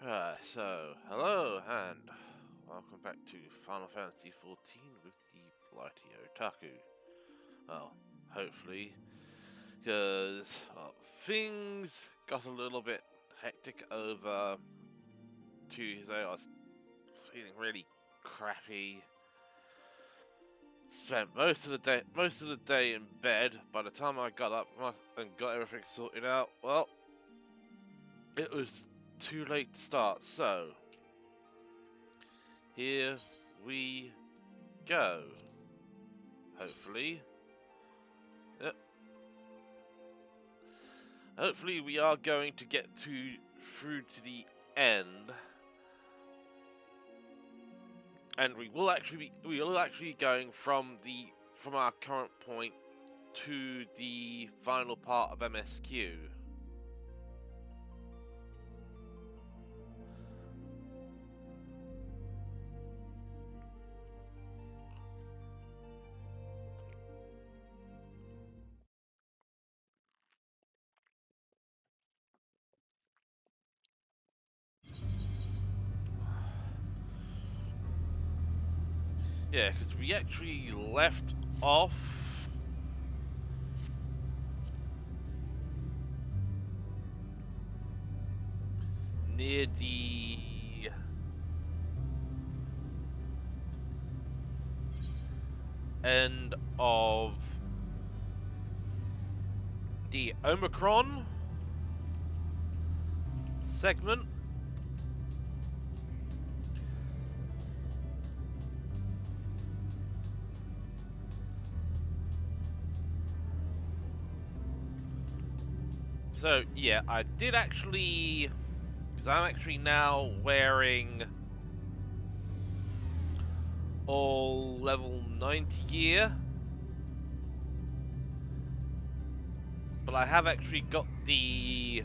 Hello and welcome back to Final Fantasy XIV with the Blighty Otaku. Well, hopefully, because things got a little bit hectic over Tuesday. I was feeling really crappy. Spent most of the day in bed. By the time I got up and got everything sorted out, well, it was too late to start. So here we go. Hopefully. Yep. Hopefully we are going to get through to the end. And we will actually be going from our current point to the final part of MSQ. Yeah, because we actually left off near the end of the Omicron segment. So yeah, I did actually, because I'm actually now wearing all level 90 gear, but I have actually got the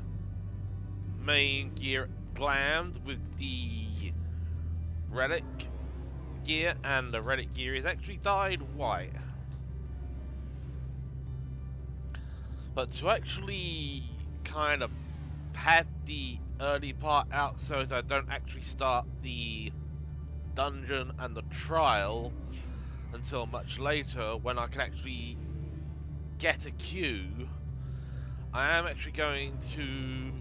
main gear glammed with the relic gear, and the relic gear is actually dyed white. But to actually kind of pad the early part out so that I don't actually start the dungeon and the trial until much later when I can actually get a queue, I am actually going to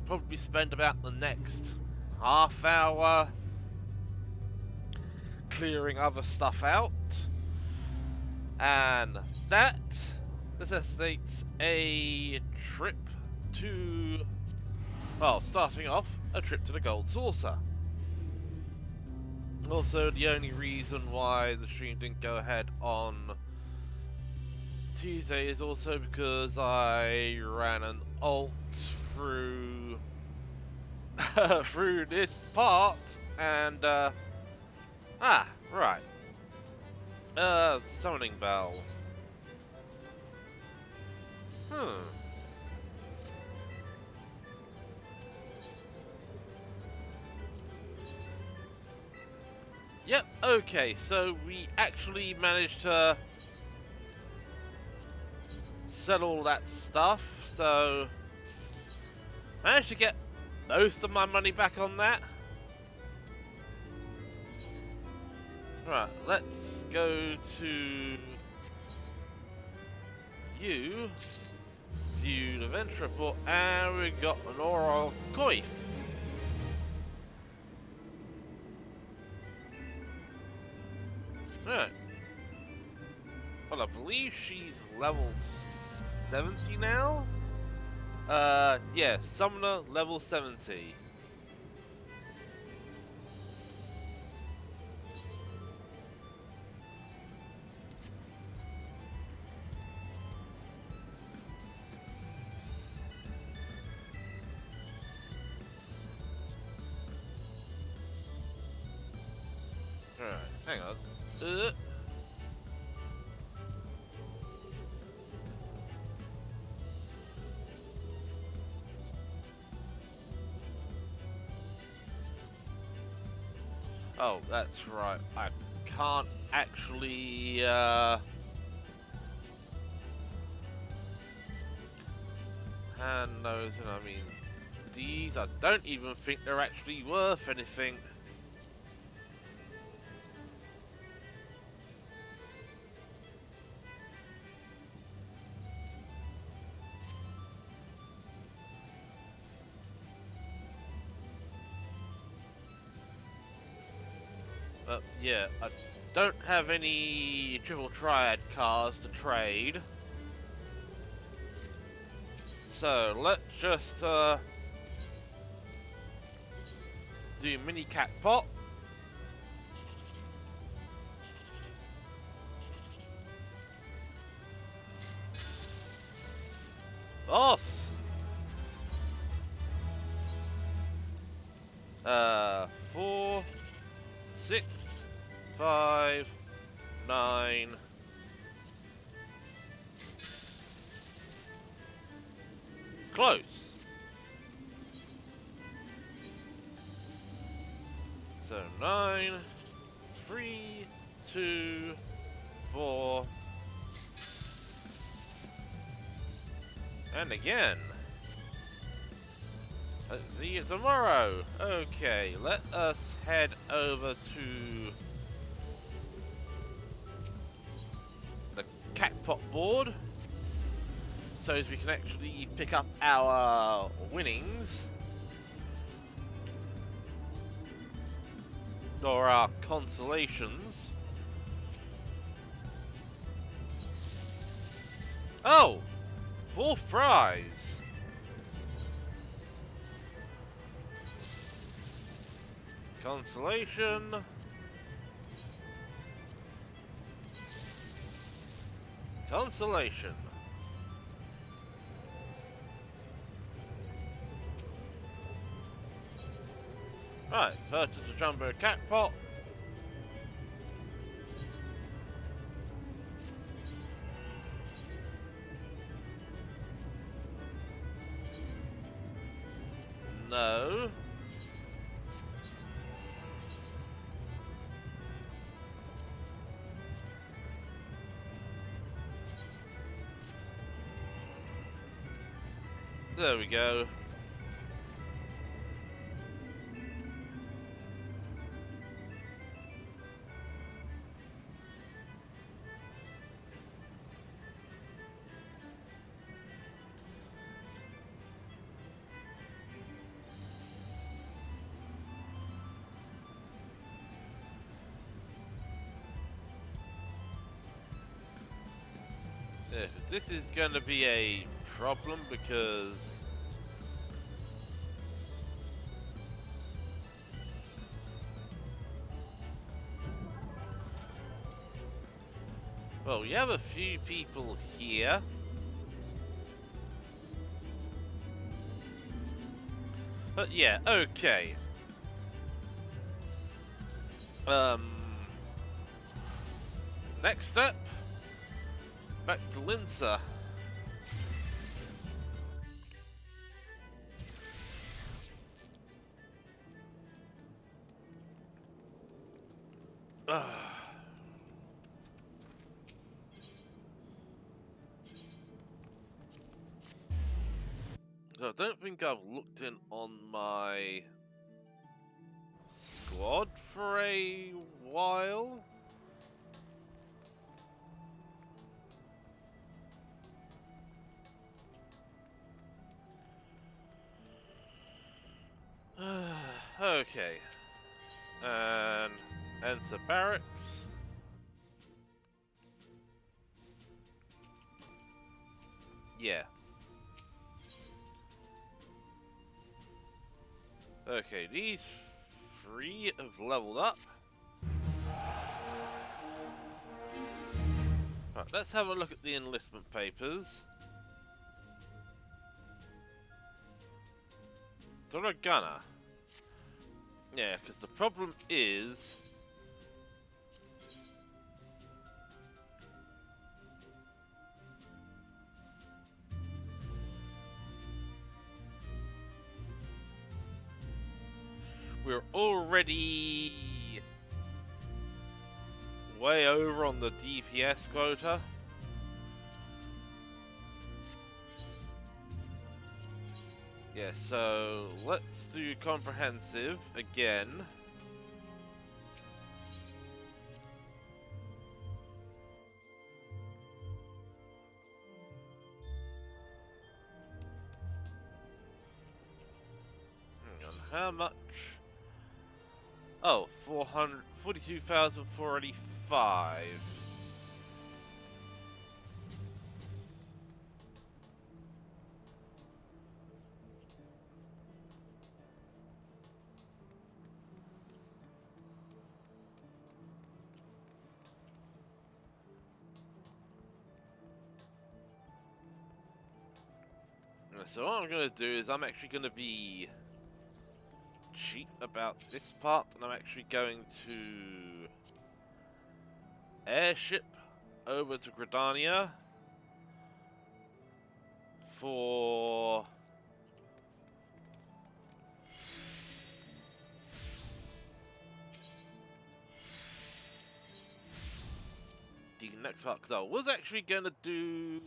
probably spend about the next half hour clearing other stuff out, and that necessitates a trip to, well, starting off, a trip to the Gold Saucer. Also, the only reason why the stream didn't go ahead on Tuesday is also because I ran an alt through through this part, and right, summoning bell. Yep, okay, so we actually managed to sell all that stuff, so managed to get most of my money back on that. Right, let's go to you, view the event report, and we got an oral coif. Right. Well, I believe she's level 70 now? Yeah, Summoner level 70. Alright, hang on. Oh, that's right. I can't actually, hand those in, I mean, these. I don't even think they're actually worth anything. Yeah, I don't have any triple triad cars to trade. So let's just do mini cat pot. Boss! 4, 6, 5, 9. Close. So 9, 3, 2, 4. And again. Let's see you tomorrow. Okay, let us head over to the catpot board so as we can actually pick up our winnings or our consolations. Oh, fourth prize. Consolation. Consolation. Right, purchase a jumbo cat pot. No. There we go. Yeah, this is going to be a problem because well, we have a few people here. But yeah, okay. Next up, back to Linsa. So I don't think I've looked in on my squad for a while. Okay. And enter barracks. Yeah. Okay, these 3 have leveled up. Right, let's have a look at the enlistment papers. They're a gunner. Yeah, because the problem is we're already way over on the DPS quota. Yeah, so let's do comprehensive again. Hang on, how much? Oh, 442,485. So what I'm going to do is I'm actually going to be cheap about this part, and I'm actually going to airship over to Gridania for the next part, because I was actually going to do...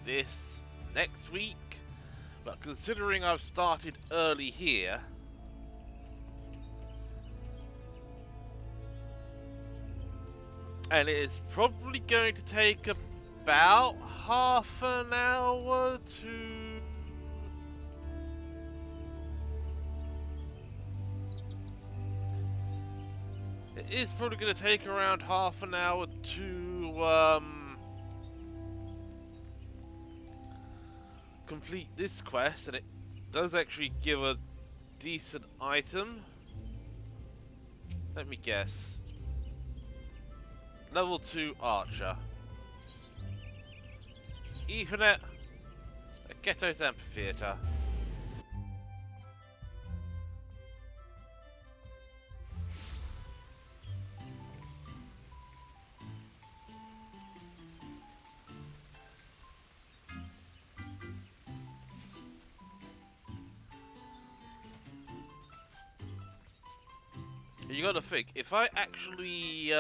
this next week, but considering I've started early here, and it is probably going to take about half an hour to... It is probably going to take around half an hour to complete this quest, and it does actually give a decent item. Let me guess. Level 2 Archer. Ethernet. A Ghetto's Amphitheater. You gotta think, if I actually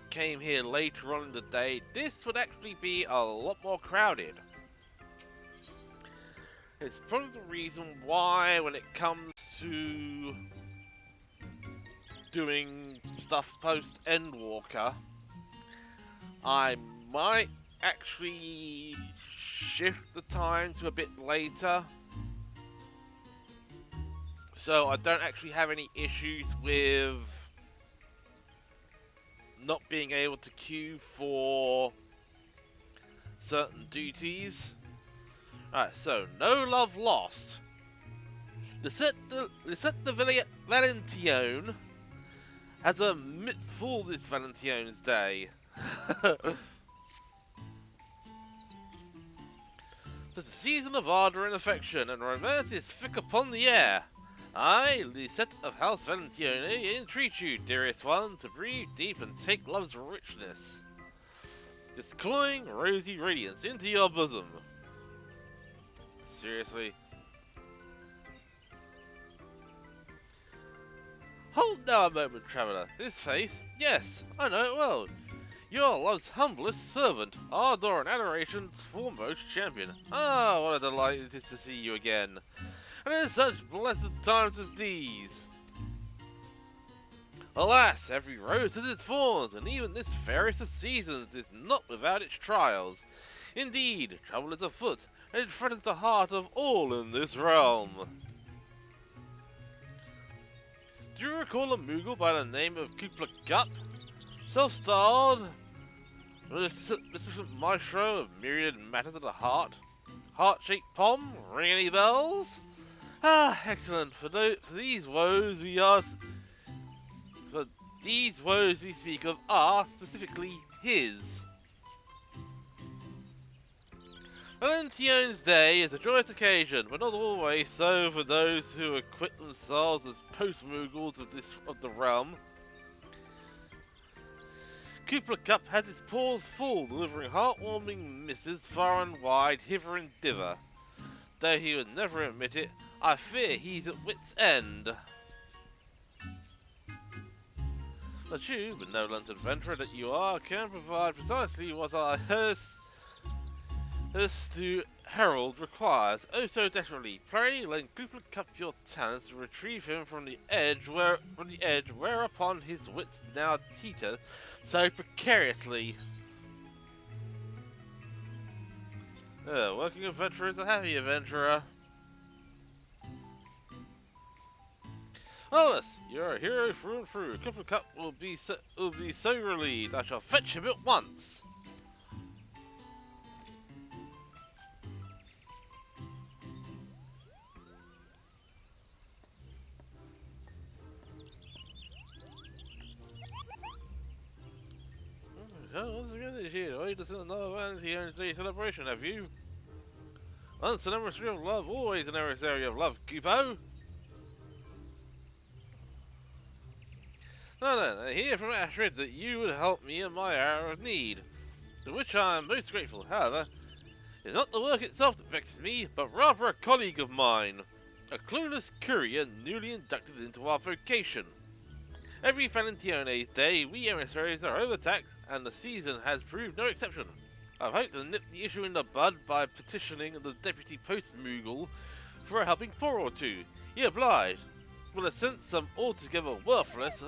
came here later on in the day, this would actually be a lot more crowded. It's probably the reason why when it comes to doing stuff post Endwalker, I might actually shift the time to a bit later, so I don't actually have any issues with not being able to queue for certain duties. Alright, so no love lost. Lisette the Valentione has a mitzvah this Valentine's Day. It's the season of ardor and affection, and romance is thick upon the air. I, Lisette of House Valentione, entreat you, dearest one, to breathe deep and take love's richness, its cloying, rosy radiance into your bosom. Seriously? Hold now a moment, traveller. This face? Yes, I know it well. Your love's humblest servant, ardor and adoration's foremost champion. Ah, what a delight it is to see you again. And in such blessed times as these. Alas, every rose has its thorns, and even this fairest of seasons is not without its trials. Indeed, trouble is afoot, and it threatens the heart of all in this realm. Do you recall a Moogle by the name of Kupla Gup? Self-styled Maleficent Maestro of myriad matters of the heart? Heart-shaped palm? Ring any bells? Ah, excellent. For these woes we speak of are specifically his. Valentine's Day is a joyous occasion, but not always so for those who acquit themselves as post-Moogles of the realm. Kupla Cup has its paws full, delivering heartwarming missives far and wide, hither and thither. Though he would never admit it, I fear he's at wit's end. But you, benevolent adventurer that you are, can provide precisely what our to Herald requires. Oh so desperately. Pray lend Gooplet Cup your talents to retrieve him from the edge whereupon his wits now teeter so precariously. Working adventurer is a happy adventurer. Wallace, you're a hero through and through. Gooplet Cup will be so relieved. I shall fetch him at once. Once again this year, oh, you doesn't know about the Day celebration, have you? Once an anniversary of love, always an anniversary of love, Kupo! No, I hear from Astrid that you would help me in my hour of need, to which I am most grateful. However, it's not the work itself that vexes me, but rather a colleague of mine, a clueless courier newly inducted into our vocation. Every Valentione's Day, we emissaries are overtaxed, and the season has proved no exception. I've hoped to nip the issue in the bud by petitioning the Deputy Post Moogle for a helping paw or two. He obliged, with a sense I'm altogether worthless.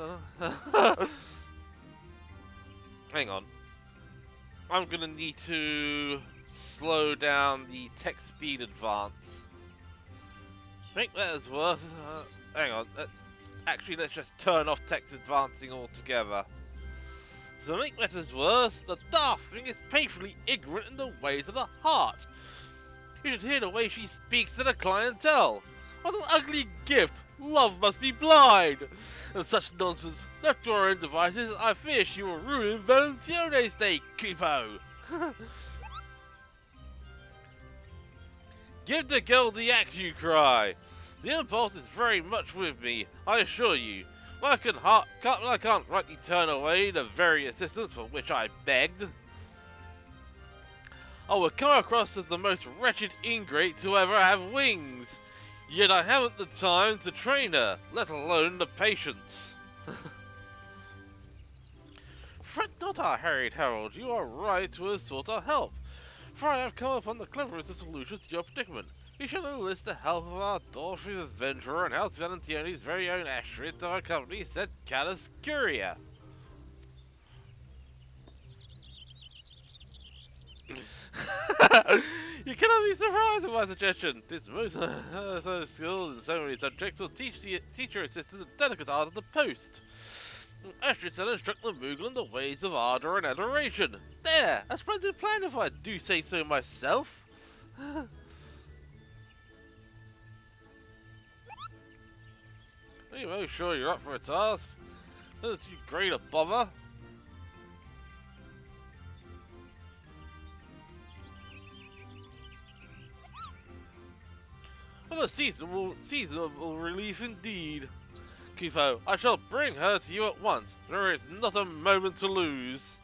Hang on. I'm gonna need to slow down the text speed advance. Make that as worth. Hang on. Let's just turn off text advancing altogether. To make matters worse, the daft thing is painfully ignorant in the ways of the heart. You should hear the way she speaks to the clientele. What an ugly gift! Love must be blind! And such nonsense. Left to our own devices, I fear she will ruin Valentione's Day, Kupo! Give the girl the axe, you cry! The impulse is very much with me, I assure you. I can't rightly turn away the very assistance for which I begged. I would come across as the most wretched ingrate to ever have wings. Yet I haven't the time to train her, let alone the patience. Fret not, our harried herald, you are right to have sought our help. For I have come upon the cleverest of solutions to your predicament. We shall enlist the help of our Dorothy's adventurer and House Valentione's very own Astrid to accompany said callous courier. You cannot be surprised at my suggestion. It's most so skilled in so many subjects will teach your assistant the delicate art of the post. Astrid shall instruct the Moogle in the ways of ardour and adoration. There! A splendid plan if I do say so myself. Are you most sure you're up for a task? Isn't too great a bother? What a seasonable relief indeed. Kupo, I shall bring her to you at once. There is not a moment to lose.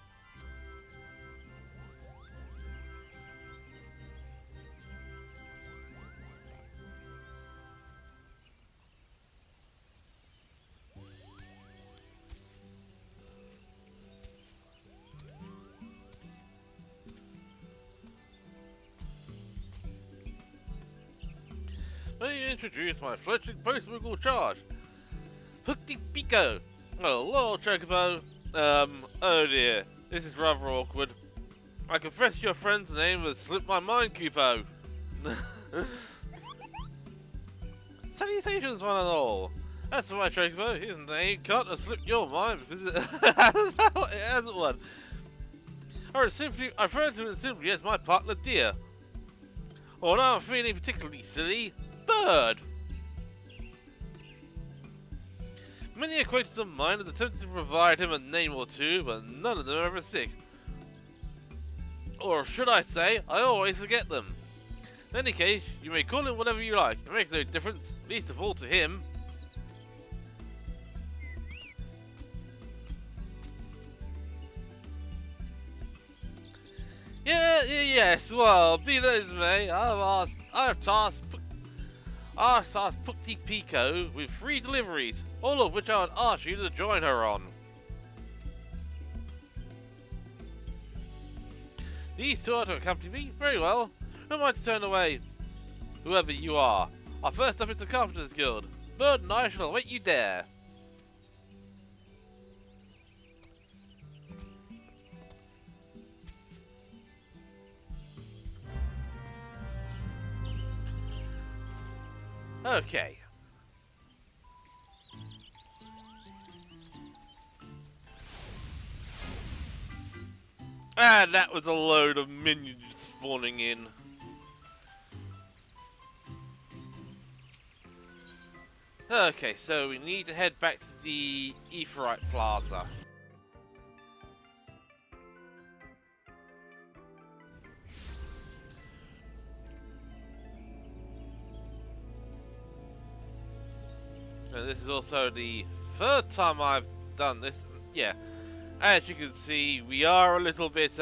Let me introduce my fledgling post-Moogle charge. Hookty Pico! Oh, Lord Chocobo. Oh dear. This is rather awkward. I confess your friend's name has slipped my mind, Kupo. Salutations, one and all. That's why, Chocobo, his name can't have slipped your mind because it hasn't one. I refer to him simply as my partner, dear. Or now I'm feeling particularly silly. Bird! Many acquaintances of mine have attempted to provide him a name or two, but none of them are ever sick. Or should I say, I always forget them. In any case, you may call him whatever you like. It makes no difference, least of all to him. Yes, well, be that as may, I've tasked Pukti Pico with 3 deliveries, all of which I would ask you to join her on. These two are to accompany me? Very well. Who am I to turn away? Whoever you are. Our first step is the Carpenter's Guild. Bird and I shall await you there. Okay. And that was a load of minions spawning in. Okay, so we need to head back to the Aetheryte Plaza. And this is also the third time I've done this. Yeah, as you can see, we are a little bit,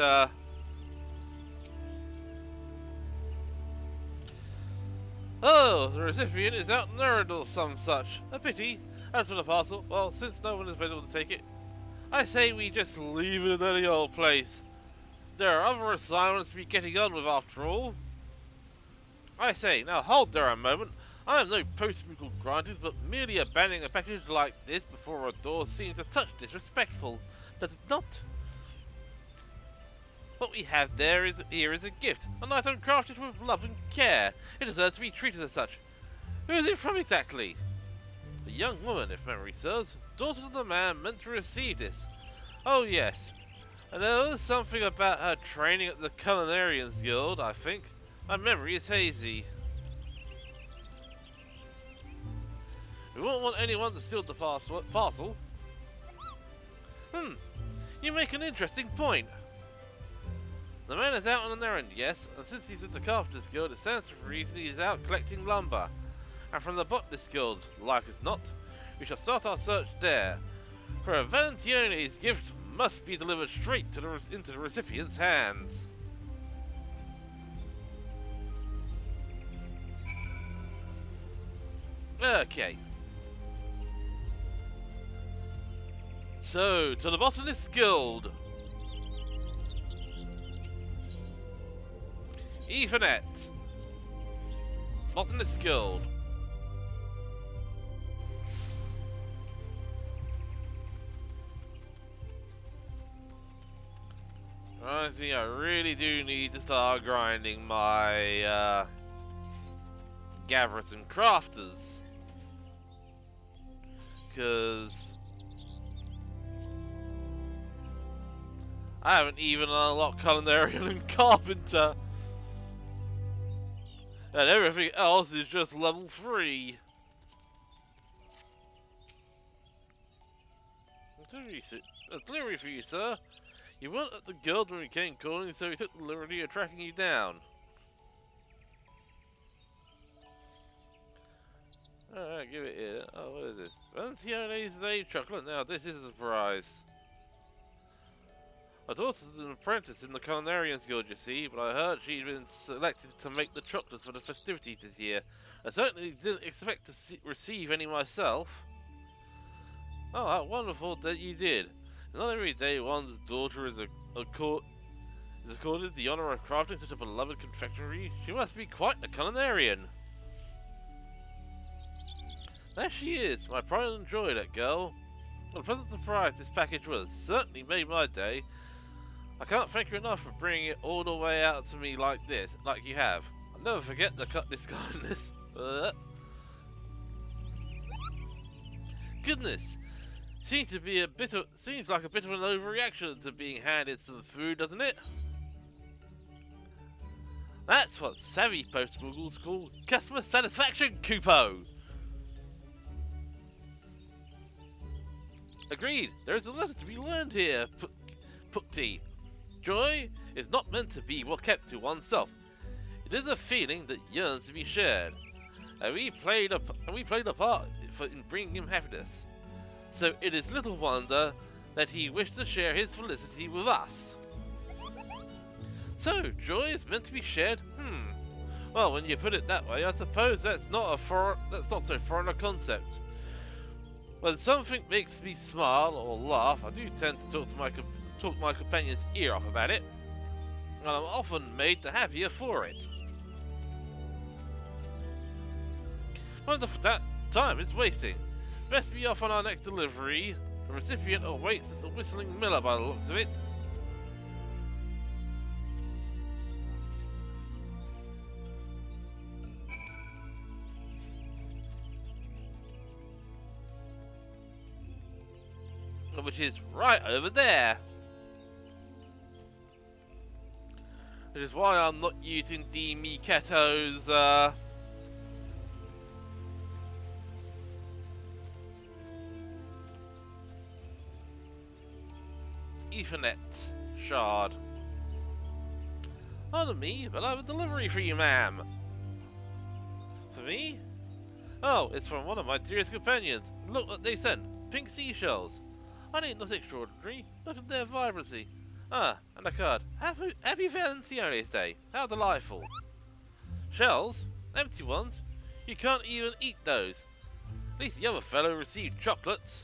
Oh, the recipient is out in errand or some such. A pity. As for the parcel, well, since no one has been able to take it, I say we just leave it in any old place. There are other assignments to be getting on with after all. I say, now hold there a moment. I am no post-musical granted, but merely abandoning a package like this before a door seems a touch disrespectful, does it not? What we have here is a gift, an item crafted with love and care. It deserves to be treated as such. Who is it from exactly? A young woman, if memory serves, daughter of the man meant to receive this. Oh yes, and there was something about her training at the Culinarians Guild, I think. My memory is hazy. We won't want anyone to steal the parcel. You make an interesting point. The man is out on an errand, yes, and since he's at the Carpenter's Guild, it stands to reason he's out collecting lumber. And from the Botanist Guild, like as not, we shall start our search there. For a Valentione's gift must be delivered straight into the recipient's hands. Okay. So, to the Botanist Guild. Ethernet. Botanist Guild. Honestly, I really do need to start grinding my gatherers and crafters. Because I haven't even unlocked Culinarian and Carpenter. And everything else is just level 3. A delivery for you, sir. You weren't at the guild when we came calling, so we took the liberty of tracking you down. Alright, give it here. Oh, what is this? Valentione's Day chocolate. Now, this is a surprise. My daughter's an apprentice in the Culinarians Guild, you see, but I heard she'd been selected to make the chocolates for the festivities this year. I certainly didn't expect to receive any myself. Oh, how wonderful that you did. Not every day one's daughter is accorded the honour of crafting such a beloved confectionery. She must be quite a culinarian. There she is, my pride and joy, that girl. What a pleasant surprise this package was. Certainly made my day. I can't thank you enough for bringing it all the way out to me like this, like you have. I'll never forget this kindness. Goodness, seems like a bit of an overreaction to being handed some food, doesn't it? That's what savvy post-Googles call customer satisfaction, Kupo. Agreed. There is a lesson to be learned here, Pukti. Joy is not meant to be kept to oneself. It is a feeling that yearns to be shared, and we played a part in bringing him happiness. So it is little wonder that he wished to share his felicity with us. So joy is meant to be shared. Well, when you put it that way, I suppose that's not so foreign a concept. When something makes me smile or laugh, I do tend to talk my companion's ear off about it. and I'm often made the happier for it. That time is wasting. Best be off on our next delivery. The recipient awaits at the Whistling Miller by the looks of it. Which is right over there. Which is why I'm not using the Miketo's Ethernet shard. Pardon me, but I have a delivery for you, ma'am. For me? Oh, it's from one of my dearest companions. Look what they sent. Pink seashells. I need not extraordinary. Look at their vibrancy. Ah, and a card. Happy Valentine's Day. How delightful. Shells? Empty ones? You can't even eat those. At least the other fellow received chocolates.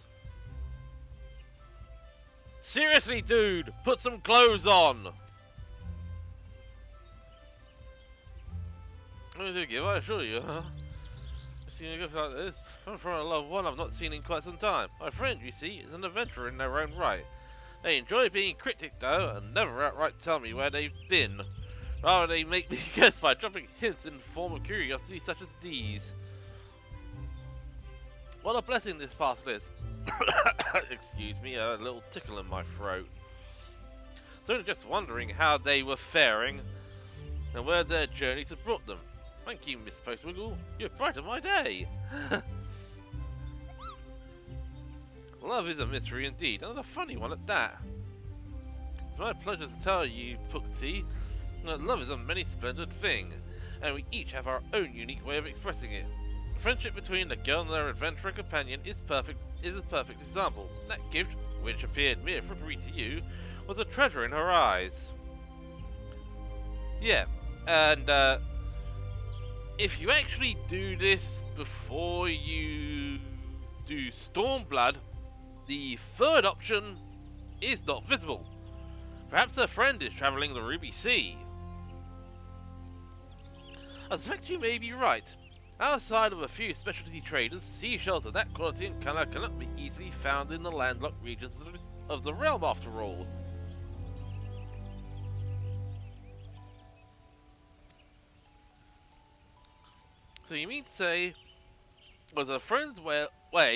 Seriously, dude! Put some clothes on! I do give, I assure you, huh? Seen a gift like this from a loved one I've not seen in quite some time. My friend, you see, is an adventurer in their own right. They enjoy being cryptic, though, and never outright tell me where they've been. Rather, they make me guess by dropping hints in the form of curiosity such as these. What a blessing this parcel is. Excuse me, a little tickle in my throat. So just wondering how they were faring and where their journeys had brought them. Thank you, Miss Postwiggle. You brighten my day. Love is a mystery indeed, and a funny one at that. It's my pleasure to tell you, Pooksy, that love is a many splendid thing, and we each have our own unique way of expressing it. The friendship between the girl and their adventurer companion is a perfect example. That gift, which appeared mere frippery to you, was a treasure in her eyes. Yeah, and if you actually do this before you do Stormblood, the third option is not visible. Perhaps her friend is travelling the Ruby Sea. I suspect you may be right. Outside of a few specialty traders, seashells of that quality and colour cannot be easily found in the landlocked regions of the realm after all. So you mean to say, it was a friend's way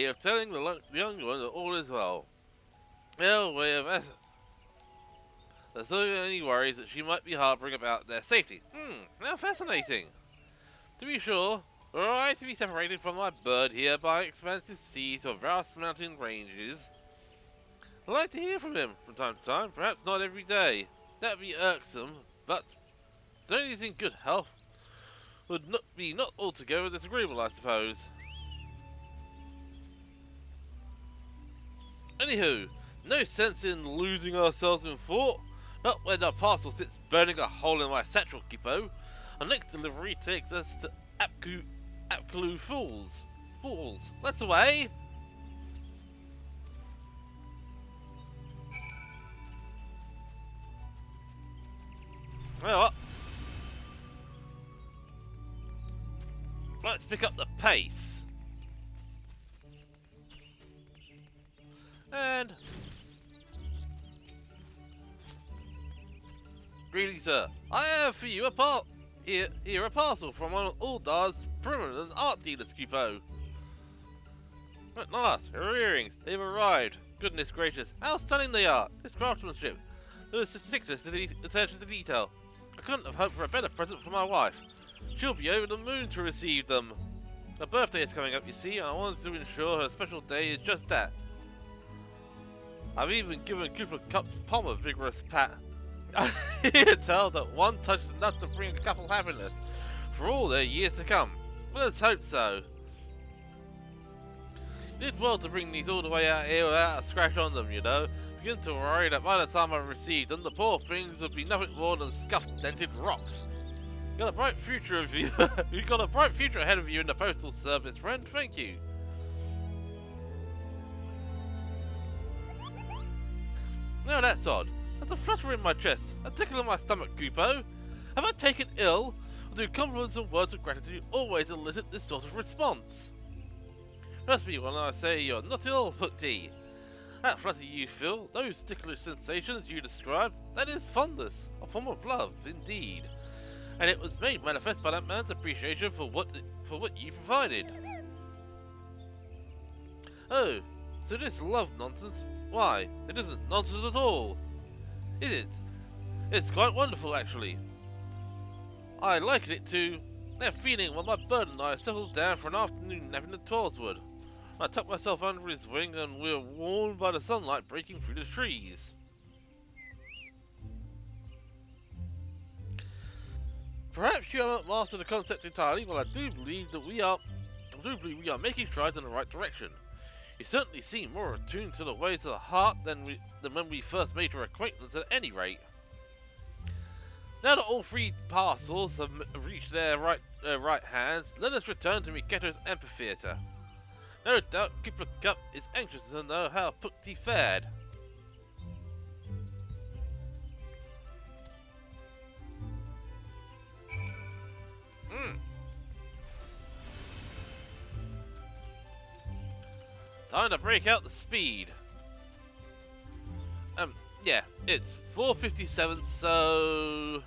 of telling the young one that all is well? Well, way of there's so many worries that she might be harbouring about their safety. How fascinating. To be sure, were I to be separated from my bird here by expansive seas or vast mountain ranges, I'd like to hear from him from time to time, perhaps not every day. That would be irksome, but don't you think good health would not altogether disagreeable, I suppose. Anywho, no sense in losing ourselves in thought. Not when our parcel sits burning a hole in my satchel, Kippo. Our next delivery takes us to Apkalu Falls. Let's away! Well, let's pick up the pace. And greetings, sir. I have for you a parcel from one of Uldar's prominent art dealers, Kupo. At last, her earrings, they've arrived. Goodness gracious, how stunning they are! This craftsmanship, this meticulous attention to detail. I couldn't have hoped for a better present for my wife. She'll be over the moon to receive them. Her birthday is coming up, you see, and I wanted to ensure her special day is just that. I've even given Cooper Cup's palm a vigorous pat. I can tell that one touch is enough to bring a couple happiness for all their years to come. Let's hope so. You did well to bring these all the way out here without a scratch on them, you know. Begin to worry that by the time I received them, the poor things would be nothing more than scuffed, dented rocks. You've got a bright future of you. You've got a bright future ahead of you in the postal service, friend. Thank you. Now that's odd. I felt a flutter in my chest, a tickle in my stomach, Kupo. Have I taken ill, or do compliments and words of gratitude always elicit this sort of response? Trust me when I say you're not ill, Hookty. That flutter you feel, those ticklish sensations you described, that is fondness, a form of love, indeed. And it was made manifest by that man's appreciation for what you provided. Oh, so this love nonsense? Why, it isn't nonsense at all. Is it? It's quite wonderful, actually. I liken it to that feeling when my bird and I settled down for an afternoon nap in the Twilswood. I tucked myself under his wing and we were warmed by the sunlight breaking through the trees. Perhaps you haven't mastered the concept entirely, but I do believe we are making strides in the right direction. You certainly seem more attuned to the ways of the heart than when we first made your acquaintance, at any rate. Now that all three parcels have reached their right hands, let us return to Miketo's amphitheatre. No doubt Kipler Cup is anxious to know how Pukti fared. Time to break out the speed. Yeah, it's 4:57, so...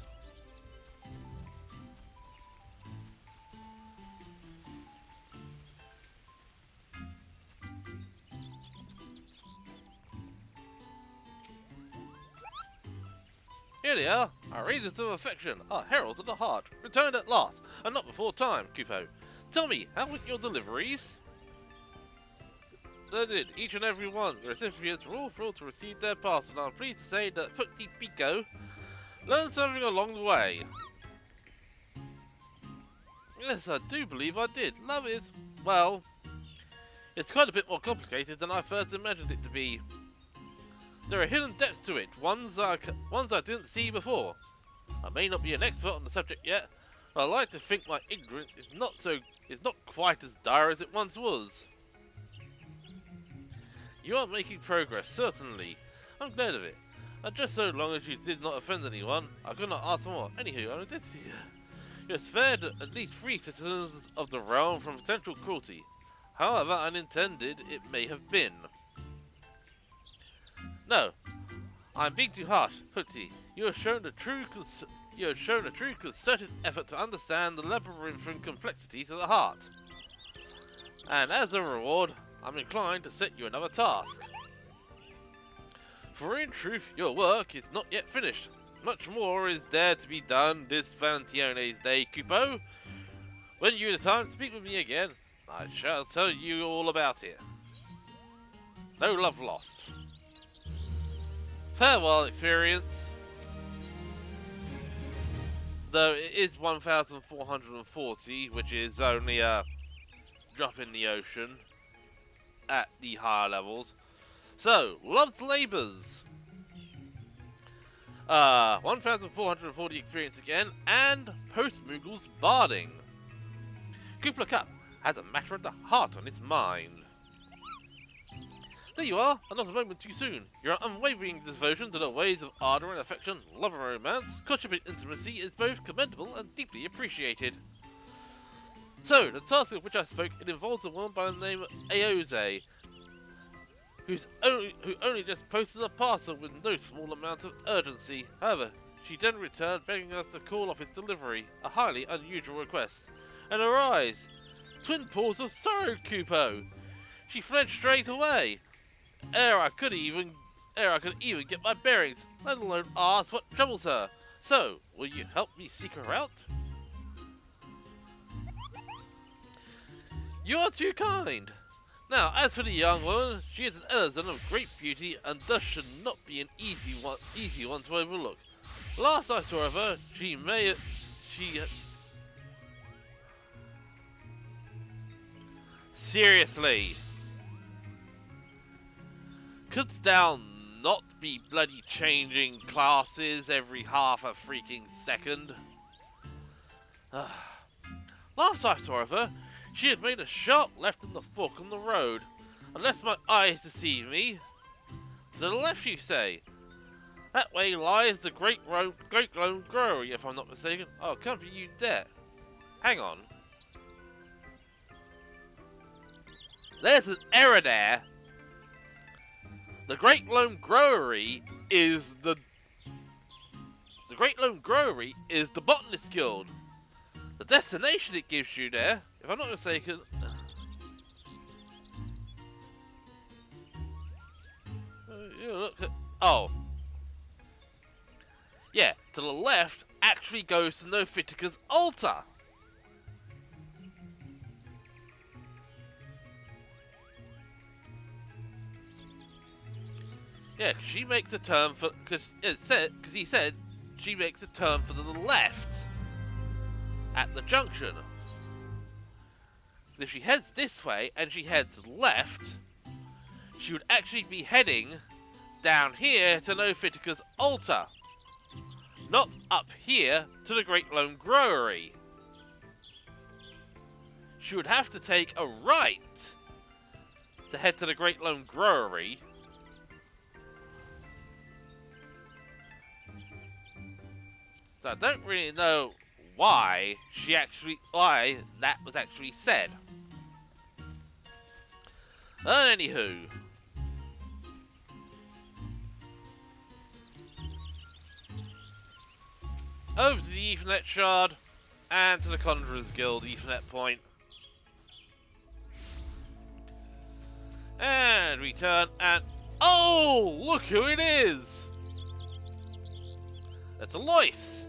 Here they are, our readers of affection, our heralds of the heart, returned at last, and not before time, Kupo. Tell me, how went your deliveries? They did, each and every one. The recipients were all thrilled to receive their parcel, and I'm pleased to say that Pukti Pico learned something along the way. Yes, I do believe I did. Love is, well, it's quite a bit more complicated than I first imagined it to be. There are hidden depths to it, ones I didn't see before. I may not be an expert on the subject yet, but I like to think my ignorance is not quite as dire as it once was. You are making progress, certainly. I'm glad of it. And just so long as you did not offend anyone, I could not ask more. Anywho, you spared at least 3 citizens of the realm from potential cruelty. However unintended it may have been. No, I'm being too harsh, Putty. You have shown a true concerted effort to understand the labyrinthine complexities of the heart. And as a reward, I'm inclined to set you another task. For in truth, your work is not yet finished. Much more is there to be done this Valentione's Day, Kupo. When you have the time to speak with me again, I shall tell you all about it. No love lost. Farewell, experience. Though it is 1,440, which is only a drop in the ocean at the higher levels. So, Love's Labours. 1,440 experience again, and post-Moogle's Barding. Kupla Cup has a matter of the heart on its mind. There you are, and not a moment too soon. Your unwavering devotion to the ways of ardour and affection, love and romance, courtship and intimacy is both commendable and deeply appreciated. So, the task of which I spoke, it involves a woman by the name of Aoze, who only just posted a parcel with no small amount of urgency. However, she then returned begging us to call off its delivery, a highly unusual request. And her eyes, twin pools of sorrow, Kupo. She fled straight away. Ere I could even get my bearings, let alone ask what troubles her. So, will you help me seek her out? You are too kind. Now, as for the young woman, she is an Elizon of great beauty, and thus should not be an easy one to overlook. Last I saw of her, Seriously. Couldst thou not be bloody changing classes every half a freaking second? Last I saw of her, she had made a sharp left in the fork on the road. Unless my eyes deceive me. To the left, you say? That way lies the Great Lone Growry, if I'm not mistaken. Oh, come for you there. Hang on. There's an error there. The Great Lone Growry is the Great Lone Growry is the Botanist Guild. The destination it gives you there, if I'm not mistaken. Look at, oh. Yeah, to the left actually goes to Nofitica's altar. Yeah, cause she makes a turn for, because he said she makes a turn for the left at the junction. If she heads this way and she heads left, she would actually be heading down here to Nofitica's altar, not up here to the Great Lone Growry. She would have to take a right to head to the Great Lone Growry. So I don't really know why that was actually said. Anywho. Over to the Ethernet shard and to the Conjurer's Guild Ethernet point. And we turn and oh, look who it is! That's Alois.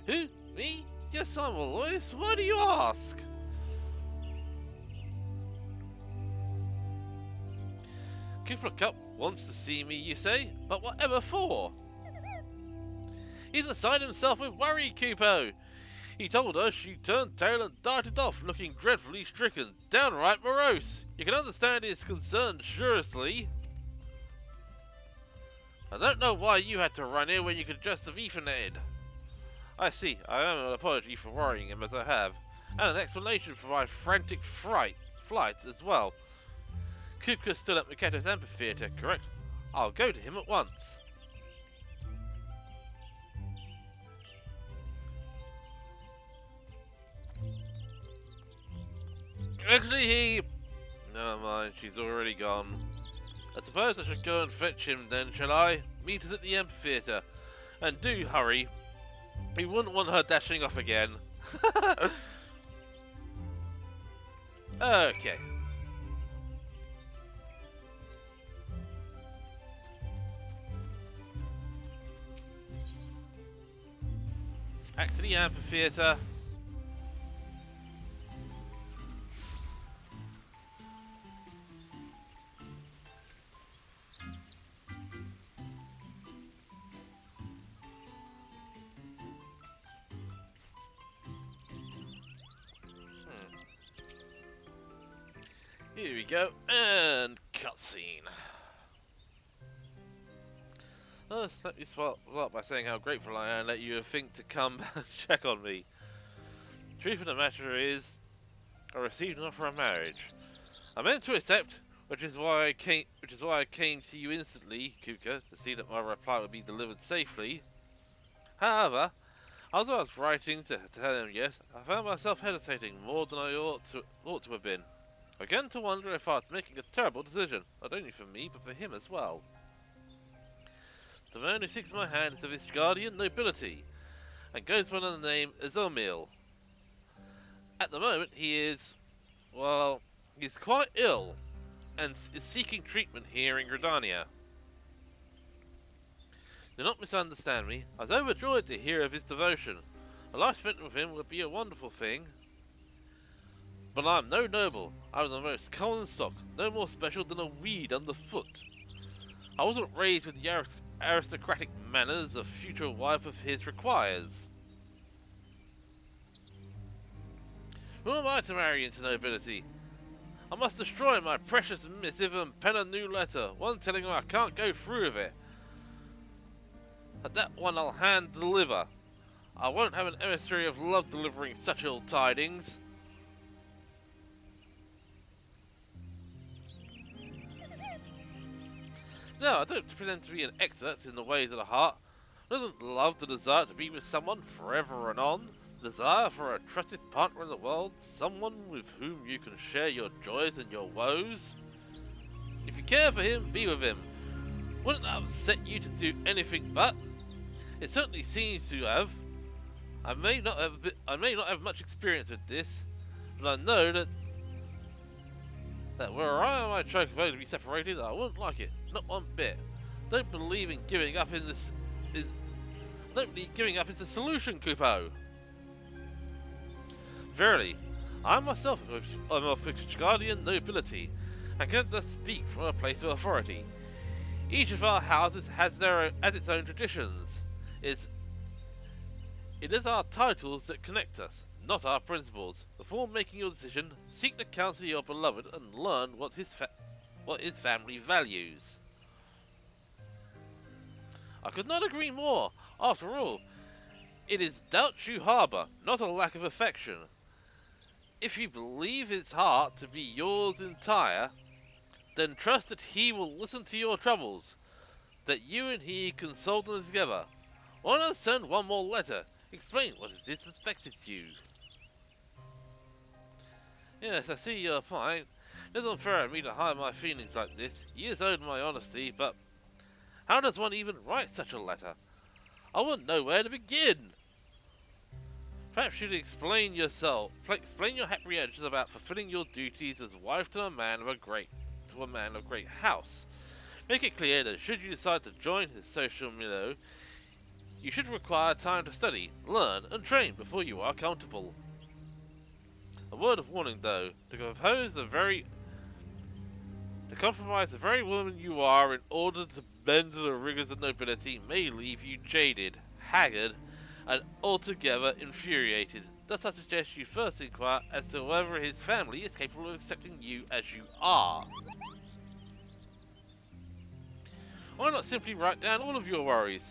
Who? Me? Yes, I'm Alois. Why do you ask? Koopa Cup wants to see me, you say? But whatever for? He's beside himself with worry, Kupo. He told us she turned tail and darted off, looking dreadfully stricken, downright morose. You can understand his concern, surely. I don't know why you had to run here when you could just have Etherneted. I see. I owe an apology for worrying him as I have, and an explanation for my frantic flights as well. Kupka's still at Miketo's amphitheatre, correct? I'll go to him at once. Actually, never mind, she's already gone. I suppose I should go and fetch him then, shall I? Meet us at the amphitheatre. And do hurry. We wouldn't want her dashing off again. Okay. Back to the amphitheatre. Here we go, and cutscene. Let me start by saying how grateful I am that you think to come and check on me. Truth of the matter is, I received an offer of marriage. I meant to accept, which is why I came to you instantly, Kuka, to see that my reply would be delivered safely. However, as I was writing to tell him yes, I found myself hesitating more than I ought to have been. I began to wonder if I was making a terrible decision, not only for me, but for him as well. The man who seeks my hand is of his guardian nobility, and goes by the name Azomil. At the moment, he's quite ill, and is seeking treatment here in Gridania. Do not misunderstand me. I was overjoyed to hear of his devotion. A life spent with him would be a wonderful thing. But I am no noble. I am the most common stock, no more special than a weed underfoot. I wasn't raised with the aristocratic manners a future wife of his requires. Who am I to marry into nobility? I must destroy my precious missive and pen a new letter, one telling me I can't go through with it. But that one I'll hand deliver. I won't have an emissary of love delivering such ill tidings. No, I don't pretend to be an expert in the ways of the heart. Doesn't love the desire to be with someone forever and on, the desire for a trusted partner in the world, someone with whom you can share your joys and your woes? If you care for him, be with him. Wouldn't that upset you to do anything but? It certainly seems to have. I may not have much experience with this, but I know that were I and my chocobo to be separated, I wouldn't like it, not one bit. Don't believe in giving up in this. Don't believe giving up is the solution, Kupo. Verily, I myself am of guardian nobility, and can thus speak from a place of authority. Each of our houses has its own traditions. It is our titles that connect us, not our principles. Before making your decision, seek the counsel of your beloved and learn what his family values. I could not agree more. After all, it is doubt you harbour, not a lack of affection. If you believe his heart to be yours entire, then trust that he will listen to your troubles, that you and he can solve them together. Why not send one more letter? Explain what it is that vexes you. Yes, I see your point. It isn't fair of me to hide my feelings like this. He is owed my honesty, but how does one even write such a letter? I wouldn't know where to begin. Perhaps you'd explain yourself. Explain your apprehensions about fulfilling your duties as wife to a man of great house. Make it clear that should you decide to join his social milieu, you should require time to study, learn, and train before you are comfortable. A word of warning, though: to compromise the very woman you are in order to bend to the rigors of nobility may leave you jaded, haggard, and altogether infuriated. Thus I suggest you first inquire as to whether his family is capable of accepting you as you are. Why not simply write down all of your worries?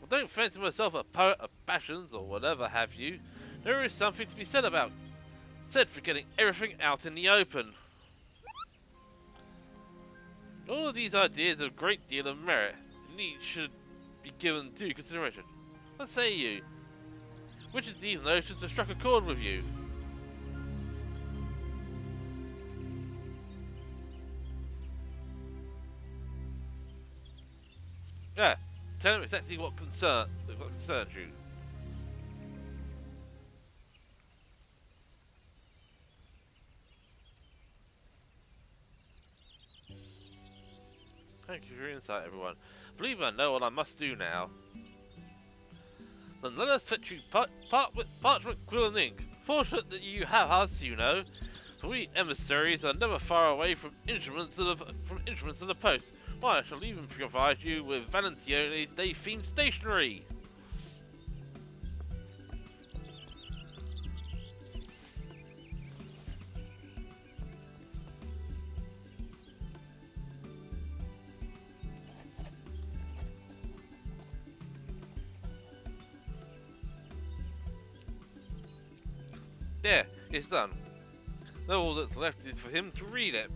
I don't fancy myself a poet of passions or whatever have you. There is something to be said for getting everything out in the open. All of these ideas have a great deal of merit, and each should be given due consideration. What say you? Which of these notions have struck a chord with you? Yeah, tell him exactly what concerns you. Thank you for your insight, everyone. I believe I know what I must do now. Then let us fetch you parchment, quill, and ink. Fortunate that you have us, you know. For we emissaries are never far away from instruments of the post. Why, I shall even provide you with Valentione's day-themed stationery. There, it's done. Now all that's left is for him to read it.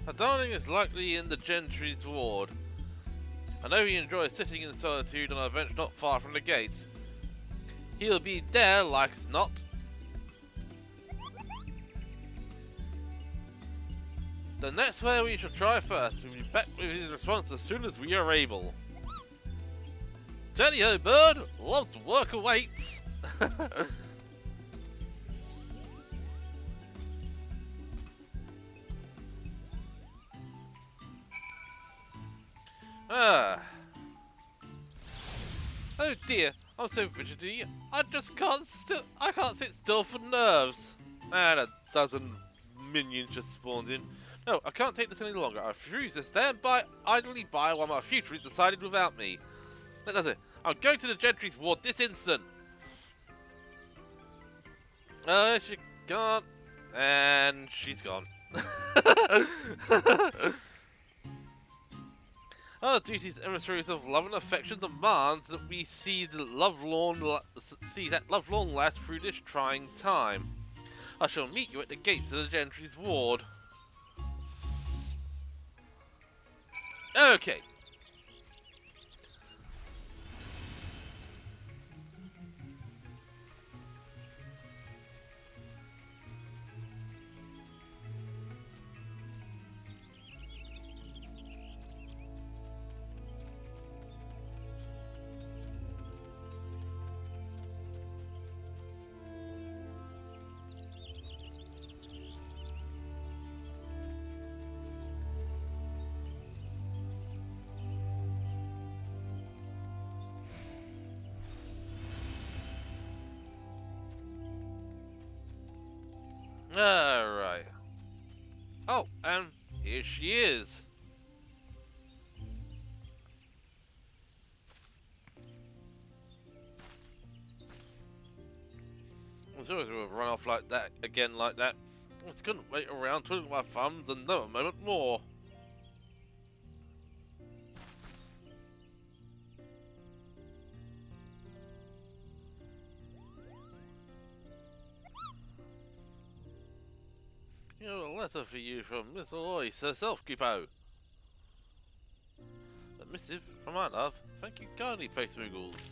Our darling is likely in the gentry's ward. I know he enjoys sitting in solitude on a bench not far from the gates. He'll be there like as not. Then that's where we shall try first. We'll be back with his response as soon as we are able. Tally-ho, bird! Love's work awaits! Ah. Oh dear, I'm so fidgety. I can't sit still for nerves. And a dozen minions just spawned in. No, I can't take this any longer. I refuse to stand idly by while my future is decided without me. That does it. I'm going to the gentry's ward this instant. She can't. And she's gone. Our duty as emissaries of love and affection demands that we see that love long last through this trying time. I shall meet you at the gates of the Gentry's ward. Okay. Alright. Oh, and here she is. I was always going to run off like that, again like that. I just couldn't wait around twiddling my thumbs another moment more. You know, a letter for you from Miss Alois herself, Kupo. A missive from my love. Thank you kindly, Pace Moogles.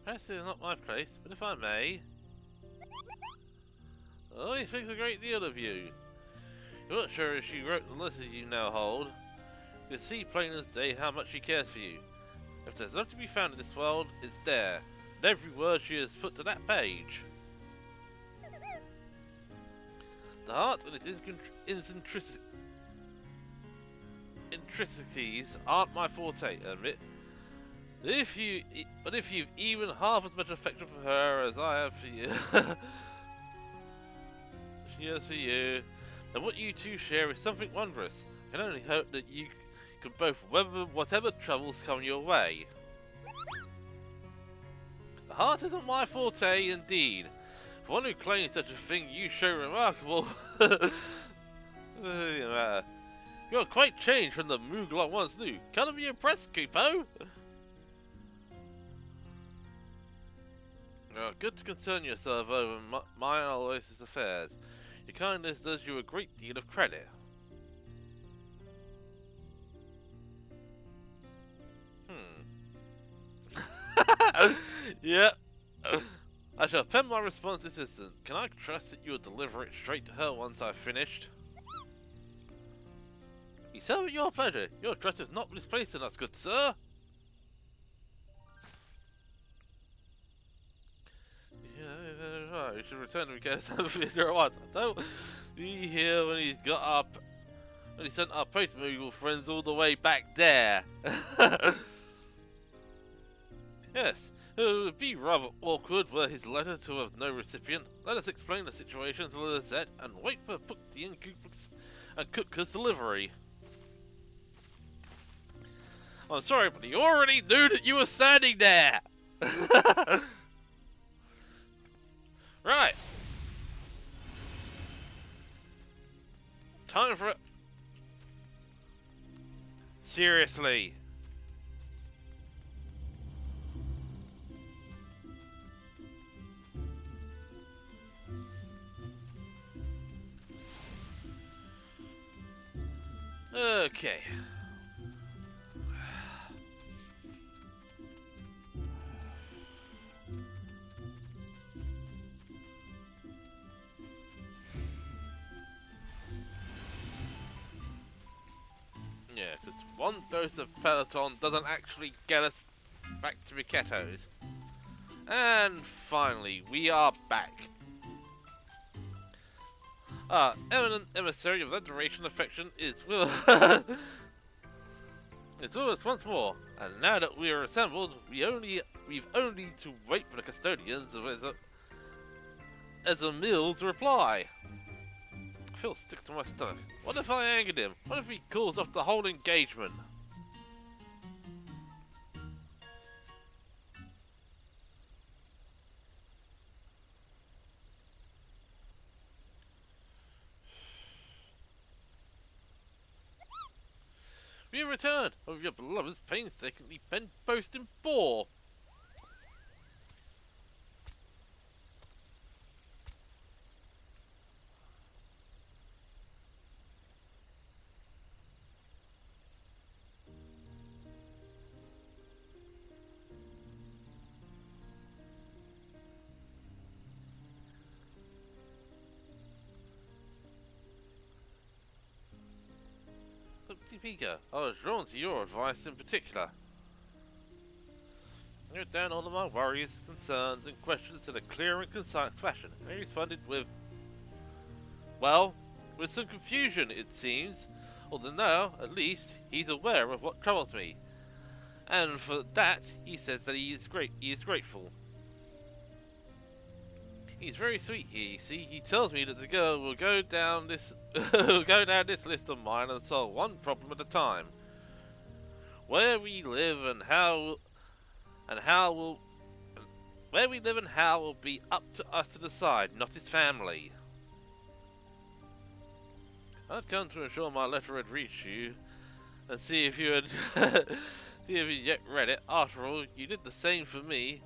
Perhaps it is not my place, but if I may... Alois thinks a great deal of you. You're not sure if she wrote the letter you now hold. You can see plain as day how much she cares for you. If there's love to be found in this world, it's there. And every word she has put to that page. The heart and its intricacies aren't my forte, I admit. But if you've even half as much affection for her as I have for you, she has for you, then what you two share is something wondrous. I can only hope that you can both weather whatever troubles come your way. The heart isn't my forte, indeed. For one who claims such a thing, you show remarkable. You're quite changed from the Moogle I once knew. Can't be impressed, Kupo. Good to concern yourself over my and Alois' affairs. Your kindness does you a great deal of credit. Yep. I shall pen my response this instant. Can I trust that you will deliver it straight to her once I've finished? You serve at your pleasure. Your trust is not misplaced in us, good sir. Yeah, you should return to get something at once. Don't be here when he's got up. When he sent our post Moogle friends all the way back there. Yes, it would be rather awkward were his letter to have no recipient. Let us explain the situation to Lizette and wait for Bookty and Kutka's delivery. I'm sorry, but he already knew that you were standing there! Right. Time for it. Seriously. Okay. Yeah, because one dose of Peloton doesn't actually get us back to Riketto's. And finally, we are back. Our eminent emissary of adoration and affection is with it's with us once more, and now that we are assembled, we've only to wait for the custodians of Mills' reply. Phil sticks to my stomach. What if I angered him? What if he calls off the whole engagement? you returned of your beloved's painstakingly penned post in bore. Pika, I was drawn to your advice in particular. I wrote down all of my worries, concerns, and questions in a clear and concise fashion, and he responded with, well, with some confusion, it seems, although now, at least, he's aware of what troubles me, and for that, he says that he is grateful. He's very sweet here, you see. He tells me that the girl will go down this will go down this list of mine and solve one problem at a time. Where we live and how will where we live and how will be up to us to decide, not his family. I'd come to ensure my letter had reached you and see if you had see if you yet read it. After all, you did the same for me.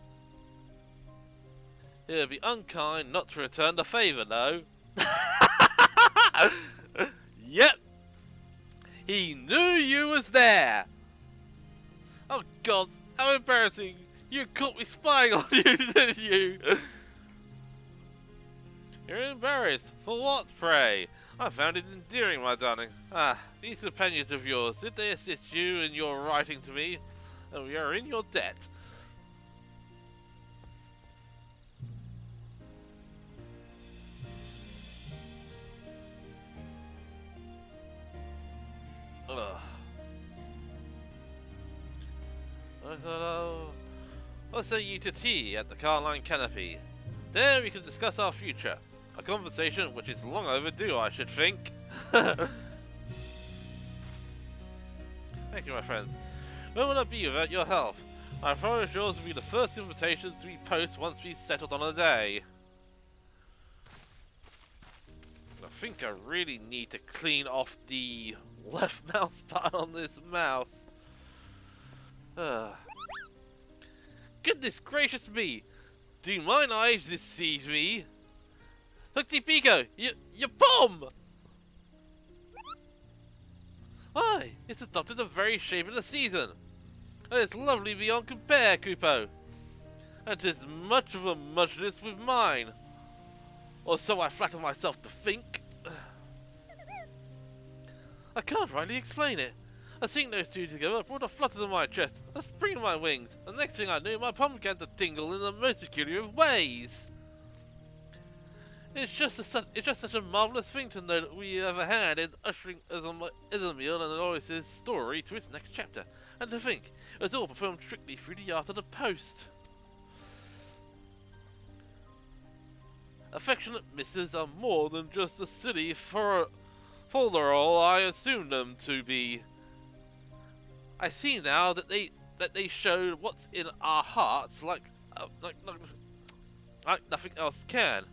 It would be unkind not to return the favour, though. Yep. He knew you was there. Oh God, how embarrassing. You caught me spying on you, didn't you? You're embarrassed. For what, pray? I found it endearing, my darling. Ah, these companions of yours, did they assist you in your writing to me? Oh, we are in your debt. Ugh. I thought, oh, I'll send you to tea at the Carline Canopy. There we can discuss our future. A conversation which is long overdue, I should think. Thank you, my friends. Where would I be without your help? I promise yours will be the first invitation to be posted once we've settled on a day. I think I really need to clean off the left mouse button on this mouse. Goodness gracious me! Do mine eyes deceive me? Look, Pico, your bomb! Aye, it's adopted the very shape of the season. And it's lovely beyond compare, Kupo. And 'tis much of a muchness with mine. Or so I flatter myself to think. I can't rightly explain it. I seeing those two together brought a flutter to my chest, a spring in my wings, and next thing I knew my palm began to tingle in the most peculiar of ways. It's just such a marvellous thing to know that we ever had in ushering Ismail and Aloysius' story to its next chapter, and to think it was all performed strictly through the art of the post. Affectionate misses are more than just a silly folderol I assumed them to be. I see now that they showed what's in our hearts like nothing else can.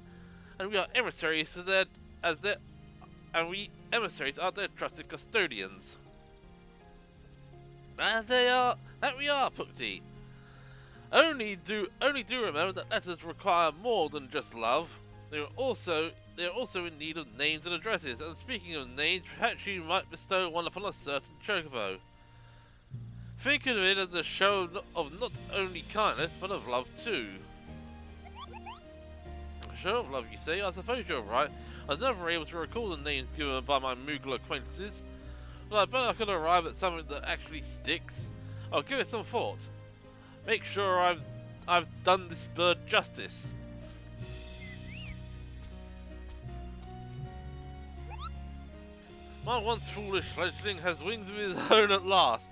And we are emissaries to we emissaries are their trusted custodians. That we are, Pukti. Only do remember that letters require more than just love. They are also in need of names and addresses. And speaking of names, perhaps you might bestow one upon a certain chocobo. Think of it as a show of not only kindness but of love too. Show of love, you say? I suppose you're right. I was never able to recall the names given by my Moogle acquaintances. But I bet I could arrive at something that actually sticks. I'll give it some thought. Make sure I've done this bird justice. My once foolish fledgling has wings of his own at last.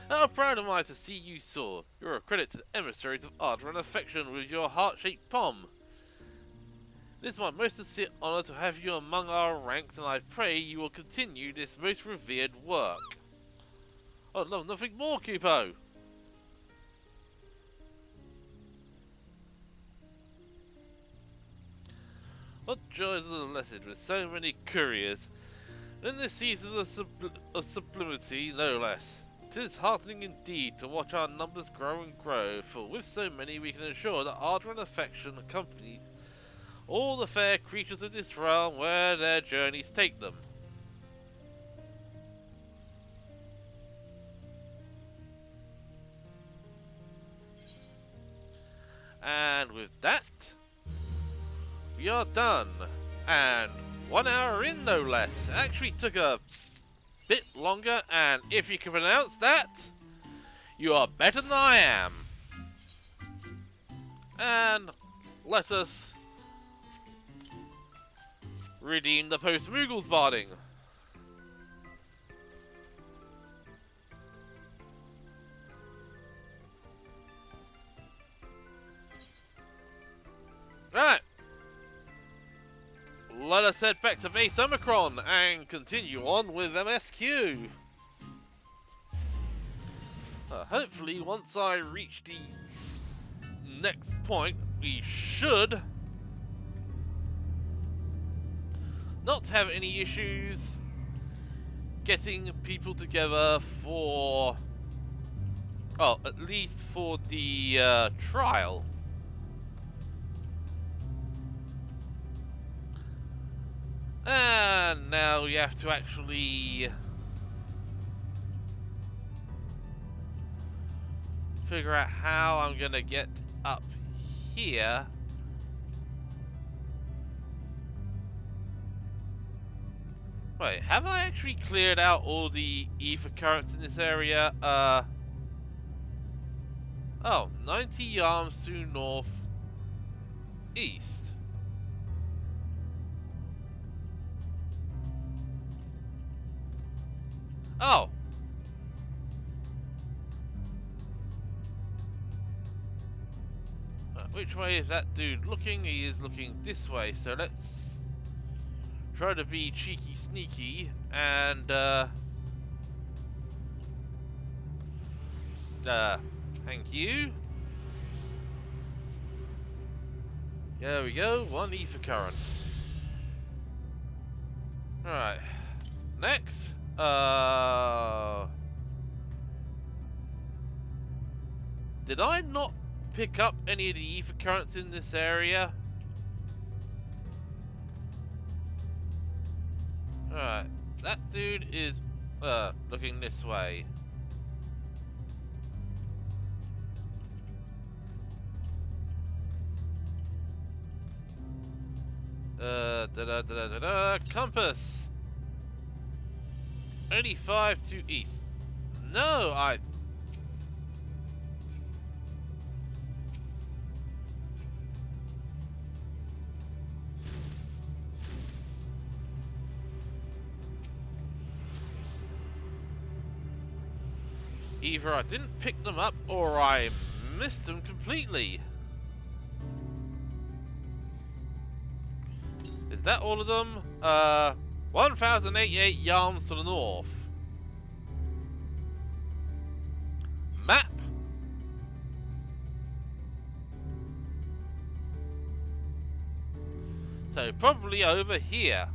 How proud am I to see you soar. You're a credit to the emissaries of ardor and affection with your heart-shaped palm. It is my most sincere honour to have you among our ranks, and I pray you will continue this most revered work. I'd love nothing more, Kupo! What joys are the blessed with so many couriers! In this season of sublimity, no less. 'Tis heartening indeed to watch our numbers grow and grow, for with so many we can ensure that ardour and affection accompany all the fair creatures of this realm where their journeys take them. And with that, we are done. And 1 hour in, no less. It actually took a bit longer, and if you can pronounce that, you are better than I am. And let us redeem the post-Moogles barding. Right. Let us head back to base Omicron and continue on with MSQ. Hopefully, once I reach the next point, we should not have any issues getting people together for, oh, at least for the trial. And now we have to actually figure out how I'm gonna get up here. Wait, have I actually cleared out all the ether currents in this area? Oh, 90 yards to north east. Oh. Which way is that dude looking? He is looking this way, so let's try to be cheeky sneaky and thank you. There we go, 1 ether current. Alright. Next. Did I not pick up any of the ether currents in this area? Alright. That dude is looking this way. Compass. Only 5 to east. No, either I didn't pick them up or I missed them completely. Is that all of them? 1088 yards to the north. Map. So probably over here.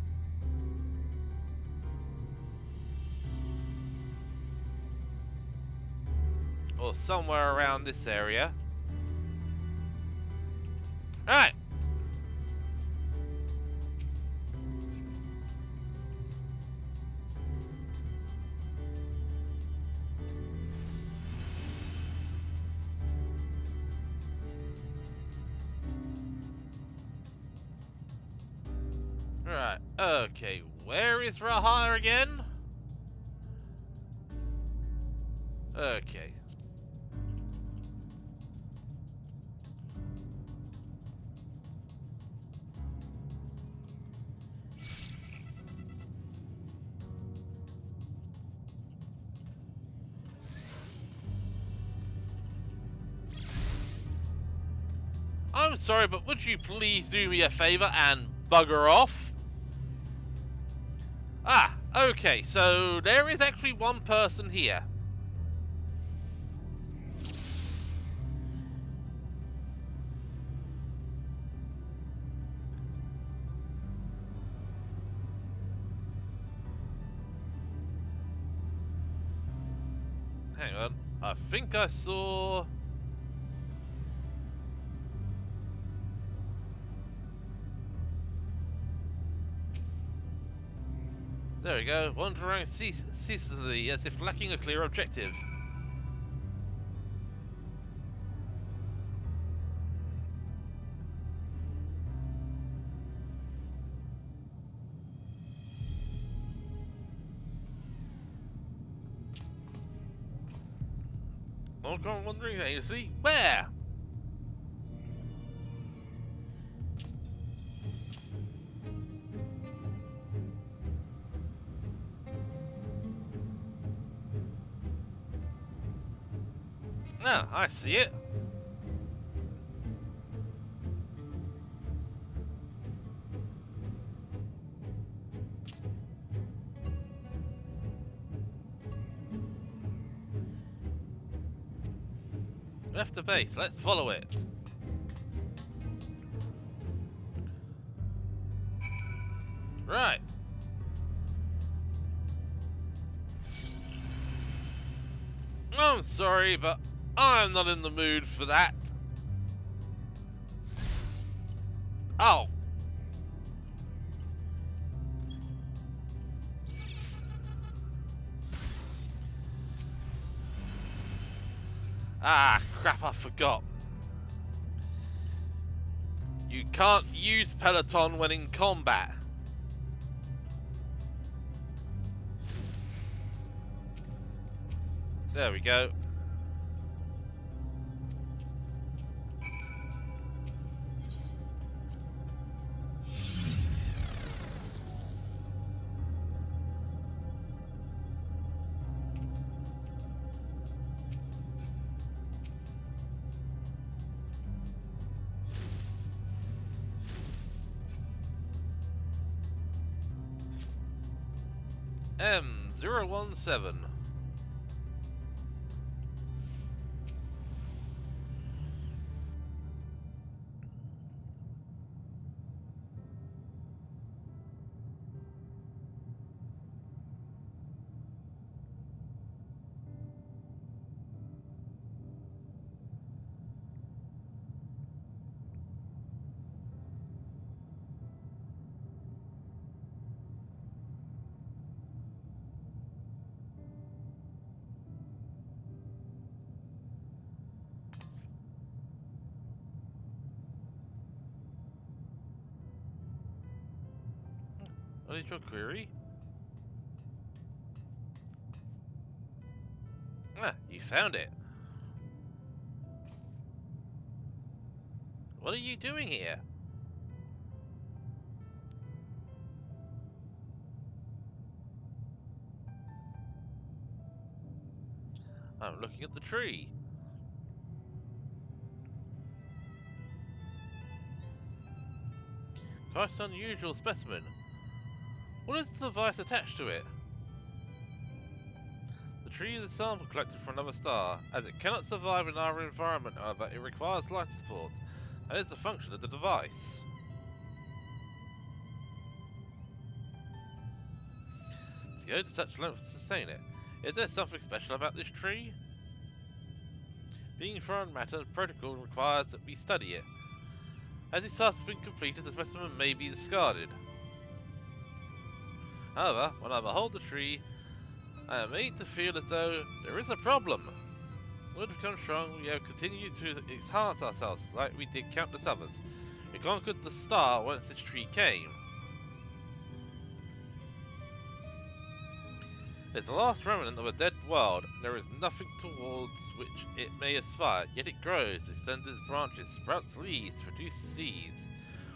Or somewhere around this area. Alright. Right, okay, where is Raha again? Okay. I'm sorry, but would you please do me a favor and bugger off? Ah, okay, so there is actually one person here. Hang on. I think I saw... There we go. Wander around ceaselessly as if lacking a clear objective. All gone wandering aimlessly. Where? Ah, I see it. Left the base. Let's follow it. Right. I'm sorry, but I'm not in the mood for that. Oh. Ah, crap, I forgot. You can't use Peloton when in combat. There we go. M017. What is your query? Ah, you found it. What are you doing here? I'm looking at the tree. Quite an unusual specimen. What is the device attached to it? The tree is a sample collected from another star. As it cannot survive in our environment, however, it requires life support. That is the function of the device. To go to such lengths to sustain it. Is there something special about this tree? Being foreign matter, protocol requires that we study it. As its task has been completed, the specimen may be discarded. However, when I behold the tree, I am made to feel as though there is a problem. In order to become strong, we have continued to enhance ourselves, like we did countless others. We conquered the star whence this tree came. It's the last remnant of a dead world, and there is nothing towards which it may aspire, yet it grows, extends its branches, sprouts leaves, produces seeds.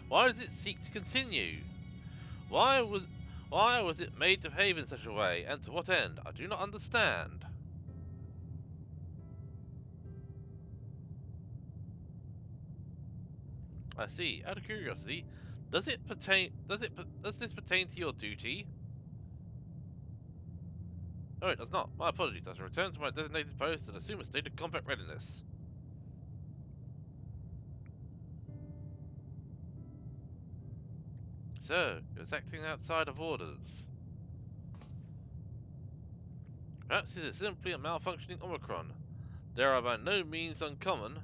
Why does it seek to continue? Why was it made to behave in such a way, and to what end? I do not understand. I see. Out of curiosity, does this pertain to your duty? No, it does not. My apologies. I shall return to my designated post and assume a state of combat readiness. So, it was acting outside of orders. Perhaps this is simply a malfunctioning Omicron. They are by no means uncommon,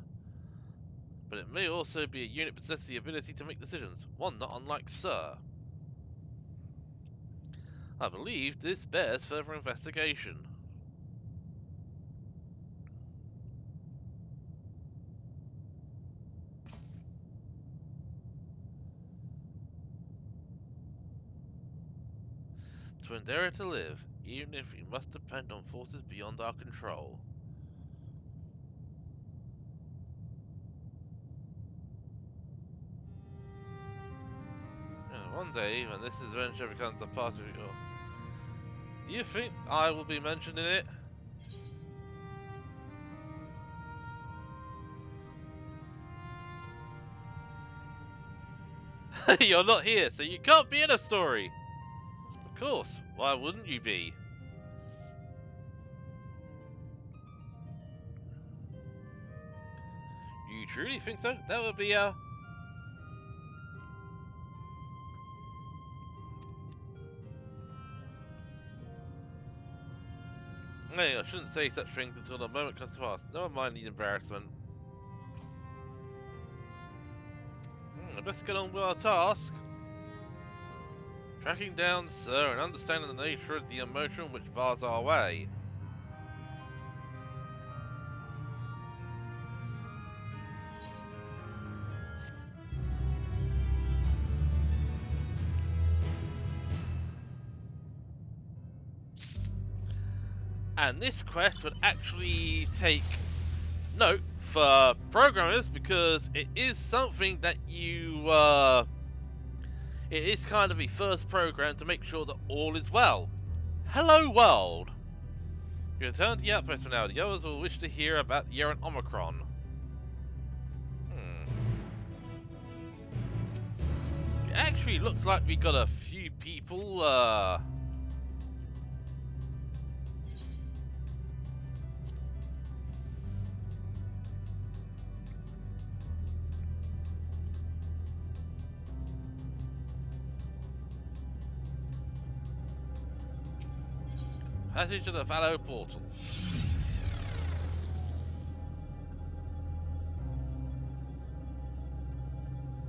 but it may also be a unit possessing the ability to make decisions, one not unlike Sir. I believe this bears further investigation. To endure to live, even if we must depend on forces beyond our control. One day, when this adventure becomes a part of your... You think I will be mentioning it? You're not here, so you can't be in a story! Of course, why wouldn't you be? You truly think so? That would be a... Hey, I shouldn't say such things until the moment comes to pass. Never mind the embarrassment. Let's get on with our task. Tracking down Sir and understanding the nature of the emotion which bars our way. And this quest would actually take note for programmers because it is something that you, it is kind of the first program to make sure that all is well. Hello world! You return to the outpost for now. The others will wish to hear about the errant Omicron. It actually looks like we got a few people, passage to the Fallow Portal.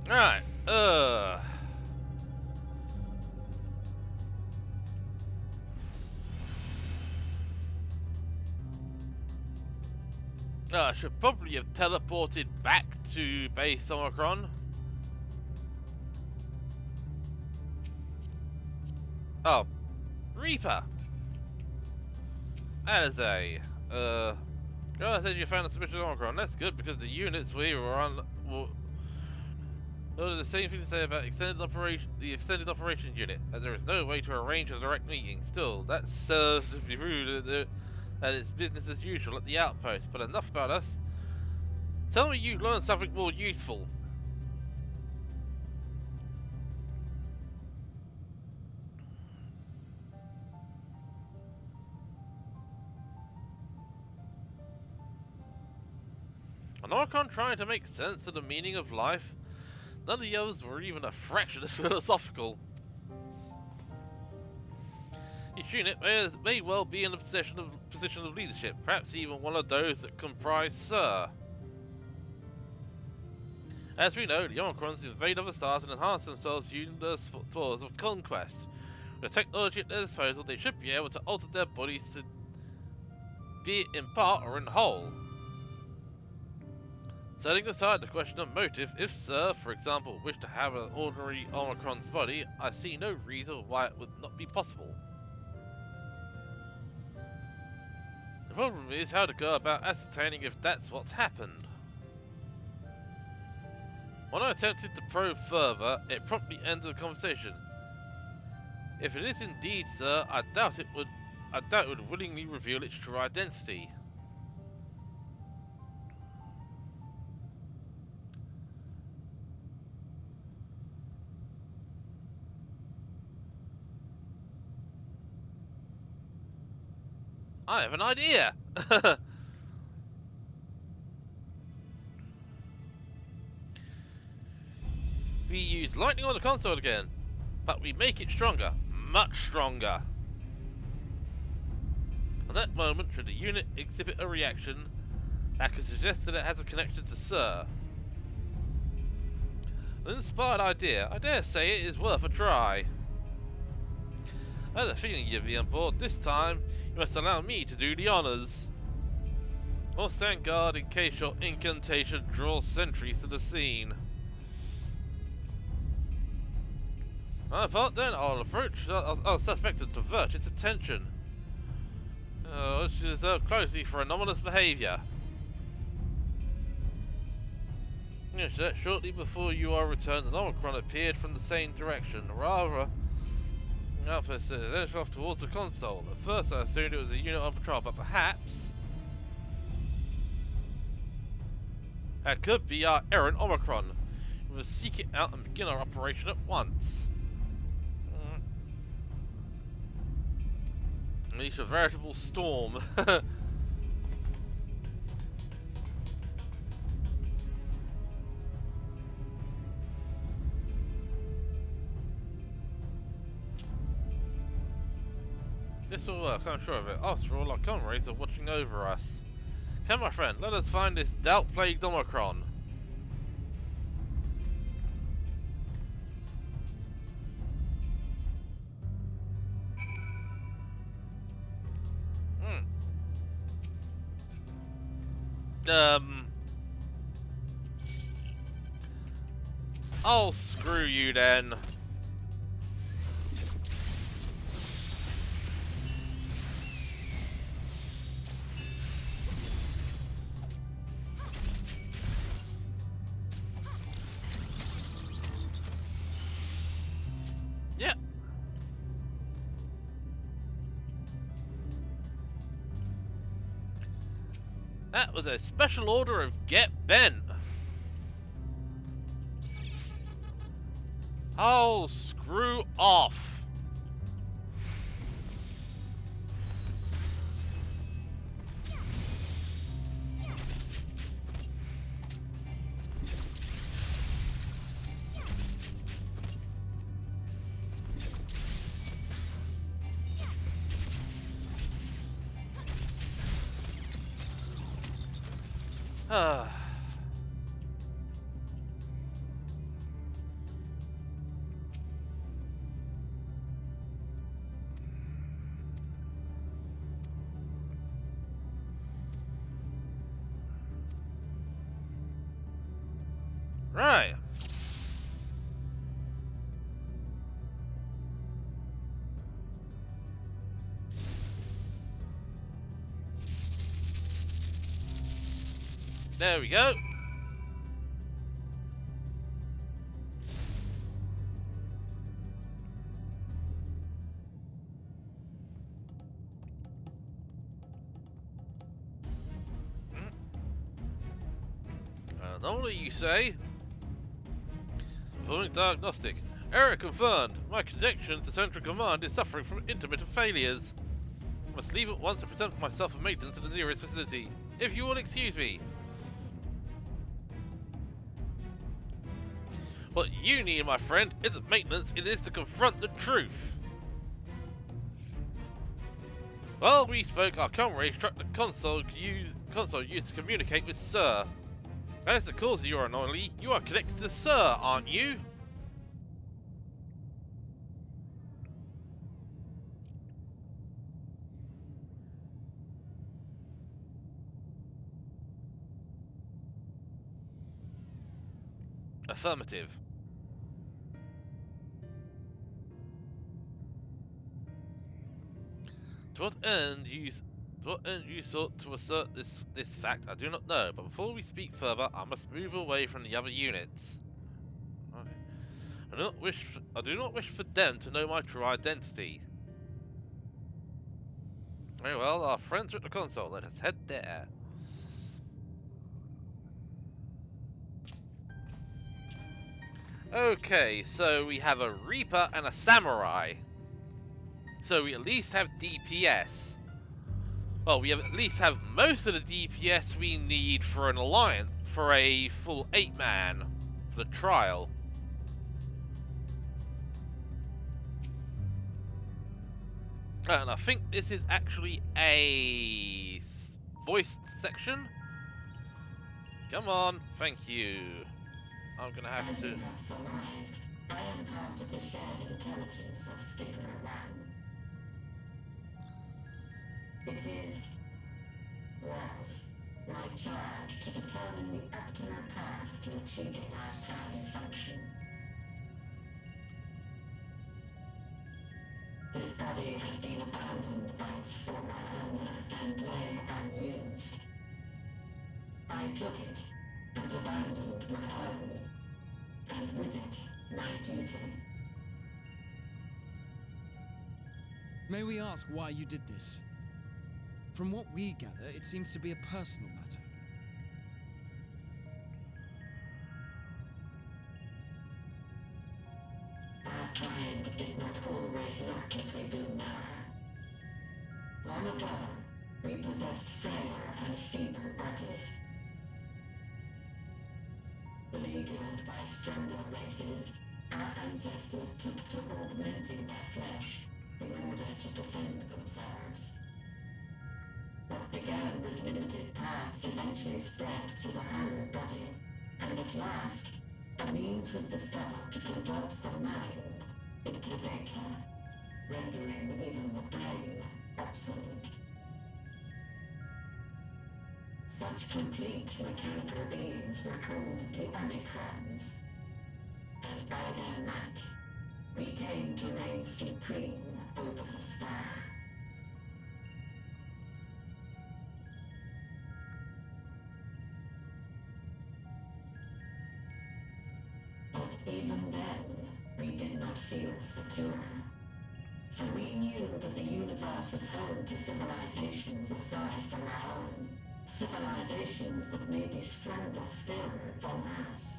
Alright, I should probably have teleported back to base Omicron. Oh, Reaper. As a, I said you found a suspicious Omicron. That's good because the units we were on were the same thing to say about the extended operations unit, as there is no way to arrange a direct meeting. Still, that serves to be rude that it's business as usual at the outpost. But enough about us. Tell me you learned something more useful. An Orcon trying to make sense of the meaning of life? None of the others were even a fraction as philosophical. Each unit may well be in a position of leadership, perhaps even one of those that comprise Sir. As we know, the Omicrons invade other stars and enhance themselves using the tours of conquest. With technology at their disposal, they should be able to alter their bodies to be it in part or in whole. Setting aside the question of motive, if Sir, for example, wished to have an ordinary Omicron's body, I see no reason why it would not be possible. The problem is how to go about ascertaining if that's what's happened. When I attempted to probe further, it promptly ended the conversation. If it is indeed Sir, I doubt it would willingly reveal its true identity. I have an idea! We use lightning on the console again, but we make it stronger. Much stronger. At that moment, should the unit exhibit a reaction that could suggest that it has a connection to Sir. An inspired idea. I dare say it is worth a try. I had a feeling you'd be on board. This time, you must allow me to do the honours. Or stand guard in case your incantation draws sentries to the scene. On my part then, I'll approach our suspect and divert its attention. Which is closely for anomalous behaviour. Yes, shortly before you are returned, an Omicron appeared from the same direction. Rather, outpost then off towards the console. At first I assumed it was a unit on patrol, but perhaps that could be our errant Omicron. We must seek it out and begin our operation at once. Unleash a veritable storm. This will work, I'm sure of it. After all, our comrades are watching over us. Come, my friend, let us find this doubt-plagued Omicron. Oh, screw you then. Yeah. That was a special order of get bent. Oh, screw off. Right. There we go. Normally you say. Performing diagnostic. Error confirmed. My connection to Central Command is suffering from intermittent failures. I must leave at once and present myself for maintenance at the nearest facility. If you will excuse me. What you need, my friend, isn't maintenance, it is to confront the truth. While we spoke, our comrade struck the console used to communicate with Sir. That is the cause of your anomaly. You are connected to Sir, aren't you? Affirmative. To what end you sought to assert this fact, I do not know, but before we speak further, I must move away from the other units. Okay. I do not wish for them to know my true identity. Very well, our friends are at the console, let us head there. Okay, so we have a Reaper and a Samurai. So we at least have DPS. Well, we at least have most of the DPS we need for an alliance, for a full 8-man, for the trial. And I think this is actually a voiced section. Come on, thank you. I'm gonna have As to. you have surmised, I am part of the shared intelligence of Stigma One. It is, was, my charge to determine the optimal path to achieving our prime function. This body had been abandoned by its former owner and lay unused. I took it and abandoned my own, and with it, my duty. May we ask why you did this? From what we gather, it seems to be a personal matter. Our kind did not always look as we do now. Long ago, we possessed frail and feeble bodies. Beleaguered by stronger races, our ancestors took to augmenting their flesh in order to defend themselves. What began with limited parts eventually spread to the whole body, and at last, a means was discovered to convert the mind into data, rendering even the brain obsolete. Such complete mechanical beings were called the Omicrons, and by their might, we came to reign supreme over the star. But even then, we did not feel secure. For we knew that the universe was home to civilizations aside from our own. Civilizations that may be stronger still than us.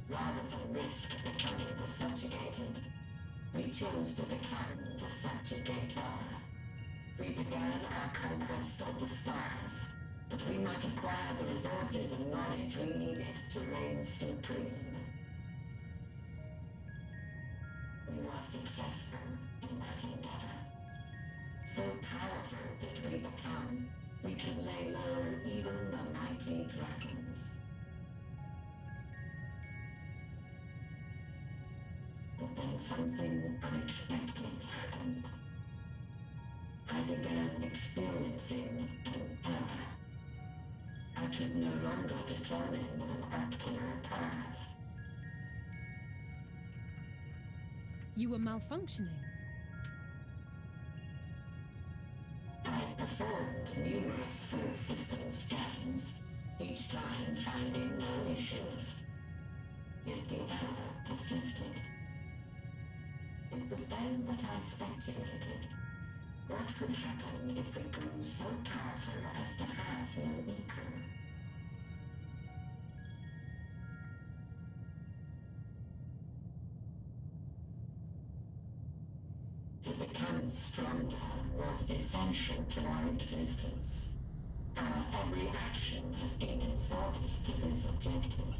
Rather than risk becoming the subjugated, we chose to become the subjugator. We began our conquest of the stars, that we might acquire the resources and knowledge we needed to reign supreme. We were successful in that endeavor. So powerful did we become, we could lay low even the mighty dragons. But then something unexpected happened. I began experiencing an error. I could no longer determine an optimal path. You were malfunctioning. I performed numerous full system scans, each time finding no issues. Yet the error persisted. It was then that I speculated. What could happen if we grew so powerful as to have no equal? To become stronger was essential to our existence. Our every action has been in service to this objective.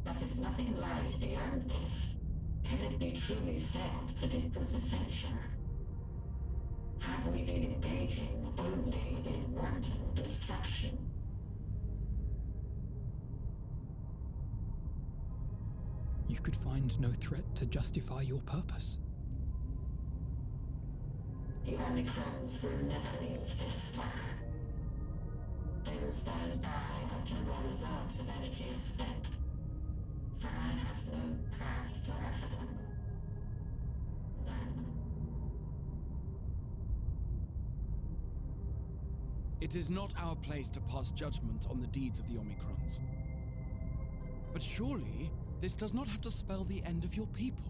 But if nothing lies beyond this, can it be truly said that it was essential? Have we been engaging only in wanton destruction? You could find no threat to justify your purpose. The Omicrons will never leave this star. They will stand by until their reserves of energy is spent. For I have no path to offer them. None. It is not our place to pass judgment on the deeds of the Omicrons. But surely, this does not have to spell the end of your people.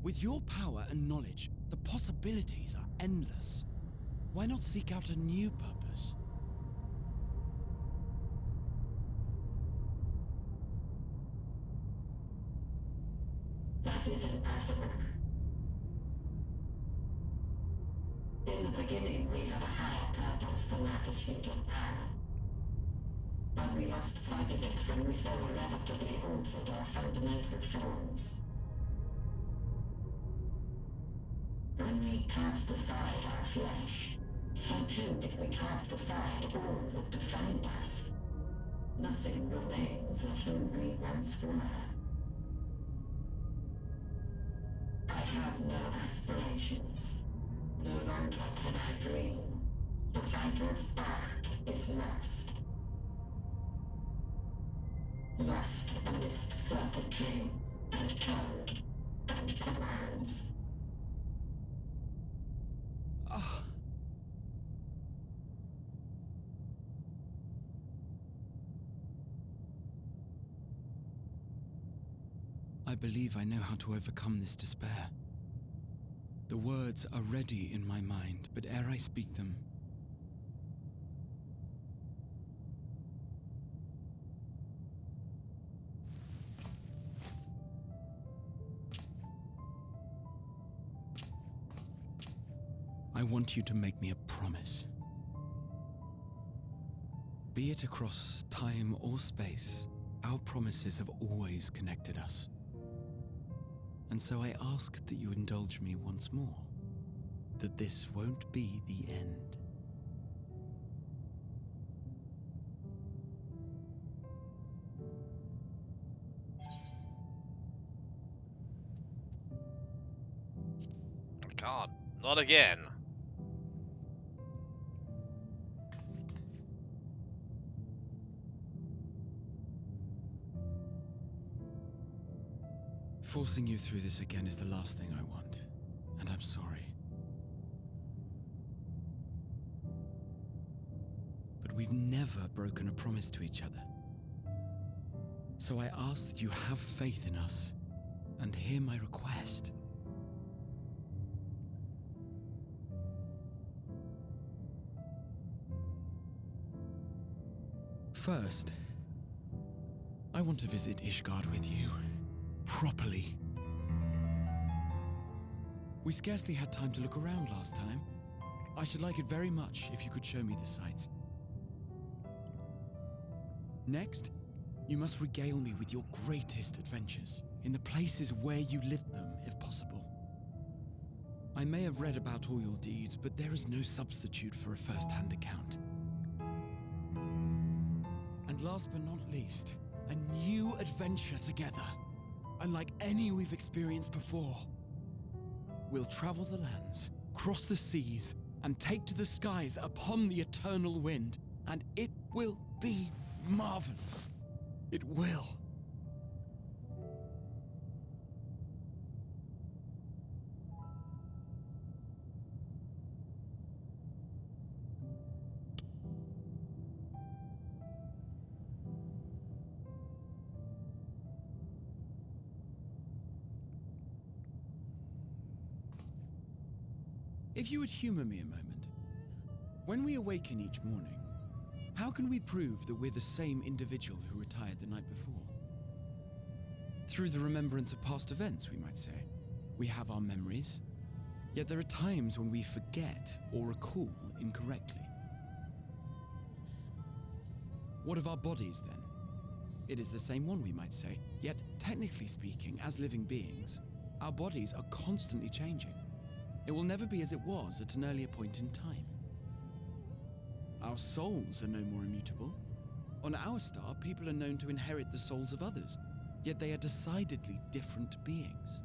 With your power and knowledge, the possibilities are endless. Why not seek out a new purpose? That is impossible. In the beginning, we had a higher purpose than our pursuit of power. But but we lost sight of it when we so irrevocably altered our fundamental forms. When we cast aside our flesh, so too did we cast aside all that defined us. Nothing remains of who we once were. I have no aspirations. No longer can I dream. The vital spark is lost. Lost amidst circuitry and code and commands. I believe I know how to overcome this despair. The words are ready in my mind, but ere I speak them, I want you to make me a promise. Be it across time or space, our promises have always connected us. And so I ask that you indulge me once more, that this won't be the end. I can't. Not again. Forcing you through this again is the last thing I want, and I'm sorry. But we've never broken a promise to each other. So I ask that you have faith in us, and hear my request. First, I want to visit Ishgard with you. Properly. We scarcely had time to look around last time. I should like it very much if you could show me the sights. Next, you must regale me with your greatest adventures, in the places where you lived them, if possible. I may have read about all your deeds, but there is no substitute for a first-hand account. And last but not least, a new adventure together. Unlike any we've experienced before. We'll travel the lands, cross the seas, and take to the skies upon the eternal wind, and it will be marvelous. It will. If you would humor me a moment. When we awaken each morning, how can we prove that we're the same individual who retired the night before? Through the remembrance of past events, we might say. We have our memories, yet there are times when we forget or recall incorrectly. What of our bodies, then? It is the same one, we might say, yet technically speaking, as living beings, our bodies are constantly changing. It will never be as it was at an earlier point in time. Our souls are no more immutable. On our star, people are known to inherit the souls of others, yet they are decidedly different beings.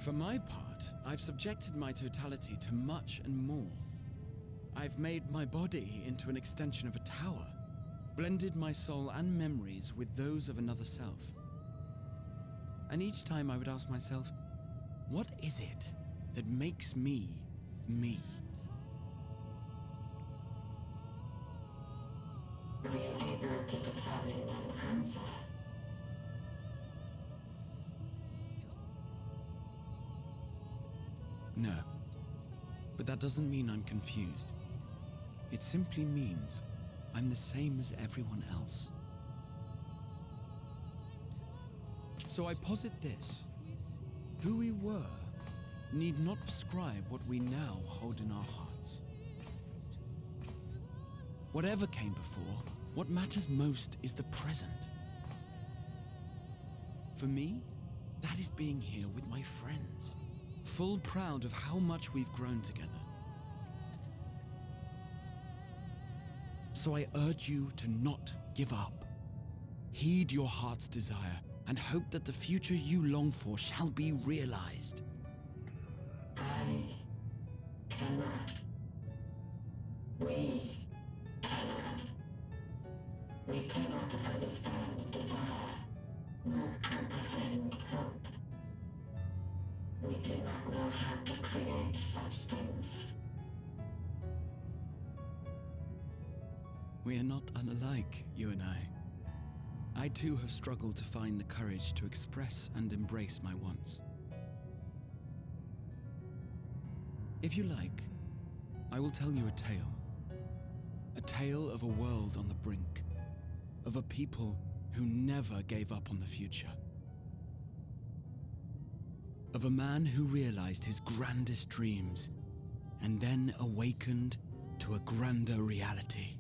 For my part, I've subjected my totality to much and more. I've made my body into an extension of a tower, blended my soul and memories with those of another self. And each time I would ask myself, what is it that makes me, me? Were you able to determine an answer? No, but that doesn't mean I'm confused. It simply means I'm the same as everyone else. So I posit this. Who we were need not prescribe what we now hold in our hearts. Whatever came before, what matters most is the present. For me, that is being here with my friends, full proud of how much we've grown together. So I urge you to not give up. Heed your heart's desire and hope that the future you long for shall be realized. I cannot. We cannot. We cannot understand desire, nor comprehend hope. We do not know how to create such things. We are not unalike, you and I. I too have struggled to find the courage to express and embrace my wants. If you like, I will tell you a tale. A tale of a world on the brink, of a people who never gave up on the future. Of a man who realized his grandest dreams and then awakened to a grander reality.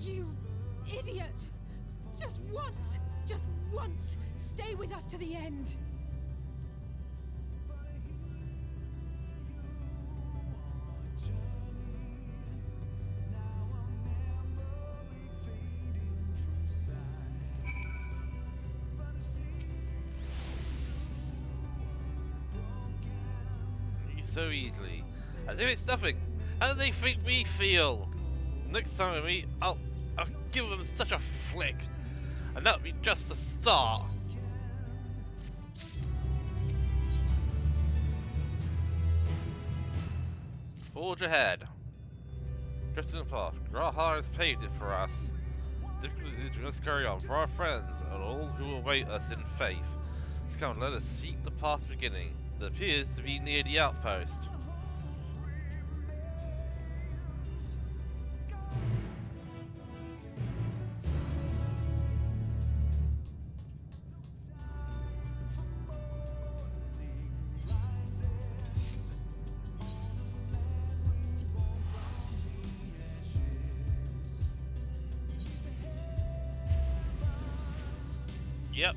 You idiot! Just once, stay with us to the end. So easily, as if it's nothing. How do they think we feel? Next time we meet, I'll give them such a flick, and that'll be just the start. Forge ahead. Just in the past, Graha has paved it for us. Difficulties we must carry on for our friends and all who await us in faith. So come, let us seek the path beginning. It appears to be near the outpost. Yep.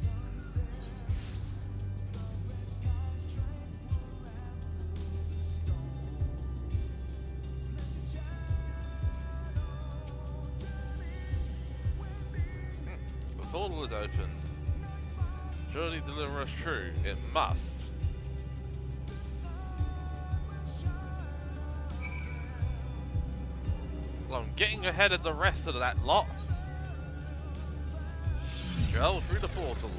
The portal is open. Surely deliver us true. It must. Well, I'm getting ahead of the rest of that lot. Travel through the portal.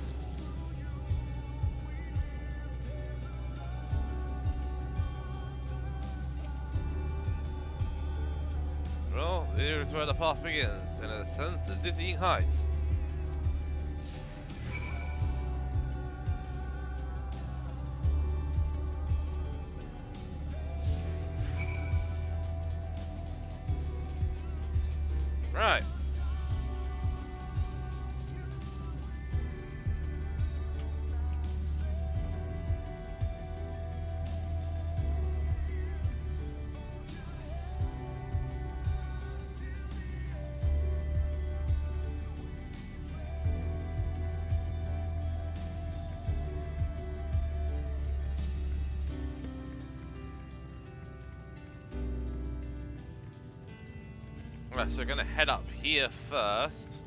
Well, here's where the path begins, and it ascends to dizzying heights. Right. Right, so we're gonna head up here first.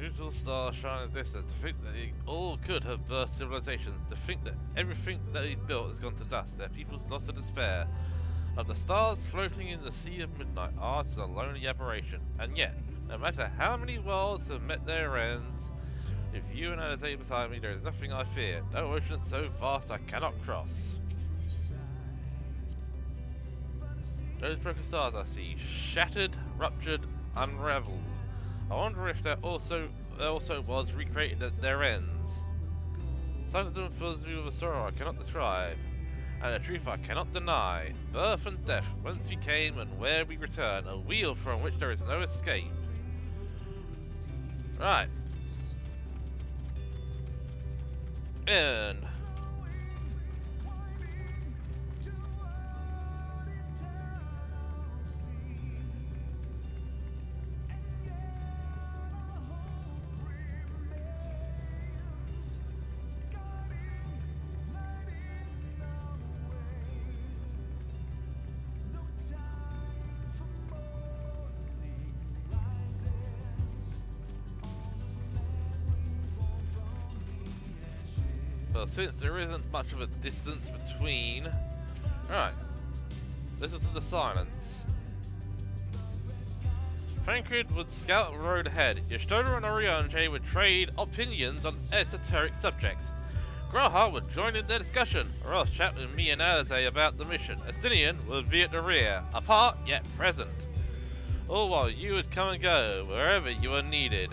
Usual star shine in the distance. To think that they all could have birthed civilizations. To think that everything that they built has gone to dust. Their peoples lost to despair. Of the stars floating in the sea of midnight, ours is a lonely aberration. And yet, no matter how many worlds have met their ends, with you and Anastasia beside me, there is nothing I fear. No ocean so vast I cannot cross. Those broken stars I see, shattered, ruptured, unraveled. I wonder if there also was recreated at their ends. Sight of them fills me with a sorrow I cannot describe, and a truth I cannot deny. Birth and death, whence we came and where we return, a wheel from which there is no escape. Right. And well, since there isn't much of a distance between... Right. Listen to the silence. Tancred would scout the road ahead. Yashdodha and Orionje would trade opinions on esoteric subjects. Graha would join in their discussion, or else chat with me and Alize about the mission. Estinian would be at the rear, apart yet present. All while you would come and go, wherever you were needed.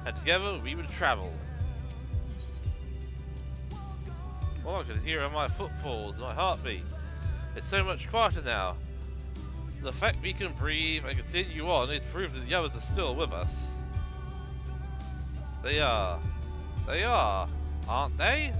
And together we would travel. All I could hear are my footfalls and my heartbeat. It's so much quieter now. The fact we can breathe and continue on is proof that the others are still with us. They are. They are, aren't they?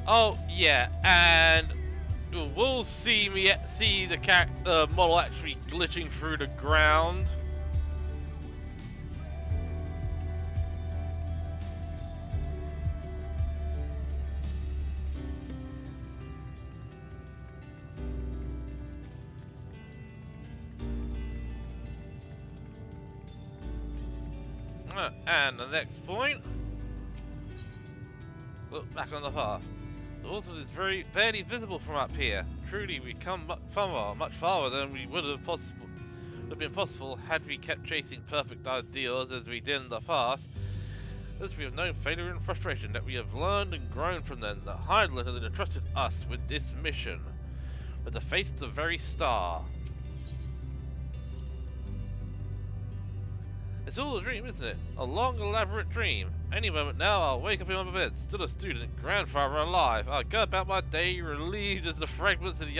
Oh yeah, and we'll see the model actually glitching through the ground. And the next point. Look back on the path. The water is barely visible from up here. Truly, we come much farther than we would have been possible had we kept chasing perfect ideals as we did in the past. As we have known failure and frustration, that we have learned and grown from them, that Heidler has entrusted us with this mission, with the fate of the very star. It's all a dream, isn't it? A long, elaborate dream. Any moment now, I'll wake up in my bed, still a student, grandfather alive. I'll go about my day, relieved as the fragments of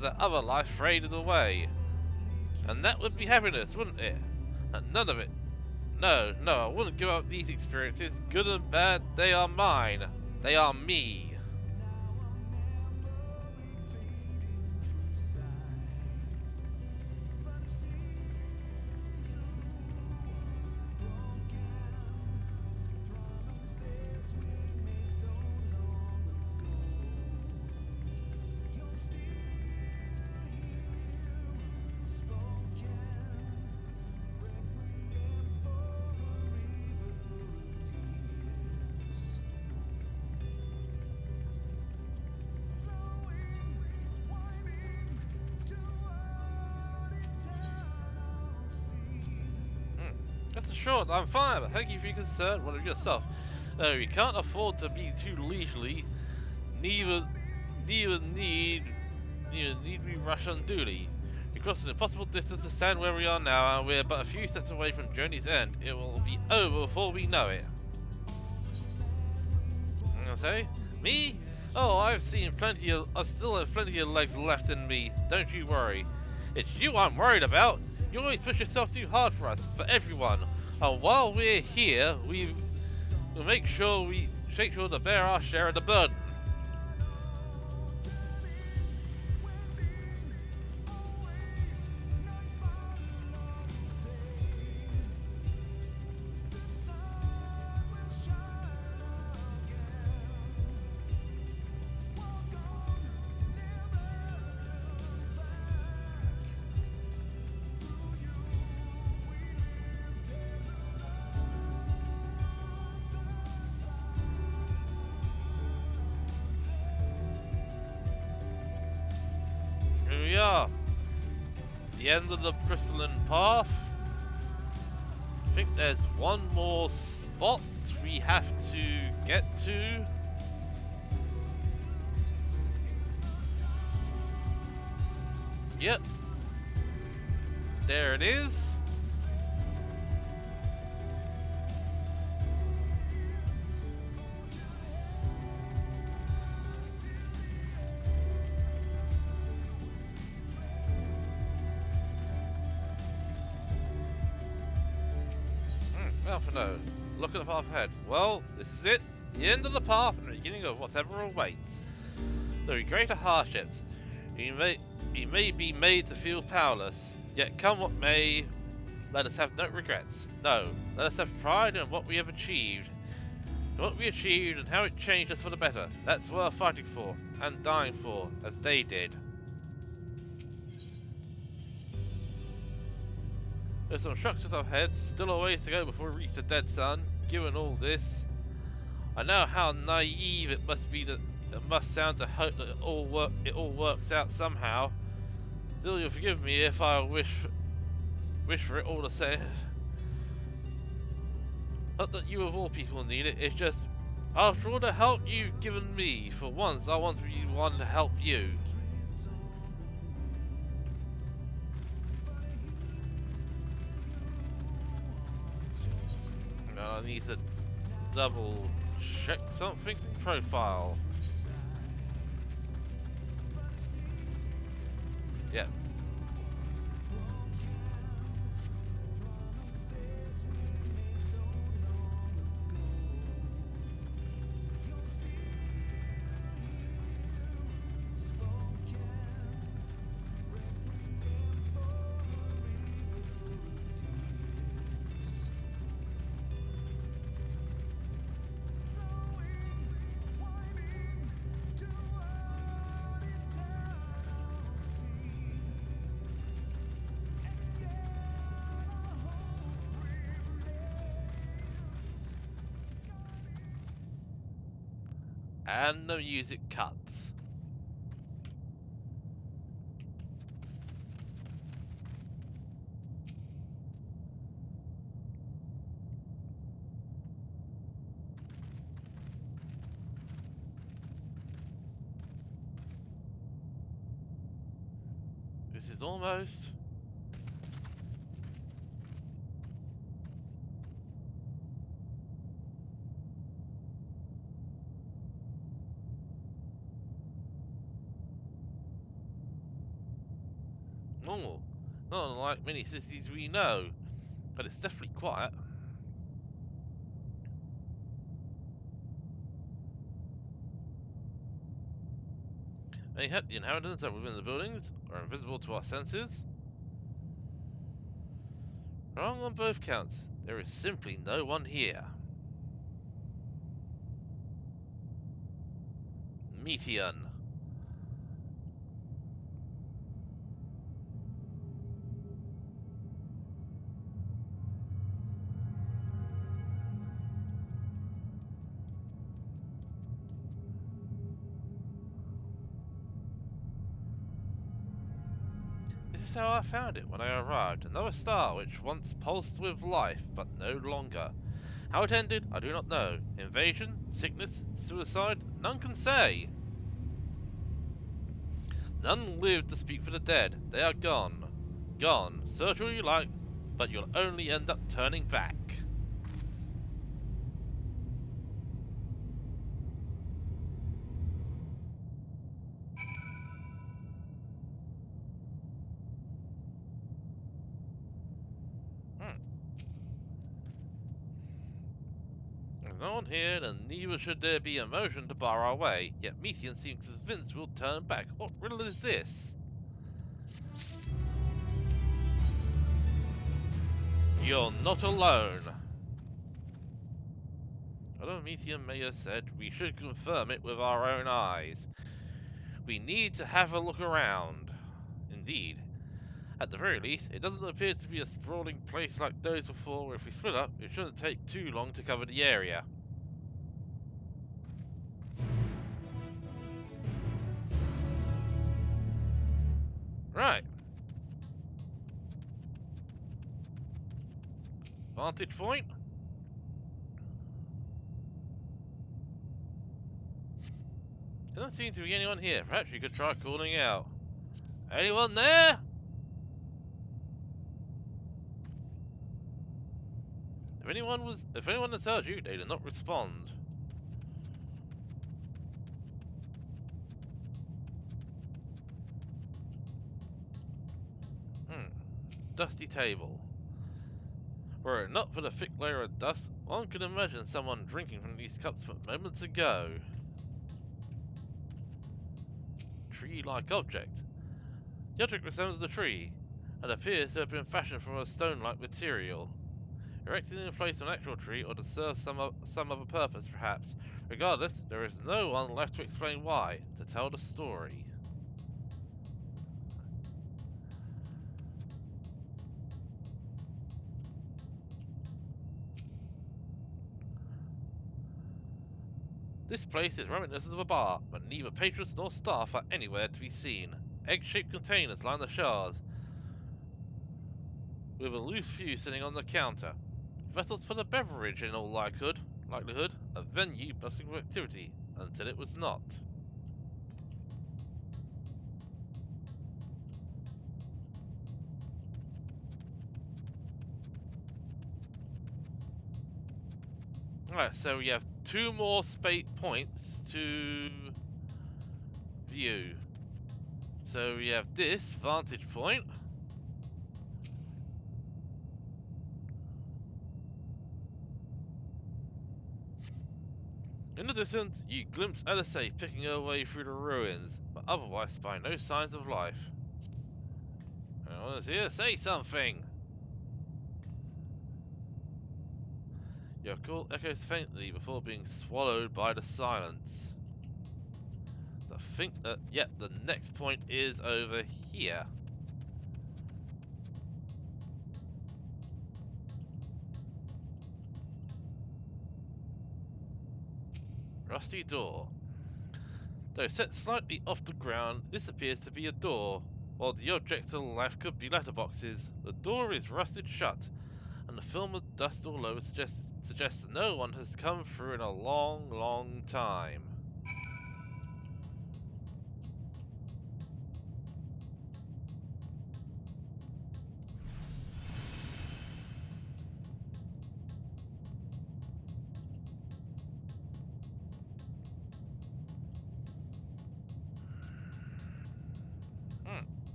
that other life faded away. And that would be happiness, wouldn't it? And none of it. No, I wouldn't give up these experiences. Good and bad, they are mine. They are me. short, I'm fine, but thank you for your concern. What of yourself? No, we can't afford to be too leisurely. Neither need we rush unduly. We crossed an impossible distance to stand where we are now, and we're but a few steps away from journey's end. It will be over before we know it. Say, me? Oh, I still have plenty of legs left in me. Don't you worry. It's you I'm worried about. You always push yourself too hard for us, for everyone. And while we're here, we'll make sure to bear our share of the burden. Here we are. The end of the crystalline path. I think there's one more spot we have to get to. Yep. There it is. Well, for no. Look at the path ahead. Well, this is it. The end of the path and the beginning of whatever awaits. There are greater hardships. We may be made to feel powerless, yet come what may, let us have no regrets. No, let us have pride in what we have achieved. What we achieved and how it changed us for the better. That's worth fighting for, and dying for, as they did. There's some structures up ahead, still a ways to go before we reach the dead sun. Given all this, I know how naive it must sound to hope that it all works out somehow. Still, you'll forgive me if I wish for it all to say. Not that you of all people need it. It's just, after all the help you've given me, for once I want to be one to help you. I need to double check something. Profile. Yep. And the music cuts. This is almost... normal. Not unlike many cities we know, but it's definitely quiet. Mayhap the inhabitants are within the buildings, or invisible to our senses. Wrong on both counts. There is simply no one here. Meteon. just how I found it when I arrived. Another star which once pulsed with life, but no longer. How it ended, I do not know. Invasion? Sickness? Suicide? None can say. None live to speak for the dead. They are gone. Gone. Search all you like, but you'll only end up turning back. There's no one here, and neither should there be a motion to bar our way. Yet Methian seems convinced we'll turn back. What riddle is this? You're not alone. Although Methian may have said, we should confirm it with our own eyes. We need to have a look around. Indeed. At the very least, it doesn't appear to be a sprawling place like those before. If we split up, it shouldn't take too long to cover the area. Right. Vantage point. Doesn't seem to be anyone here. Perhaps you could try calling out. Anyone there? If anyone has heard you, they did not respond. Dusty table. Were it not for the thick layer of dust, one could imagine someone drinking from these cups but moments ago. Tree-like object. The object resembles a tree, and appears to have been fashioned from a stone-like material. Erected in place of an actual tree, or to serve some other purpose, perhaps. Regardless, there is no one left to explain why, to tell the story. This place is reminiscent of a bar, but neither patrons nor staff are anywhere to be seen. Egg-shaped containers line the shards, with a loose few sitting on the counter. Vessels for the beverage, in all likelihood, a venue bustling with activity, until it was not. Alright, so we have 2 more points to view. So we have this vantage point. In the distance, you glimpse Alice picking her way through the ruins, but otherwise find no signs of life. Anyone here? Say something! Your call echoes faintly before being swallowed by the silence. So I think that, the next point is over here. Rusty door. Though set slightly off the ground, this appears to be a door. While the objects of life could be letterboxes, the door is rusted shut, and the film of dust all over suggests no one has come through in a long, long time.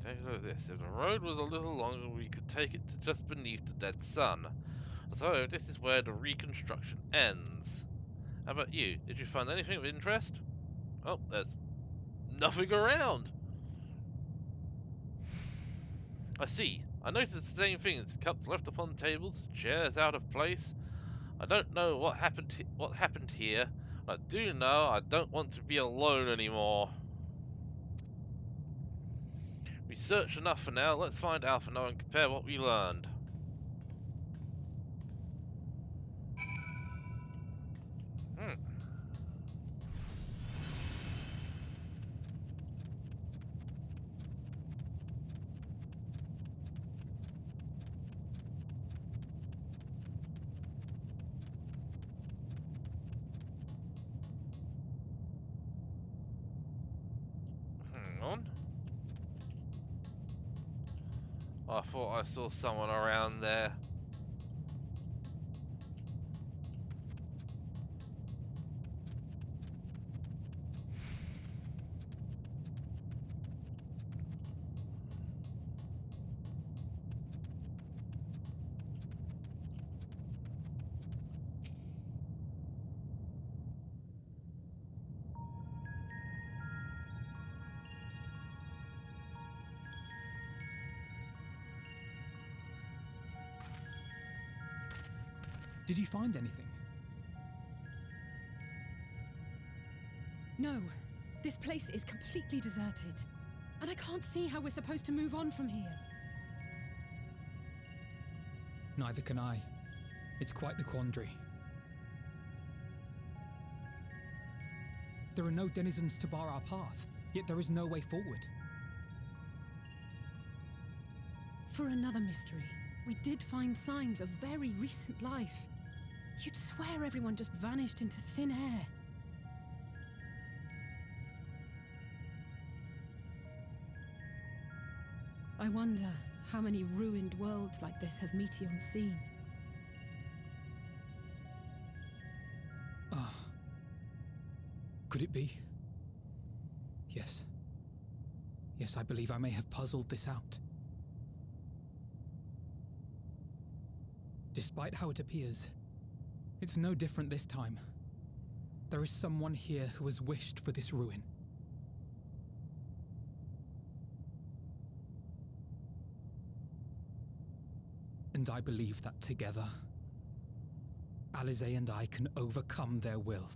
Take a look at this. If the road was a little longer, we could take it to just beneath the dead sun. So this is where the reconstruction ends. How about you? Did you find anything of interest? Oh, there's nothing around. I see. I noticed the same things. Cups left upon tables, chairs out of place. I don't know what happened here. I do know I don't want to be alone anymore. We searched enough for now. Let's find Alpha now and compare what we learned. on. I thought I saw someone around there. Did you find anything? No, this place is completely deserted. And I can't see how we're supposed to move on from here. Neither can I. It's quite the quandary. There are no denizens to bar our path, yet there is no way forward. For another mystery, we did find signs of very recent life. You'd swear everyone just vanished into thin air. I wonder how many ruined worlds like this has Meteon seen. Ah. Could it be? Yes. Yes, I believe I may have puzzled this out. Despite how it appears, it's no different this time. There is someone here who has wished for this ruin. And I believe that together, Alize and I can overcome their will.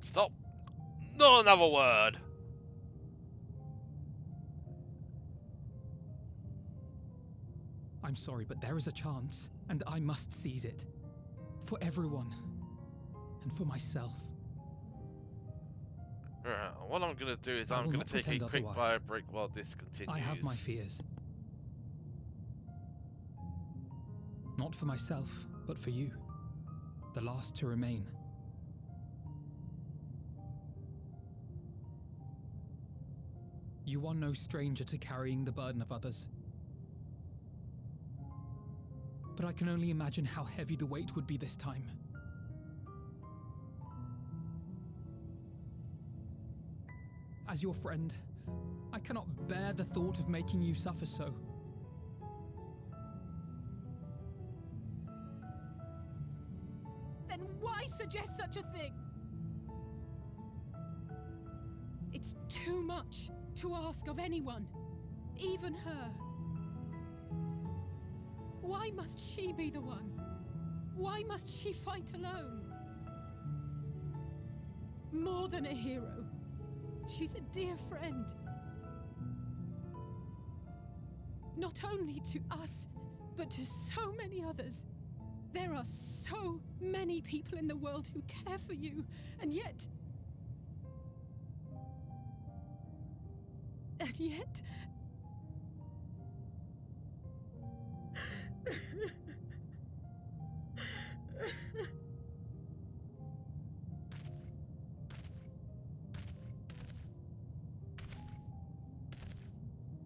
Stop. Not another word. I'm sorry, but there is a chance, and I must seize it. For everyone. And for myself. Alright, what I'm gonna do is I I'm will gonna not take a pretend quick otherwise. bio break while this continues. I have my fears. Not for myself, but for you. The last to remain. You are no stranger to carrying the burden of others. But I can only imagine how heavy the weight would be this time. As your friend, I cannot bear the thought of making you suffer so. Then why suggest such a thing? It's too much to ask of anyone, even her. Why must she be the one? Why must she fight alone? More than a hero, she's a dear friend. Not only to us, but to so many others. There are so many people in the world who care for you, and yet... And yet...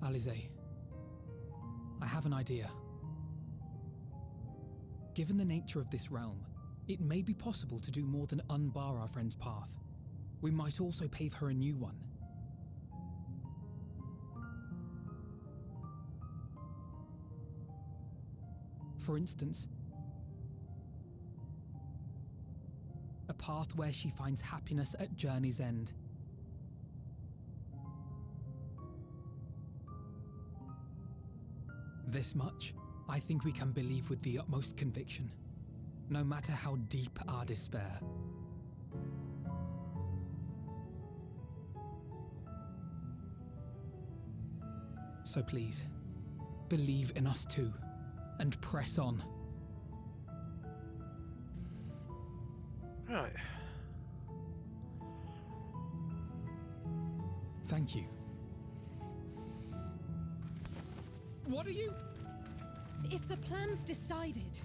Alize, I have an idea. Given the nature of this realm, it may be possible to do more than unbar our friend's path. We might also pave her a new one. For instance, a path where she finds happiness at journey's end. This much, I think we can believe with the utmost conviction, no matter how deep our despair. So please, believe in us too, and press on. Right. Thank you. What are you? If the plan's decided,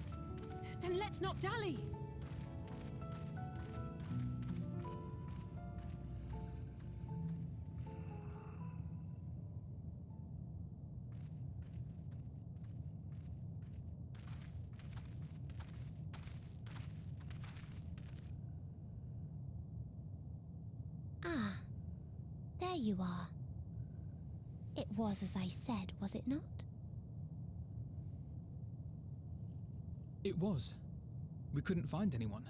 then let's not dally. Ah, there you are. It was as I said, was it not? It was. We couldn't find anyone.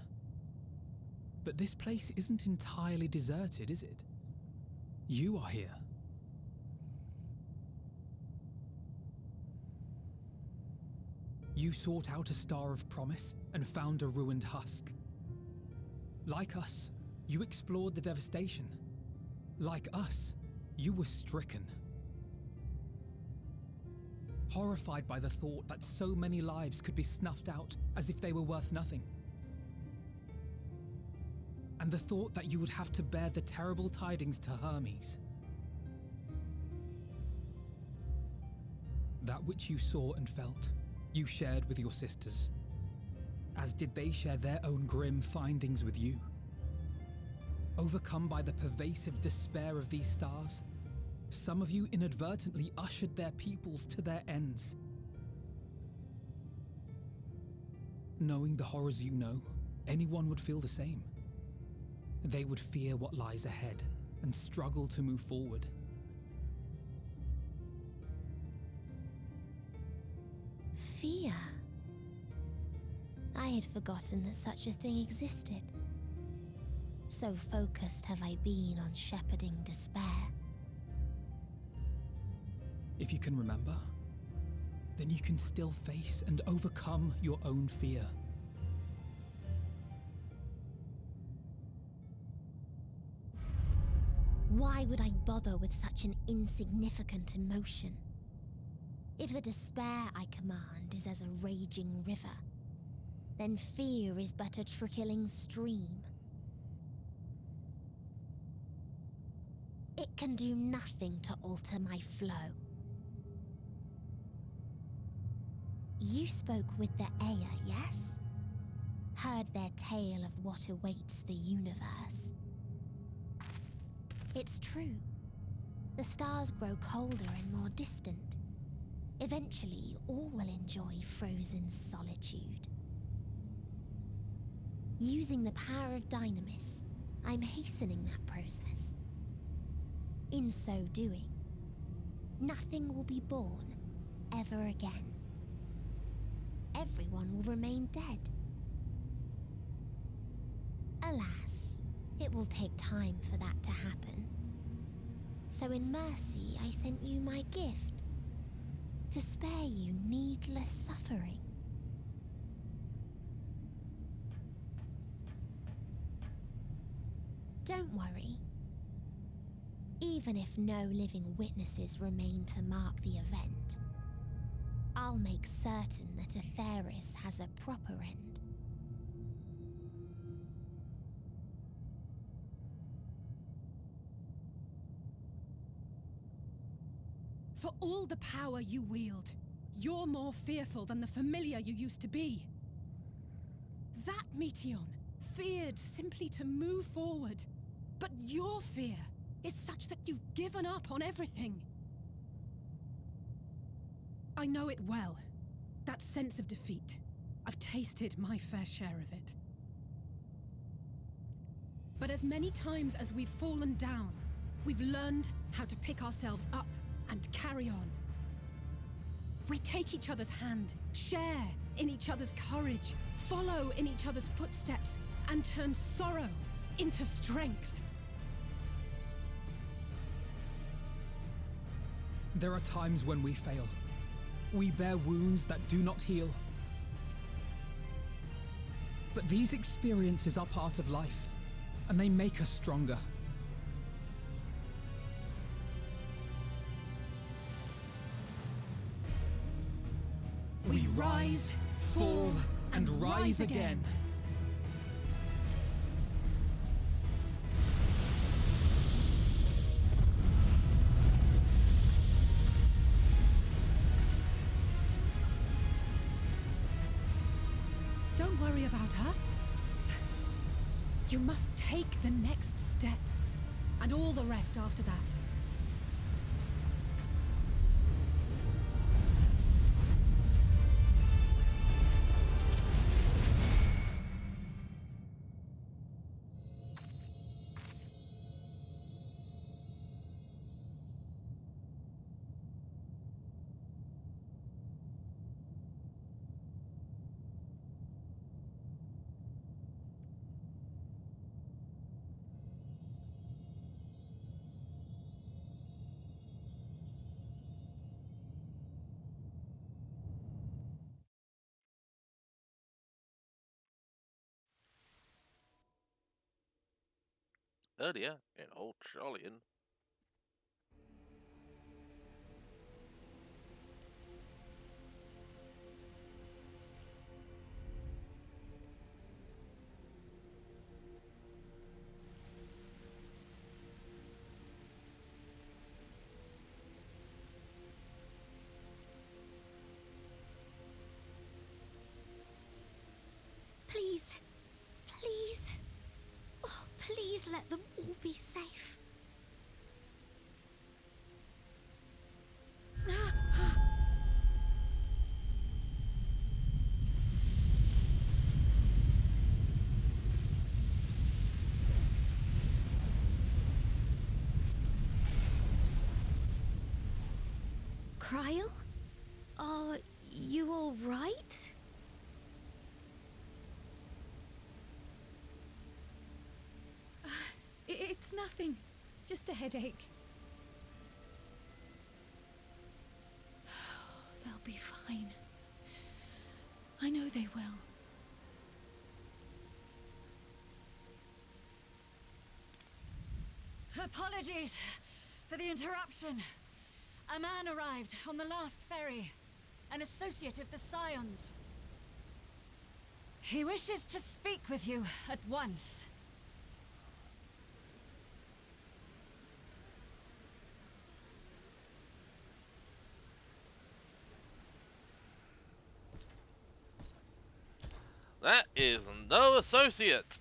But this place isn't entirely deserted, is it? You are here. You sought out a star of promise and found a ruined husk. Like us, you explored the devastation. Like us, you were stricken. Horrified by the thought that so many lives could be snuffed out as if they were worth nothing. And the thought that you would have to bear the terrible tidings to Hermes. That which you saw and felt, you shared with your sisters, as did they share their own grim findings with you. Overcome by the pervasive despair of these stars, some of you inadvertently ushered their peoples to their ends. Knowing the horrors you know, anyone would feel the same. They would fear what lies ahead and struggle to move forward. Fear. I had forgotten that such a thing existed. So focused have I been on shepherding despair. If you can remember, then you can still face and overcome your own fear. Why would I bother with such an insignificant emotion? If the despair I command is as a raging river, then fear is but a trickling stream. It can do nothing to alter my flow. You spoke with the Aya, yes? Heard their tale of what awaits the universe. It's true. The stars grow colder and more distant. Eventually, all will enjoy frozen solitude. Using the power of Dynamis, I'm hastening that process. In so doing, nothing will be born ever again. Everyone will remain dead. Alas, it will take time for that to happen. So in mercy, I sent you my gift, to spare you needless suffering. Don't worry. Even if no living witnesses remain to mark the event, I'll make certain that Atheris has a proper end. For all the power you wield, you're more fearful than the familiar you used to be. That Meteion feared simply to move forward, but your fear is such that you've given up on everything. I know it well, that sense of defeat. I've tasted my fair share of it. But as many times as we've fallen down, we've learned how to pick ourselves up and carry on. We take each other's hand, share in each other's courage, follow in each other's footsteps, and turn sorrow into strength. There are times when we fail. We bear wounds that do not heal. But these experiences are part of life, and they make us stronger. We rise, fall, and rise again. worry about us. You must take the next step, and all the rest after that. Earlier in Old Charlian. Please. Please. Oh, please let them all be safe. Cryle? Are you all right? It's nothing. Just a headache. They'll be fine. I know they will. Apologies for the interruption. A man arrived on the last ferry, an associate of the Scions. He wishes to speak with you at once. That is no associate.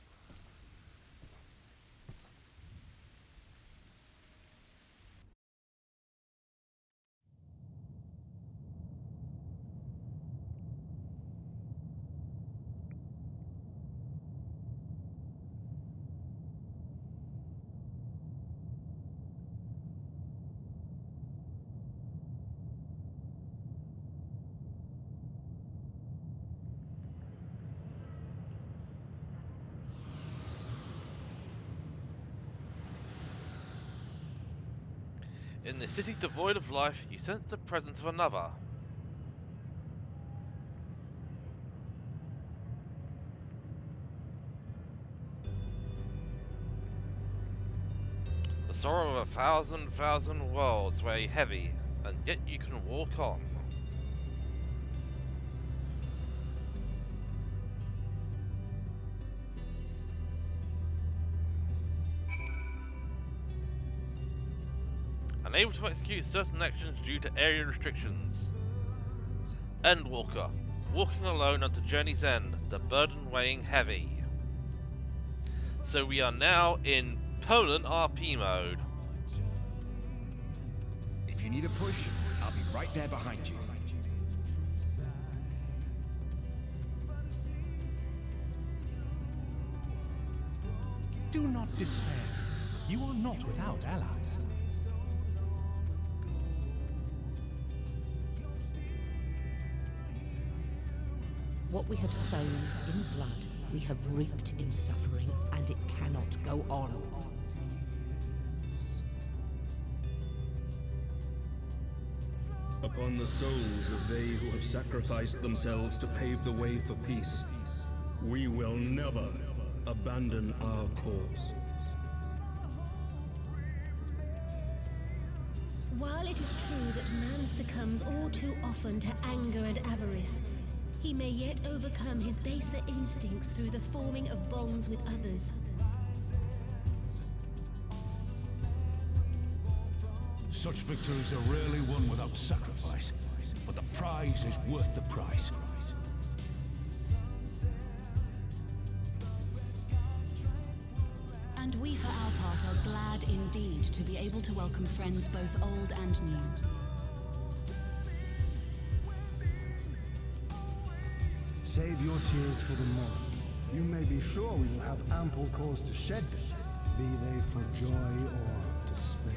In the city devoid of life, you sense the presence of another. The sorrow of a thousand worlds weigh heavy, and yet you can walk on. Unable to execute certain actions due to area restrictions. Endwalker, walking alone unto journey's end, the burden weighing heavy. So we are now in Poland RP mode. If you need a push, I'll be right there behind you. Do not despair. You are not without allies. What we have sown in blood, we have reaped in suffering, and it cannot go on. Upon the souls of they who have sacrificed themselves to pave the way for peace, we will never abandon our cause. While it is true that man succumbs all too often to anger and avarice, he may yet overcome his baser instincts through the forming of bonds with others. Such victories are rarely won without sacrifice, but the prize is worth the price. indeed to be able to welcome friends both old and new. Save your tears for the morrow. You may be sure we will have ample cause to shed them, be they for joy or despair.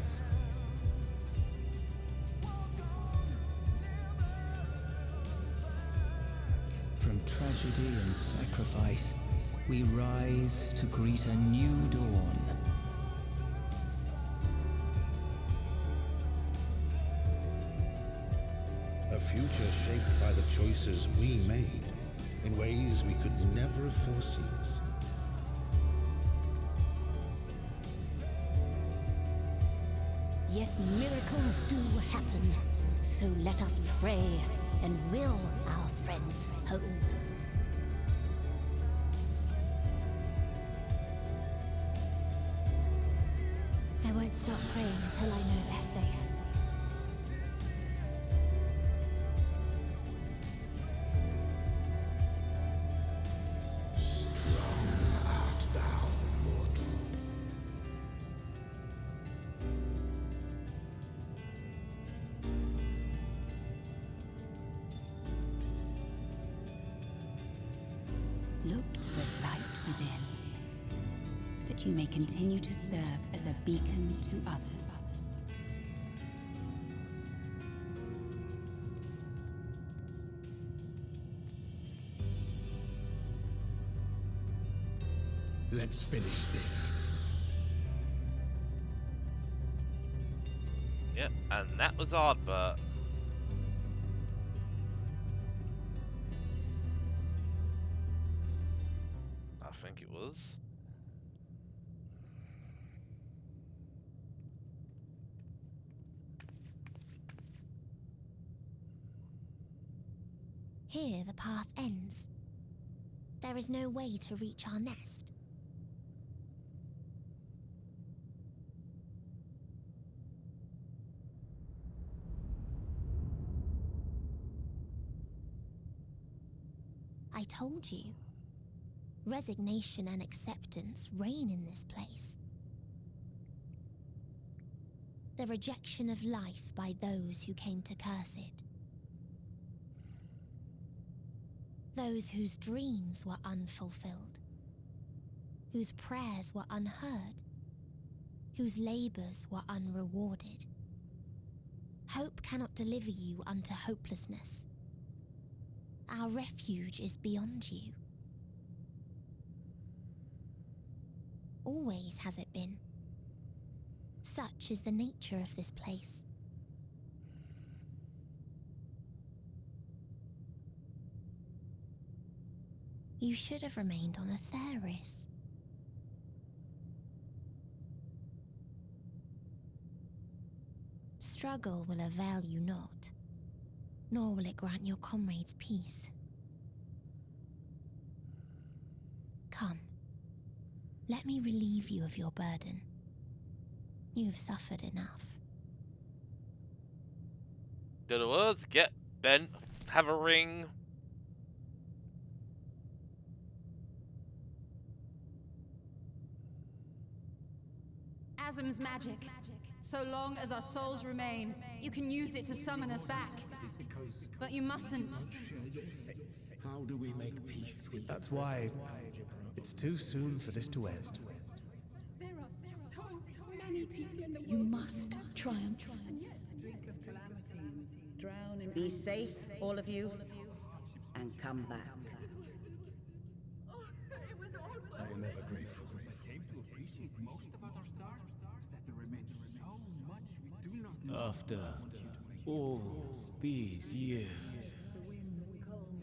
From tragedy and sacrifice, we rise to greet a new dawn. A future shaped by the choices we made in ways we could never have foreseen. Yet miracles do happen, so let us pray and will our friends home. I won't stop praying until I know they're safe. Look to the light within, that you may continue to serve as a beacon to others. Let's finish this. Yep, and that was Ardbert. I think it was. Here the path ends. There is no way to reach our nest. I told you. Resignation and acceptance reign in this place. The rejection of life by those who came to curse it. Those whose dreams were unfulfilled. Whose prayers were unheard. Whose labors were unrewarded. Hope cannot deliver you unto hopelessness. Our refuge is beyond you. Always has it been. Such is the nature of this place. You should have remained on Atheris. Struggle will avail you not, nor will it grant your comrades peace. Come, let me relieve you of your burden. You have suffered enough. Good words, get bent, have a ring. Asm's magic. So long as our souls remain, you can use it to summon us back. But you mustn't. How do we make peace with that? That's why it's too soon for this to end. There are so many people in the world. You must triumph. Be safe, all of you, and come back. I am ever grateful. After all these years,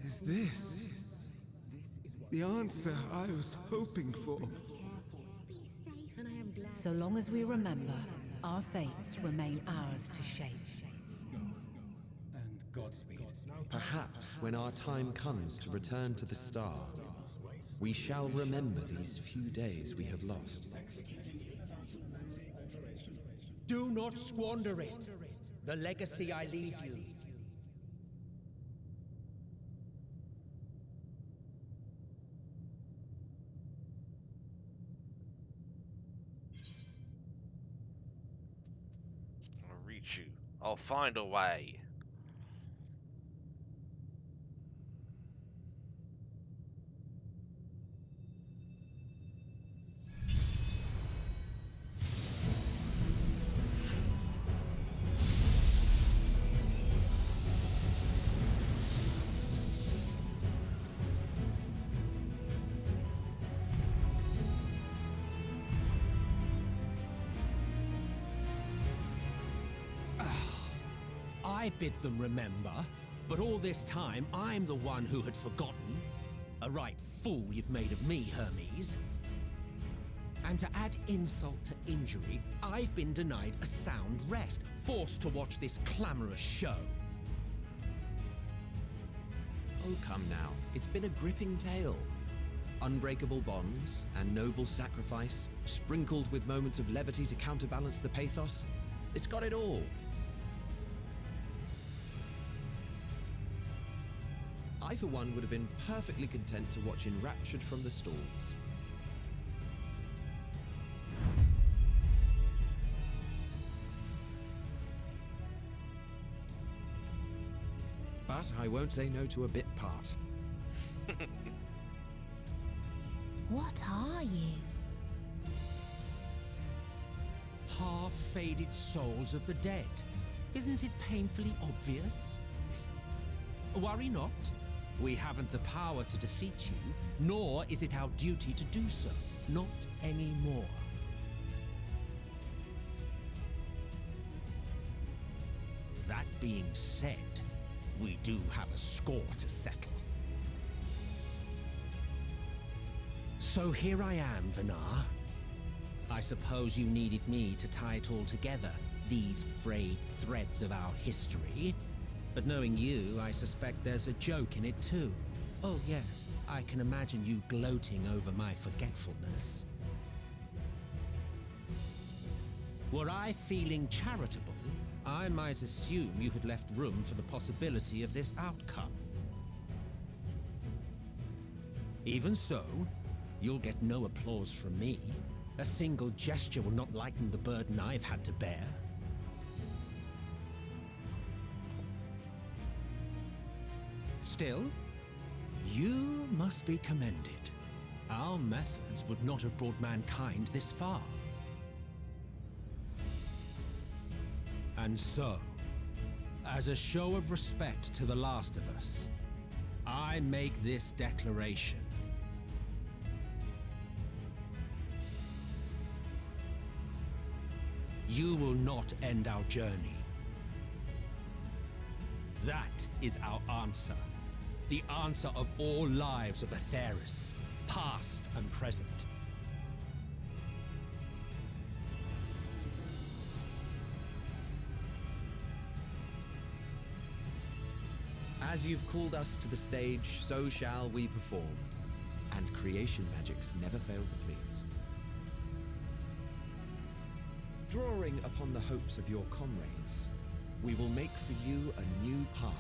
is this the answer I was hoping for? So long as we remember, our fates remain ours to shape. And Godspeed. Perhaps when our time comes to return to the star, we shall remember these few days we have lost. Do not squander it. The legacy I leave you. you. I'll find a way. I bid them remember, but all this time I'm the one who had forgotten. A right fool you've made of me, Hermes. And to add insult to injury, I've been denied a sound rest, forced to watch this clamorous show. Oh, come now. It's been a gripping tale. Unbreakable bonds and noble sacrifice, sprinkled with moments of levity to counterbalance the pathos. It's got it all. I, for one, would have been perfectly content to watch enraptured from the stalls. But I won't say no to a bit part. What are you? Half-faded souls of the dead. Isn't it painfully obvious? Worry not. We haven't the power to defeat you, nor is it our duty to do so. Not anymore. That being said, we do have a score to settle. So here I am, Vinar. I suppose you needed me to tie it all together, these frayed threads of our history. But knowing you, I suspect there's a joke in it too. Oh yes, I can imagine you gloating over my forgetfulness. Were I feeling charitable, I might assume you had left room for the possibility of this outcome. Even so, you'll get no applause from me. A single gesture will not lighten the burden I've had to bear. Still, you must be commended. Our methods would not have brought mankind this far. And so, as a show of respect to the last of us, I make this declaration. You will not end our journey. That is our answer. The answer of all lives of Aetheris, past and present. As you've called us to the stage, so shall we perform. And creation magics never fail to please. Drawing upon the hopes of your comrades, we will make for you a new path.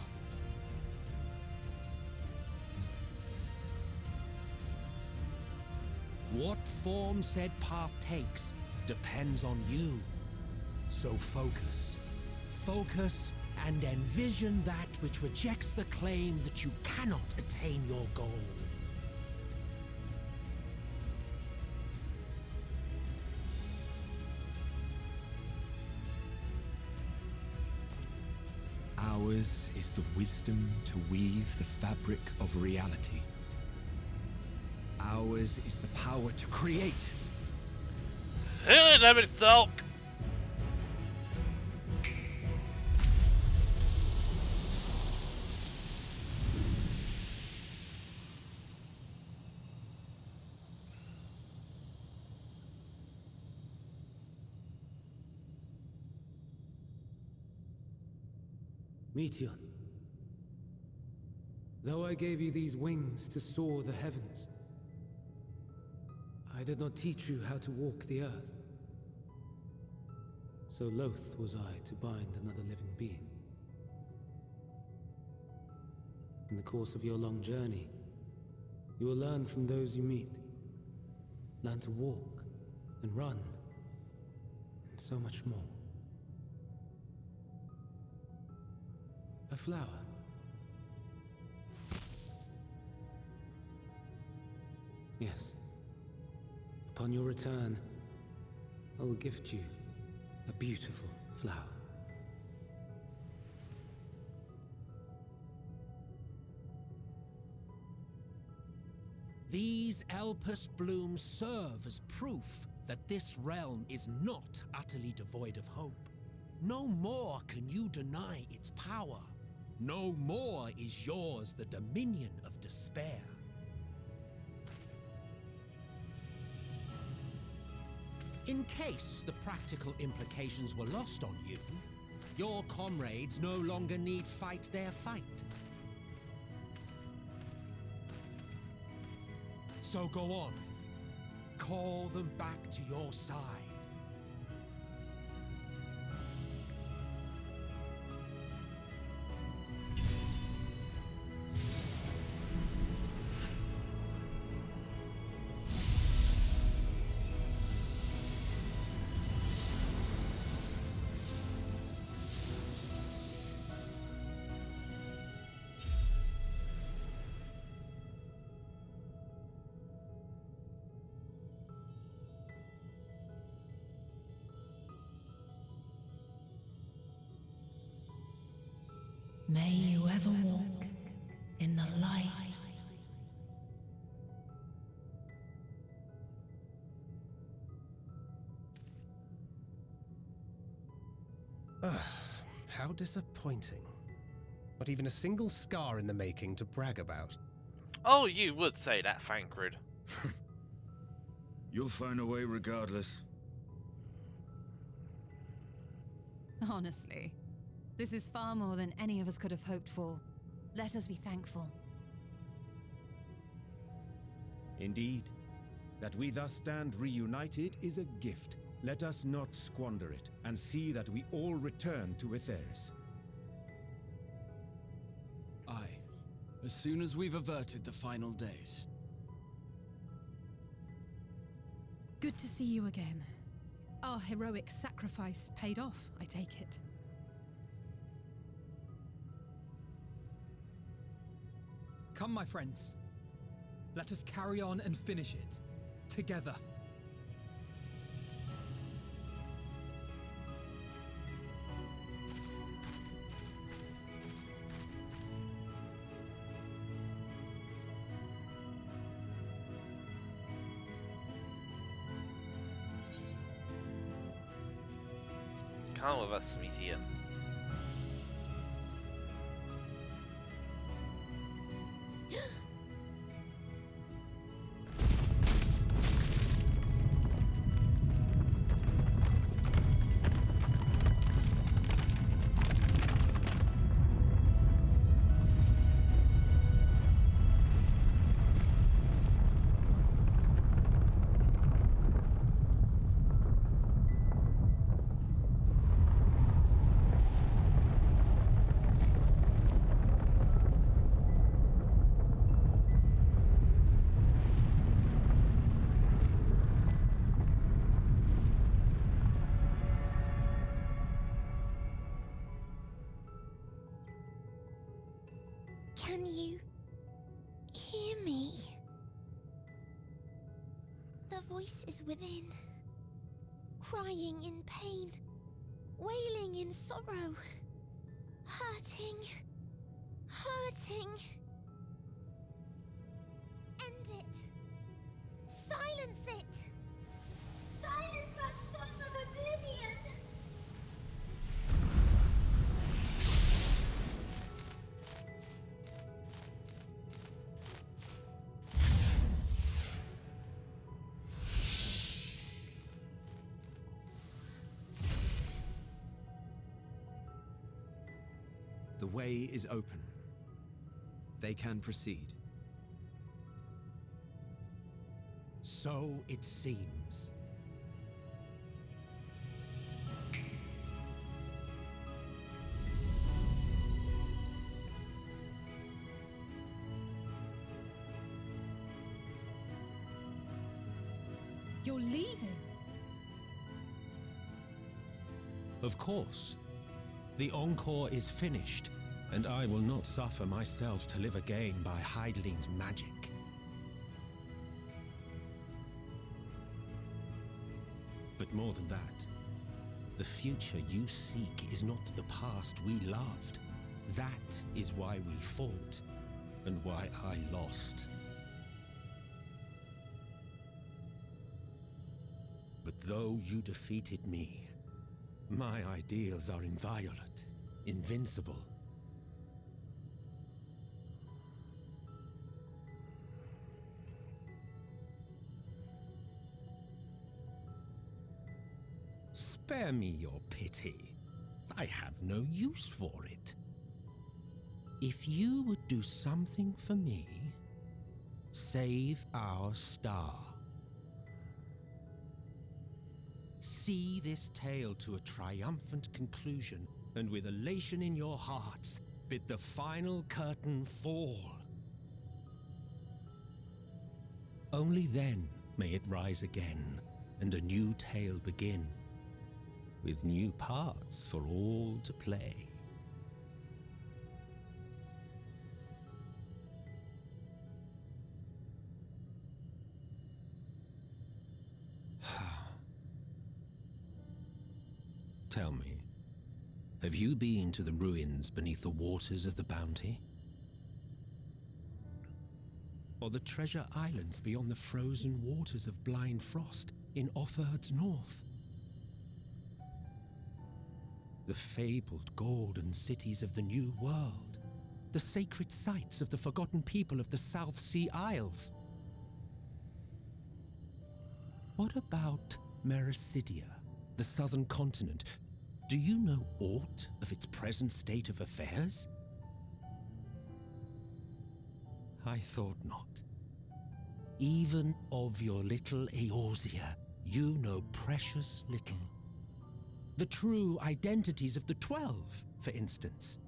What form said path takes depends on you. So focus. Focus and envision that which rejects the claim that you cannot attain your goal. Ours is the wisdom to weave the fabric of reality. Ours is the power to create. Damn it, Silk! Meteor, though I gave you these wings to soar the heavens, I did not teach you how to walk the earth. So loath was I to bind another living being. In the course of your long journey, you will learn from those you meet. Learn to walk and run, and so much more. A flower. Yes. Upon your return, I will gift you a beautiful flower. These Elpis blooms serve as proof that this realm is not utterly devoid of hope. No more can you deny its power. No more is yours the dominion of despair. In case the practical implications were lost on you, your comrades no longer need fight their fight. So go on. Call them back to your side. May you ever walk in the light. How disappointing. Not even a single scar in the making to brag about. Oh, you would say that, Thancred. You'll find a way regardless. Honestly, this is far more than any of us could have hoped for. Let us be thankful. Indeed. That we thus stand reunited is a gift. Let us not squander it, and see that we all return to Etheris. Aye. As soon as we've averted the final days. Good to see you again. Our heroic sacrifice paid off, I take it. Come, my friends. Let us carry on and finish it. Together. Come with us, Meteor. Can you hear me? The voice is within, crying in pain, wailing in sorrow, hurting, hurting. End it. Silence it. Silence our song of oblivion. The way is open. They can proceed. So it seems. You're leaving? Of course. The Encore is finished. And I will not suffer myself to live again by Heideling's magic. But more than that, the future you seek is not the past we loved. That is why we fought, and why I lost. But though you defeated me, my ideals are inviolate, invincible. Spare me your pity. I have no use for it. If you would do something for me, save our star. See this tale to a triumphant conclusion, and with elation in your hearts, bid the final curtain fall. Only then may it rise again, and a new tale begin, with new parts for all to play. Tell me, have you been to the ruins beneath the waters of the Bounty? Or the treasure islands beyond the frozen waters of Blind Frost in Offerd's north? The fabled golden cities of the New World, the sacred sites of the forgotten people of the South Sea Isles? What about Mericidia, the southern continent? Do you know aught of its present state of affairs? I thought not. Even of your little Eorzea, you know precious little. The true identities of the 12, for instance.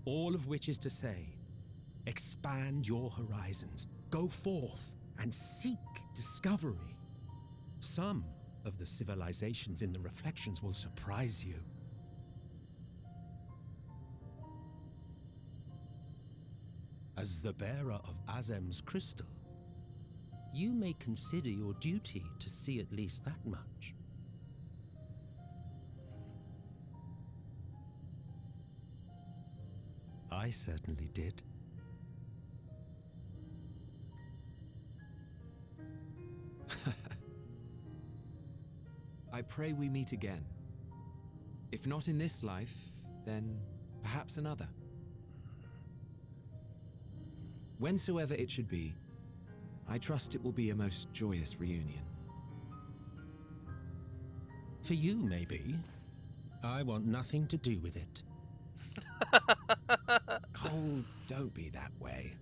All of which is to say, expand your horizons, go forth and seek discovery. Some of the civilizations in the reflections will surprise you. As the bearer of Azem's crystal, you may consider your duty to see at least that much. I certainly did. I pray we meet again. If not in this life, then perhaps another. Whensoever it should be, I trust it will be a most joyous reunion. For you, maybe. I want nothing to do with it. Oh, don't be that way.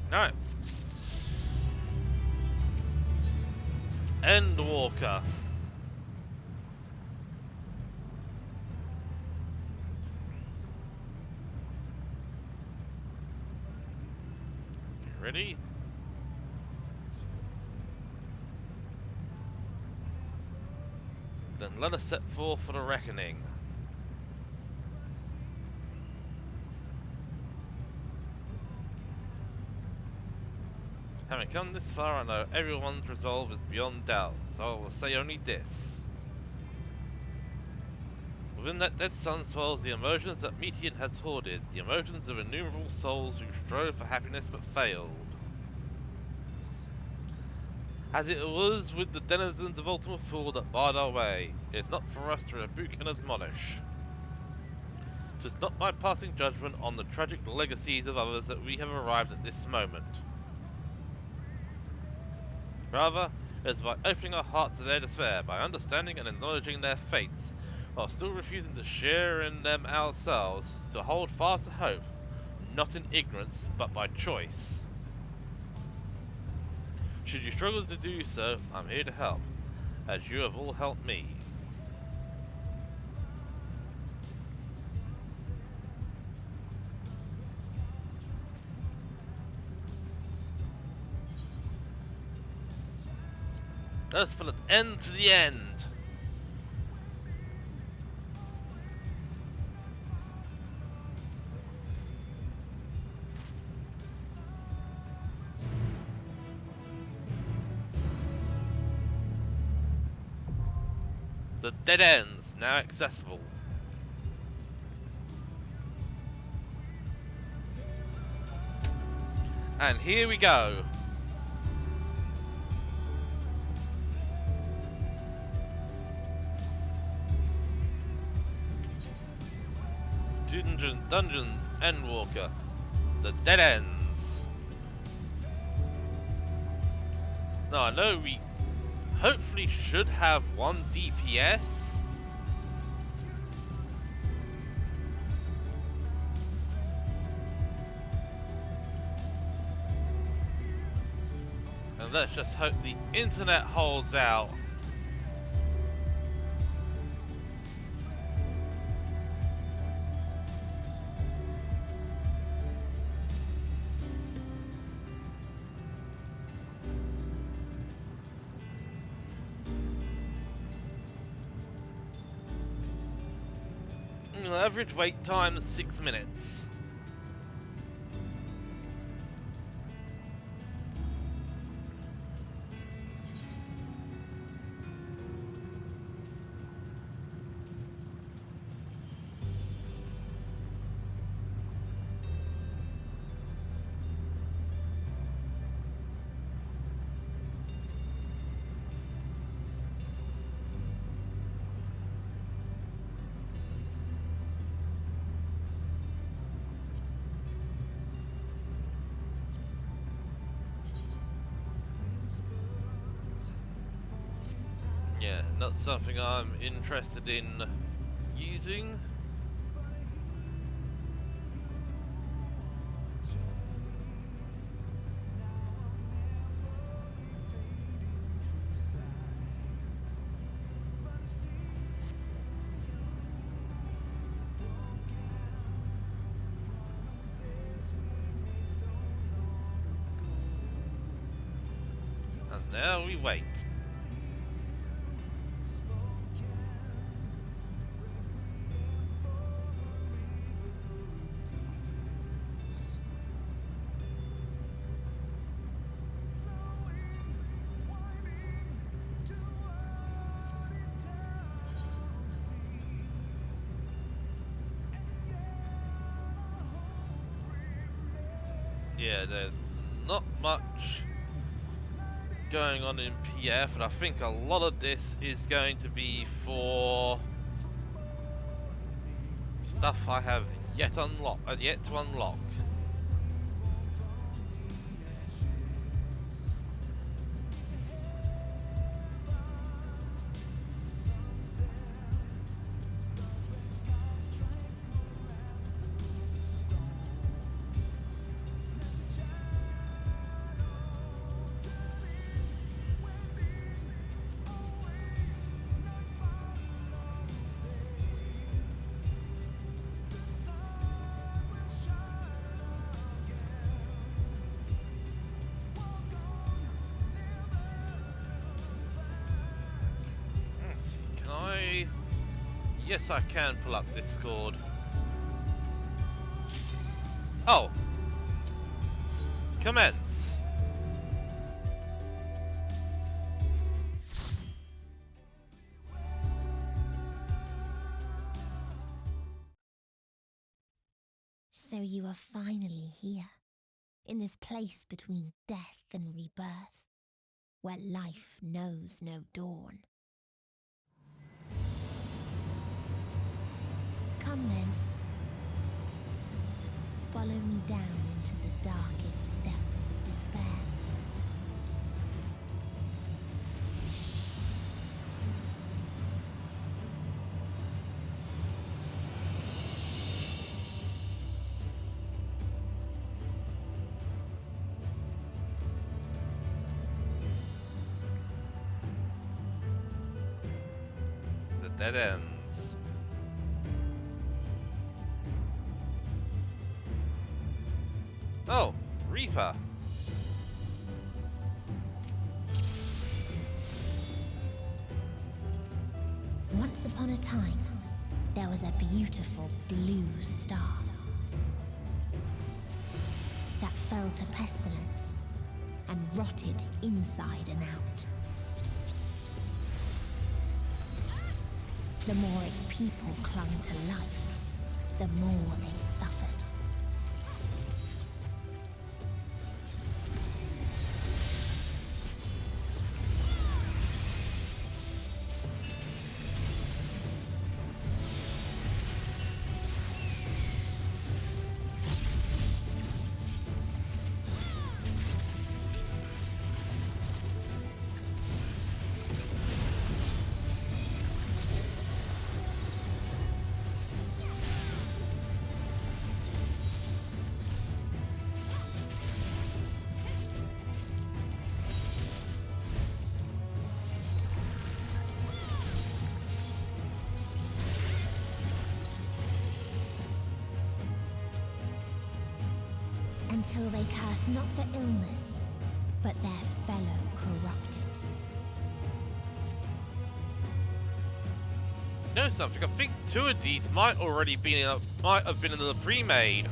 No. Endwalker. Ready? Then let us set forth for the reckoning. Having come this far, I know everyone's resolve is beyond doubt, so I will say only this. Within that dead sun swells the emotions that Meteor has hoarded, the emotions of innumerable souls who strove for happiness but failed. As it was with the denizens of Ultima Thule that barred our way, it is not for us to rebuke and admonish. 'Tis not by passing judgment on the tragic legacies of others that we have arrived at this moment. Rather, it is by opening our hearts to their despair, by understanding and acknowledging their fates, while still refusing to share in them ourselves, to hold fast to hope, not in ignorance, but by choice. Should you struggle to do so, I'm here to help, as you have all helped me. Let's put an end to the end. The dead ends now accessible. And here we go. Dungeons, Endwalker, the dead ends. Now I know we hopefully should have one DPS. And let's just hope the internet holds out. Average wait time is 6 minutes. Yeah, not something I'm interested in using. And now we wait. Yeah, there's not much going on in PF, and I think a lot of this is going to be for stuff I have yet to unlock. Yes, I can pull up Discord. Oh! Commence! So you are finally here, in this place between death and rebirth, where life knows no dawn. Come then. Follow me down into the darkest depths of despair. The dead ends. Oh, Reaper. Once upon a time, there was a beautiful blue star that fell to pestilence and rotted inside and out. The more its people clung to life, the more they suffered. Until they curse not the illness, but their fellow corrupted. You know something? I think 2 of these might have been in the pre-made.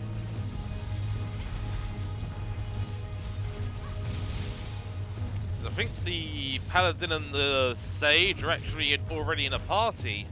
I think the Paladin and the Sage are actually already in a party.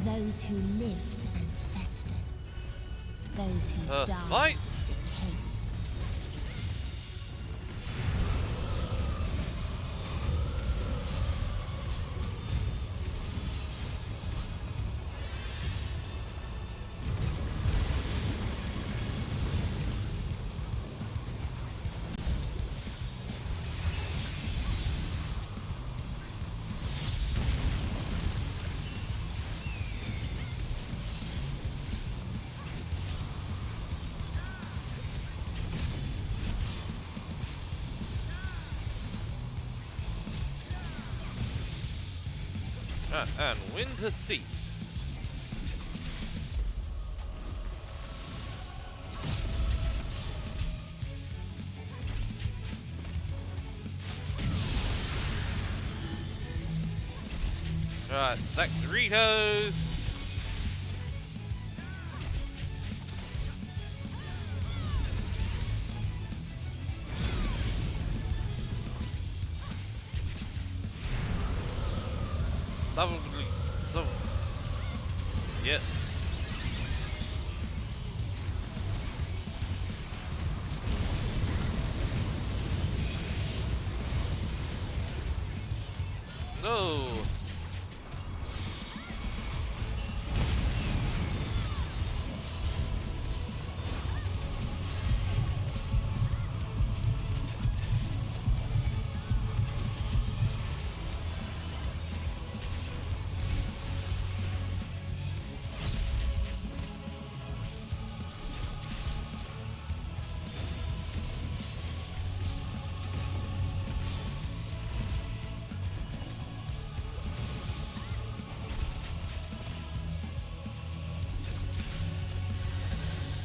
Those who lived and festered. Those who died Light. and decayed. And wind has ceased. Alright, stack Doritos. Yep. No.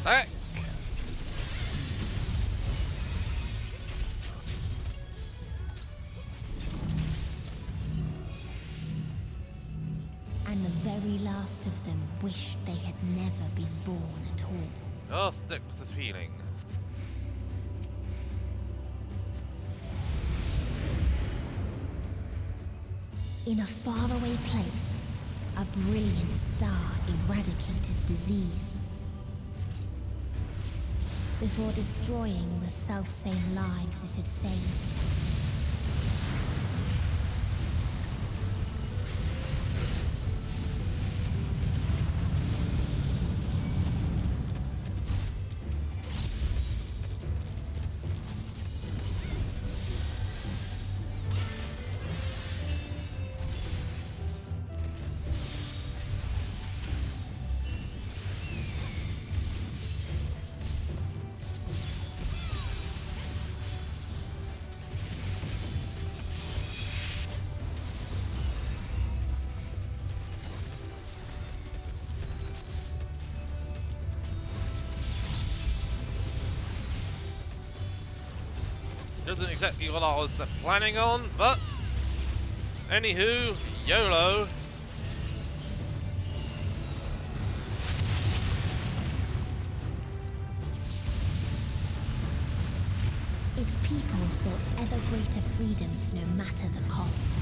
Heck. And the very last of them wished they had never been born at all. Oh, stick with the feeling. In a faraway place, a brilliant star eradicated disease. Before destroying the selfsame lives it had saved. Isn't exactly what I was planning on, but anywho, YOLO. Its people sought ever greater freedoms no matter the cost.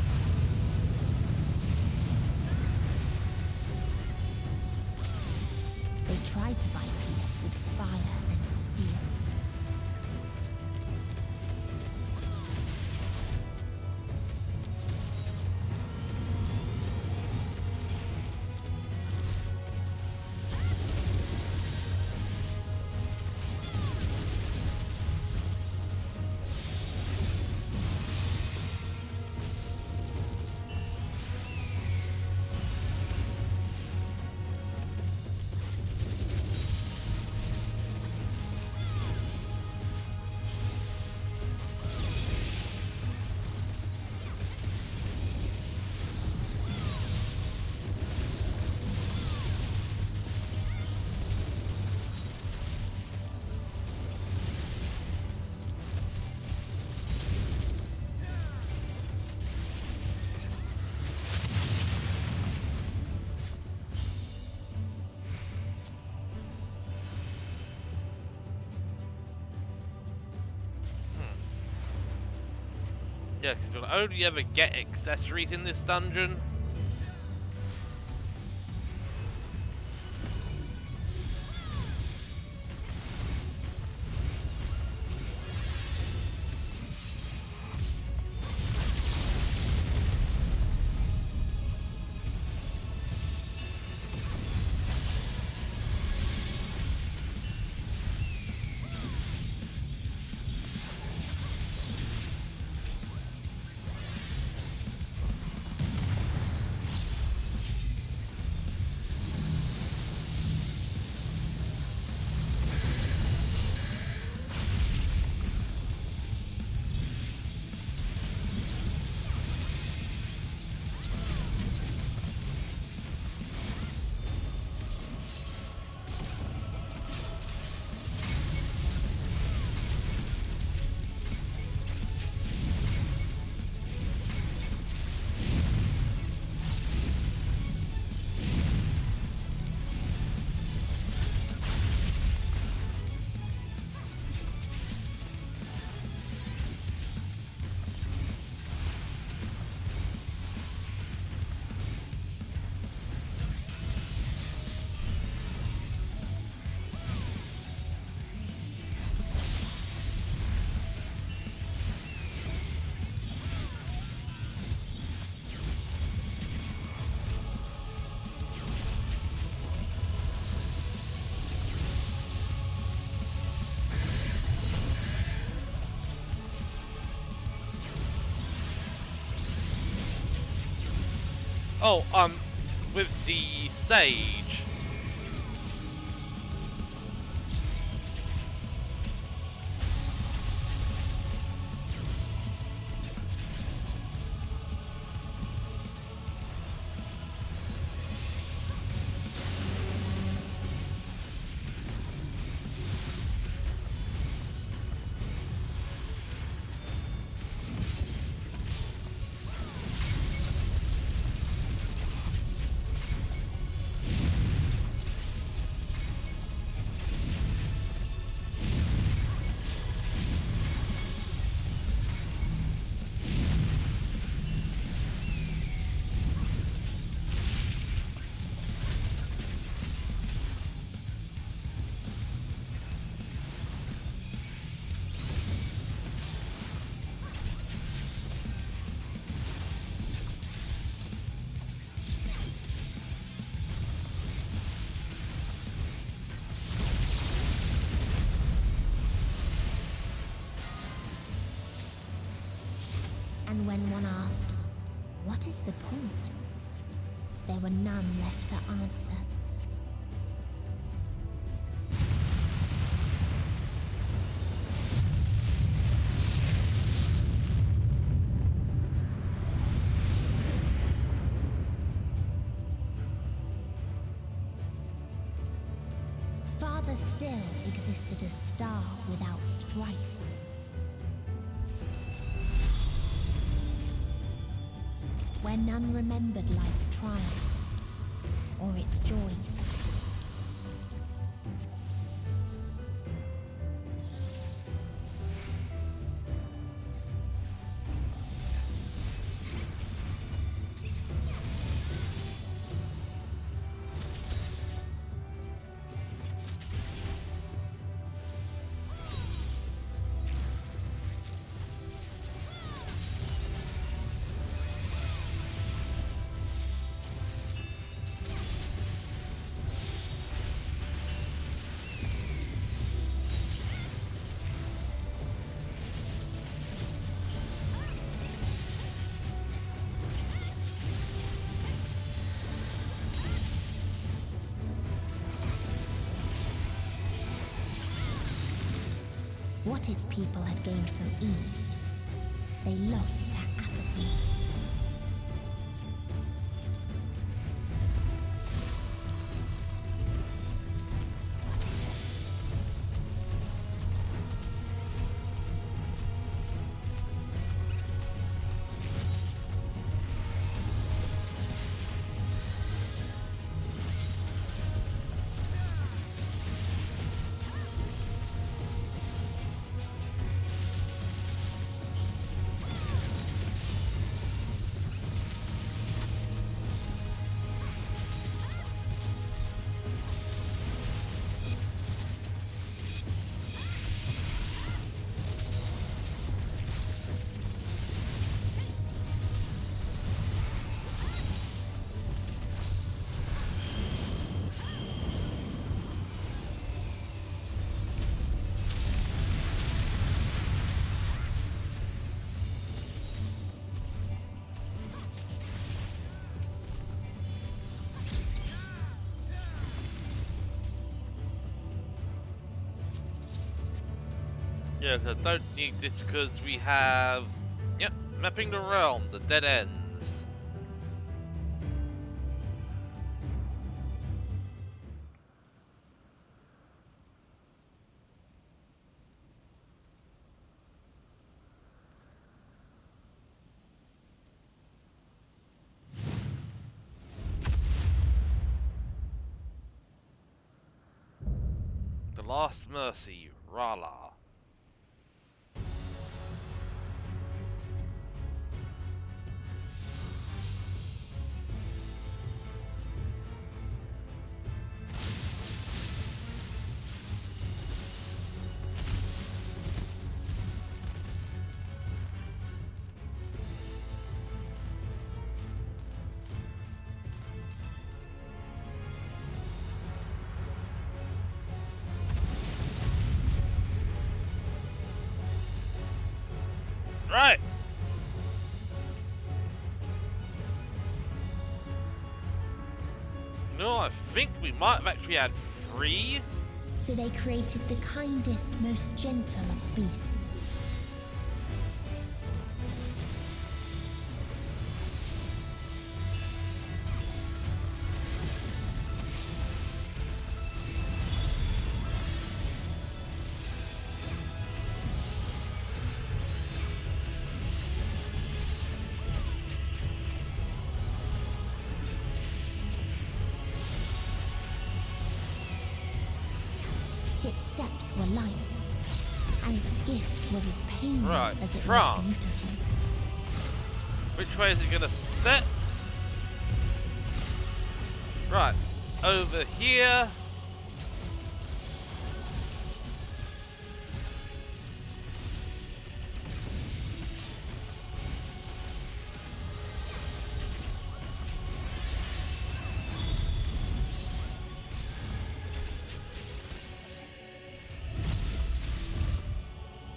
They tried to buy peace with fire and steel. Yeah, because you'll only ever get accessories in this dungeon. Oh, with the sage. And when one asked, what is the point? There were none left to answer. Farther still existed a star without strife. Where none remembered life's trials or its joys. What its people had gained from ease, they lost to apathy. Yeah, 'cause I don't need this because we have... Yep, mapping the realm, the dead ends. The Last Mercy, Rala. Right. No, I think we might have actually had 3. So they created the kindest, most gentle of beasts. Its steps were light, and its gift was as painless as it was beautiful. Which way is it gonna step? Right, over here.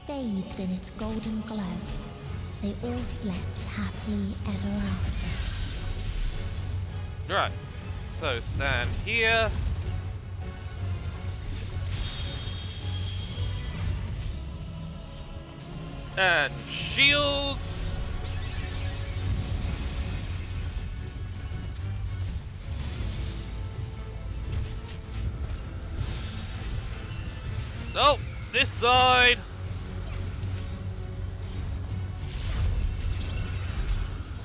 Bathed in its golden glow, they all slept happily ever after. Right, so stand here. And shields. Nope, this side.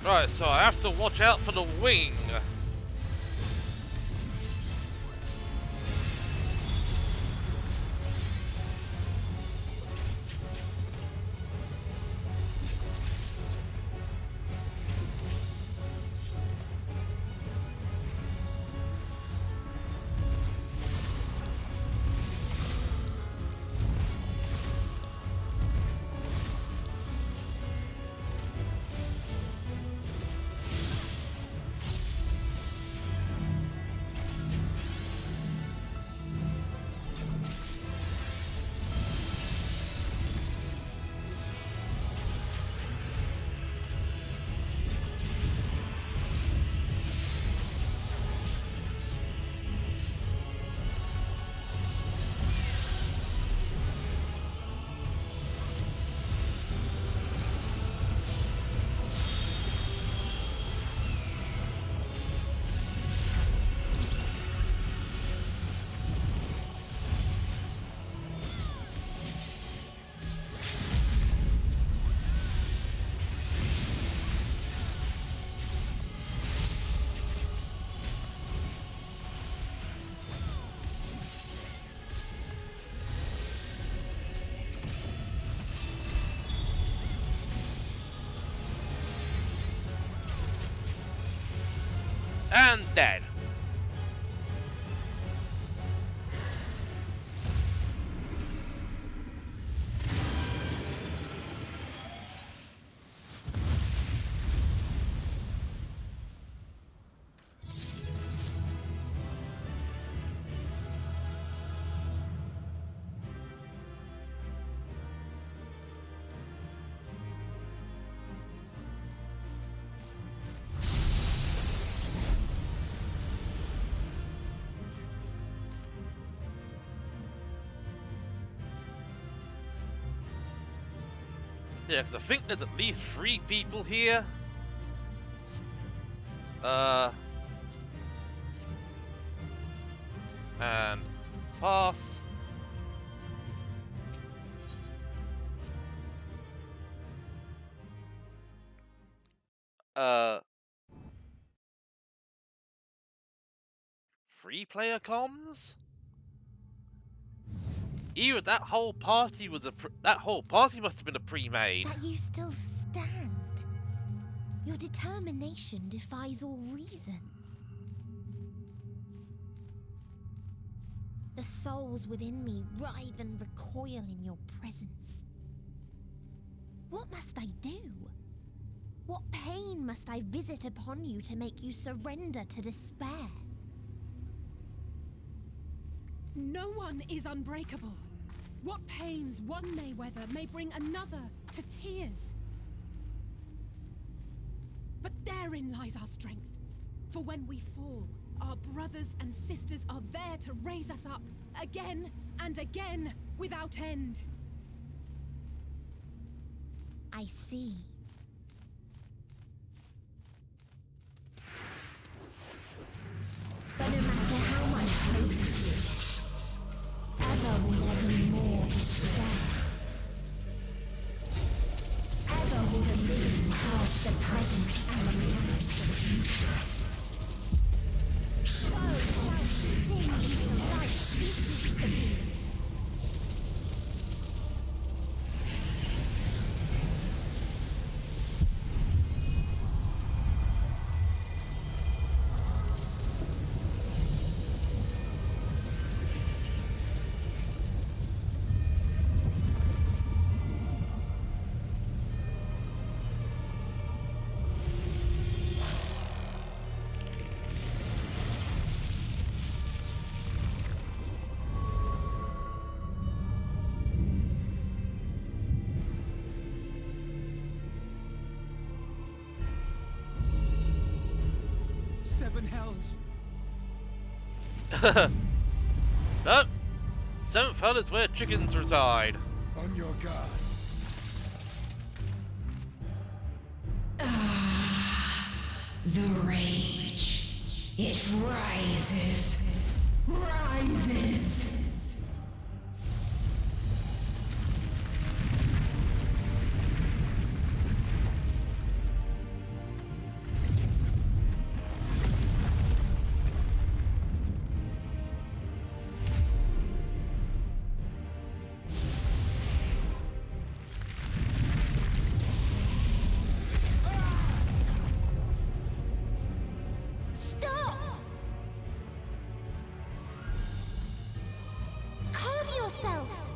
Right, so I have to watch out for the wing. And dead. Yeah, because I think there's at least 3 people here. And pass. Free player comms? Either that whole party was that whole party must have been a pre-made. That you still stand. Your determination defies all reason. The souls within me writhe and recoil in your presence. What must I do? What pain must I visit upon you to make you surrender to despair? No one is unbreakable. What pains one may weather may bring another to tears. But therein lies our strength. For when we fall, Our brothers and sisters are there to raise us up, again and again, without end. I see. But no matter how much hope exists, ever will there be more despair. Ever will the living pass the present and amass the future. So shall we sing until life ceases to be. Seven hells. No. Seventh hell is where chickens reside. On your guard. The rage. It rises. Rises. Stop! Calm yourself,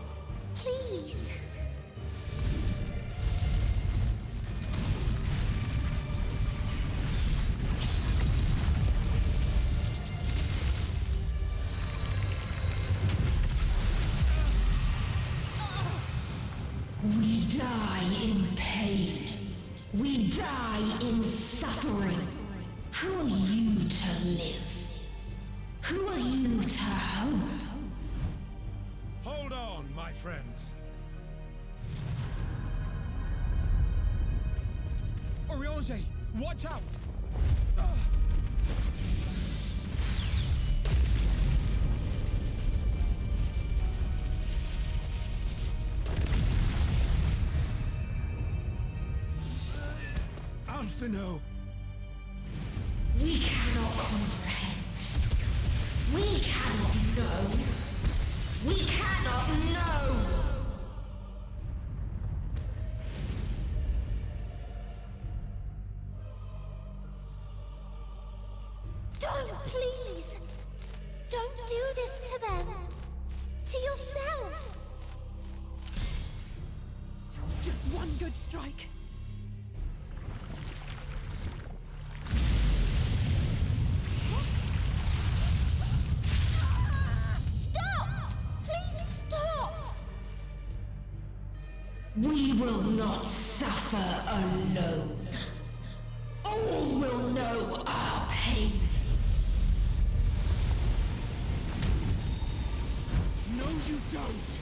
please. We die in pain. We die in suffering. Who are you to live? Who are you to hope? Hold on, my friends. Oriange, watch out! Alphino! We cannot comprehend. We cannot know. We cannot know. Don't, please! Don't do this to them! To yourself! Just one good strike. Stop! Please stop! We will not suffer alone. All will know our pain. No, you don't!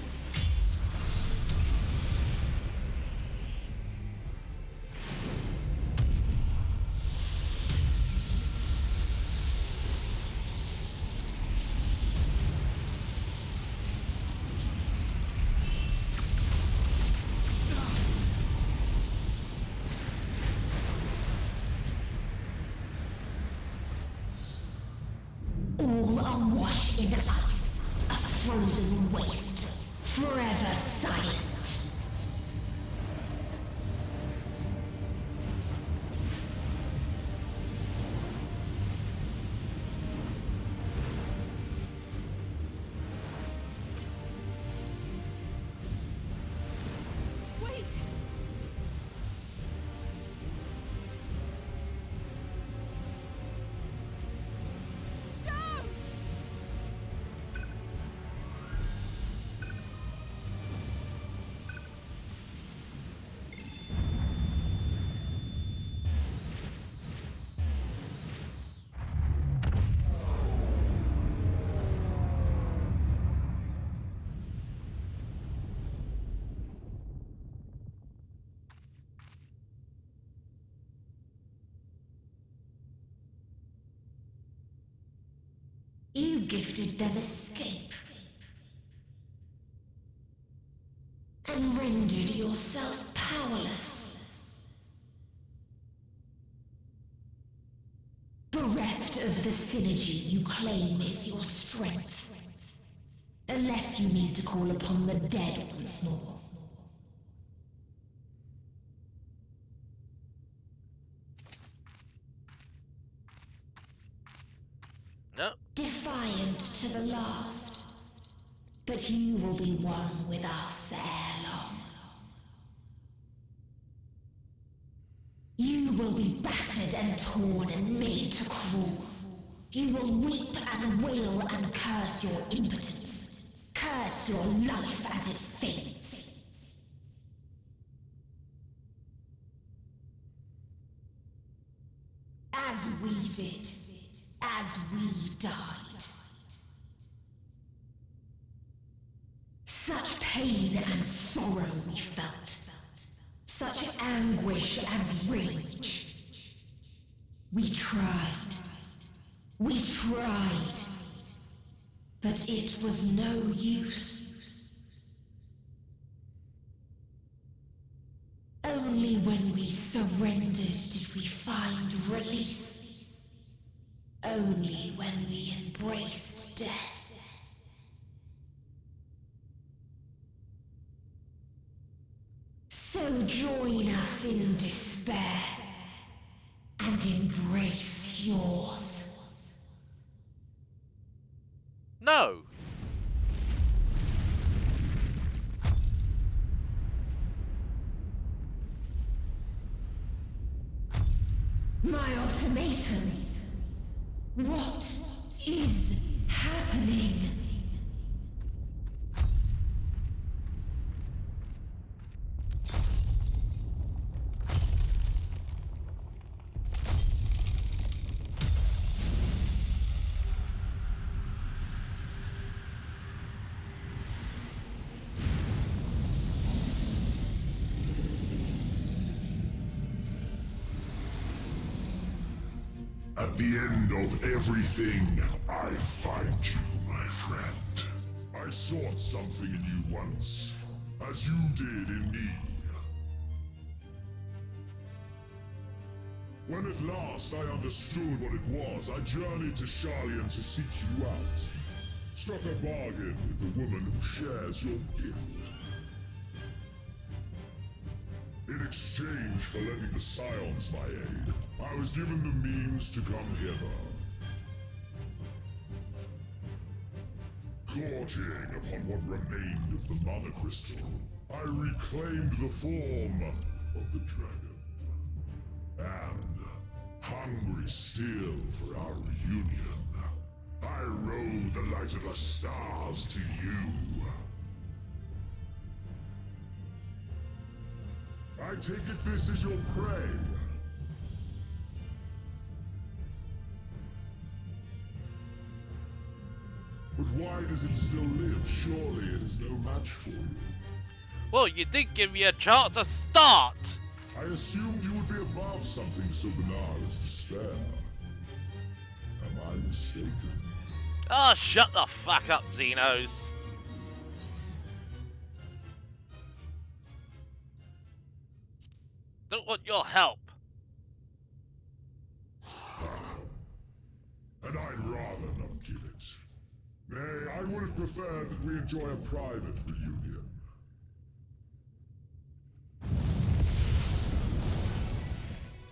All unwashed in ice, a frozen waste, forever silent. Wait! Don't! You gifted them escape. And rendered yourself powerless. Bereft of the synergy you claim is your strength. Unless you mean to call upon the dead once more. No. Defiant to the last. But you will be one with us ere long. You will be battered and torn and made to crawl. You will weep and wail and curse your impotence. Curse your life as it fades. As we did. As we died. Such pain and sorrow we felt. Such anguish and rage. We tried. We tried. But it was no use. Only when we surrendered did we find release. Only when we embraced death. So join us in despair and embrace yours. No. My ultimatum. What is happening? At the end of everything, I find you, my friend. I sought something in you once, as you did in me. When at last I understood what it was, I journeyed to Sharlayan to seek you out. Struck a bargain with the woman who shares your gift. In exchange for lending the Scions my aid, I was given the means to come hither. Gorging upon what remained of the Mother Crystal, I reclaimed the form of the dragon. And, hungry still for our reunion, I rode the light of the stars to you. I take it this is your prey. But why does it still live? Surely it is no match for you. Well, you did give me a chance to start. I assumed you would be above something so banal as despair. Am I mistaken? Oh, shut the fuck up, Xenos. Don't want your help. And I'd rather not give it. Nay, I would have preferred that we enjoy a private reunion.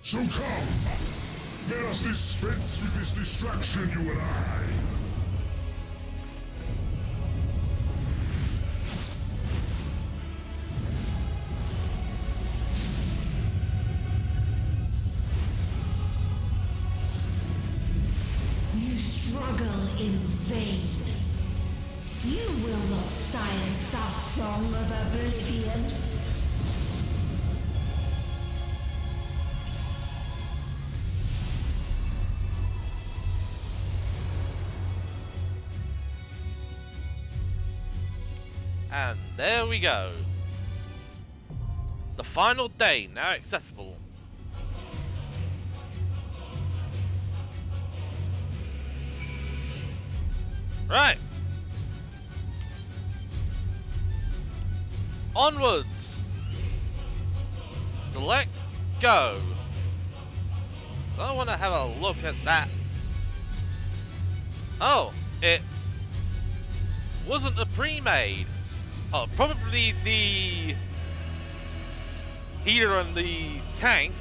So come! Let us dispense with this distraction, you and I! You struggle in vain. You will not silence our song of oblivion. And there we go. The final day now accessible. Right. Onwards. Select, go. So I want to have a look at that. Oh, it wasn't a pre-made. Oh, probably the healer and the tank,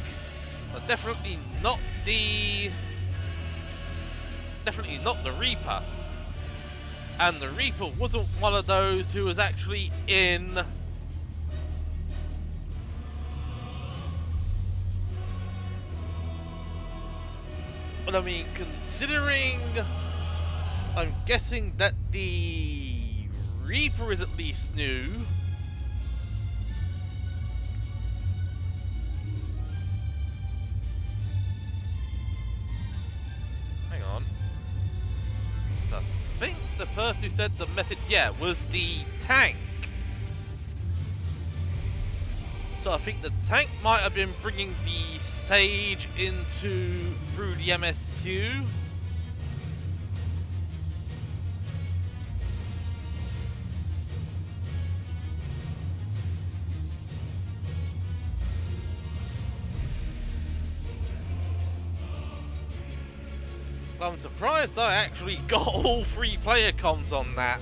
but definitely not the Reaper. And the Reaper wasn't one of those who was actually in but I mean, considering I'm guessing that the Reaper is at least new. Hang on. I think the person who said the message, yeah, was the tank. So I think the tank might have been bringing the Sage through the MSQ. I'm surprised I actually got all 3 player cons on that.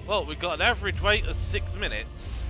Well, we've got an average wait of 6 minutes.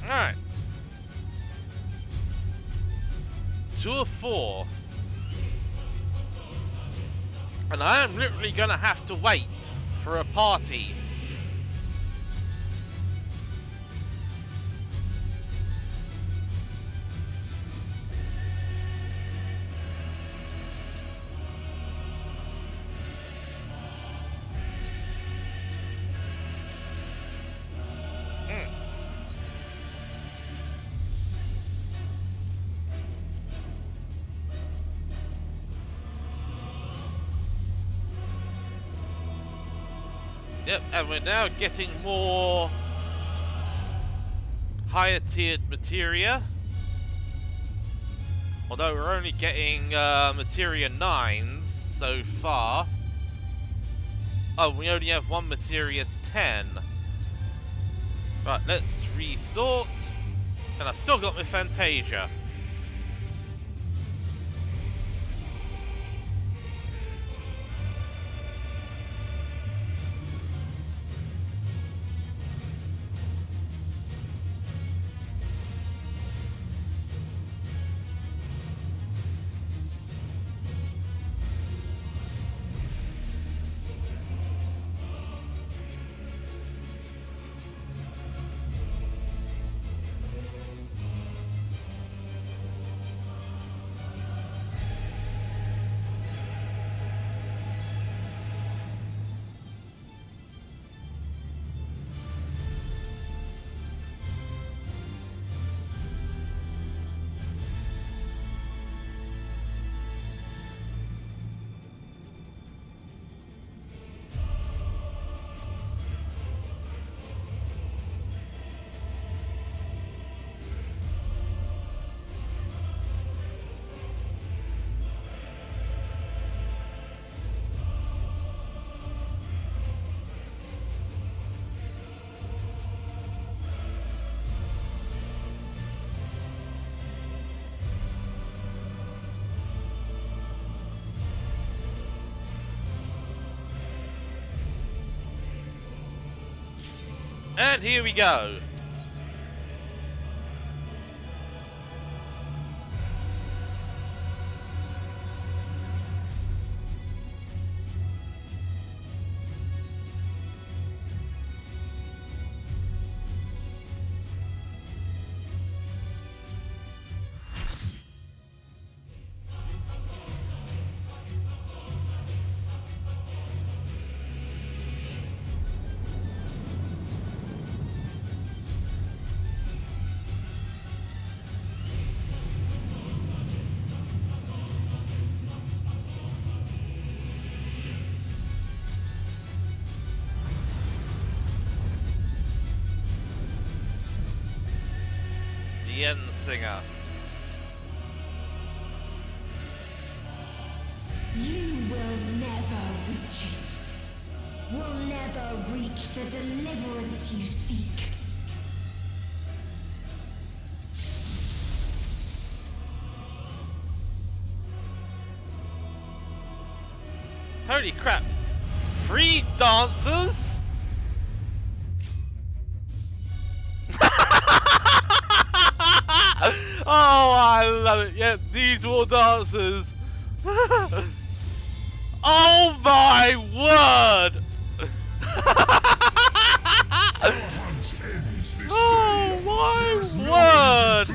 Alright. 2 of 4. And I am literally gonna have to wait for a party. Yep, and we're now getting more higher tiered materia. Although we're only getting materia 9s so far. Oh, we only have 1 materia 10. Right, let's resort. And I've still got my Fantasia. And here we go. The End Singer. You will never reach it. Will never reach the deliverance you seek. Holy crap. 3 dancers? Oh, I love it. Yeah, these war dancers. Oh my word! Oh my word!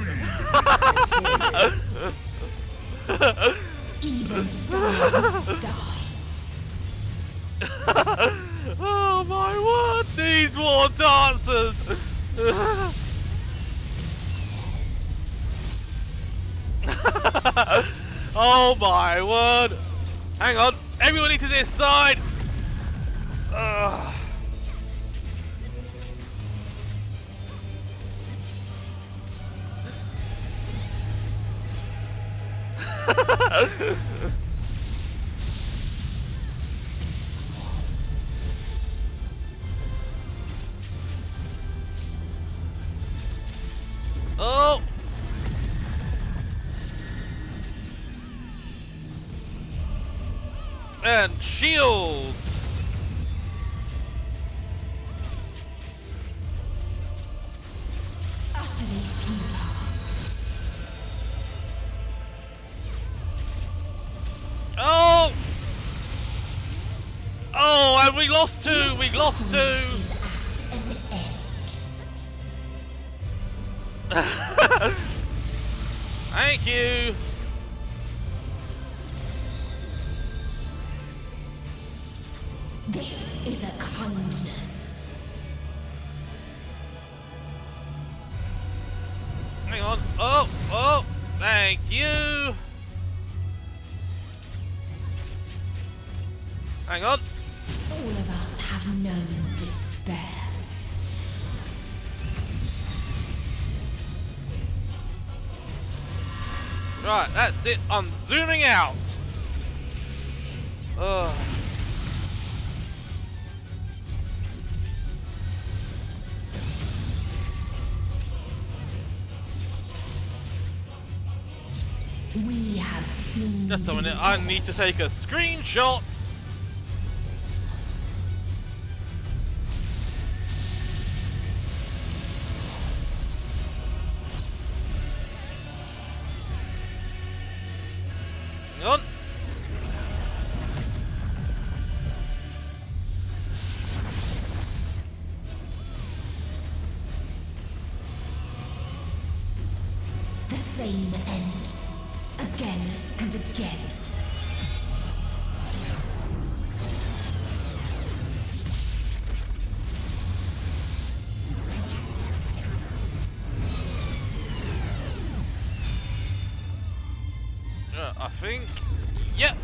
Oh my word! These war dancers! Oh my word! Hang on, everybody to this side! Ugh. Oh! And shields! Oh! Oh, and we lost 2! We lost 2! Thank you! This is a kindness. Hang on. Oh, oh, thank you. Hang on. All of us have known despair. Right, that's it. I'm zooming out. Ugh. We have seen. Just a minute, I need to take a screenshot. Hang on. The same end. Again and again. I think. Yep.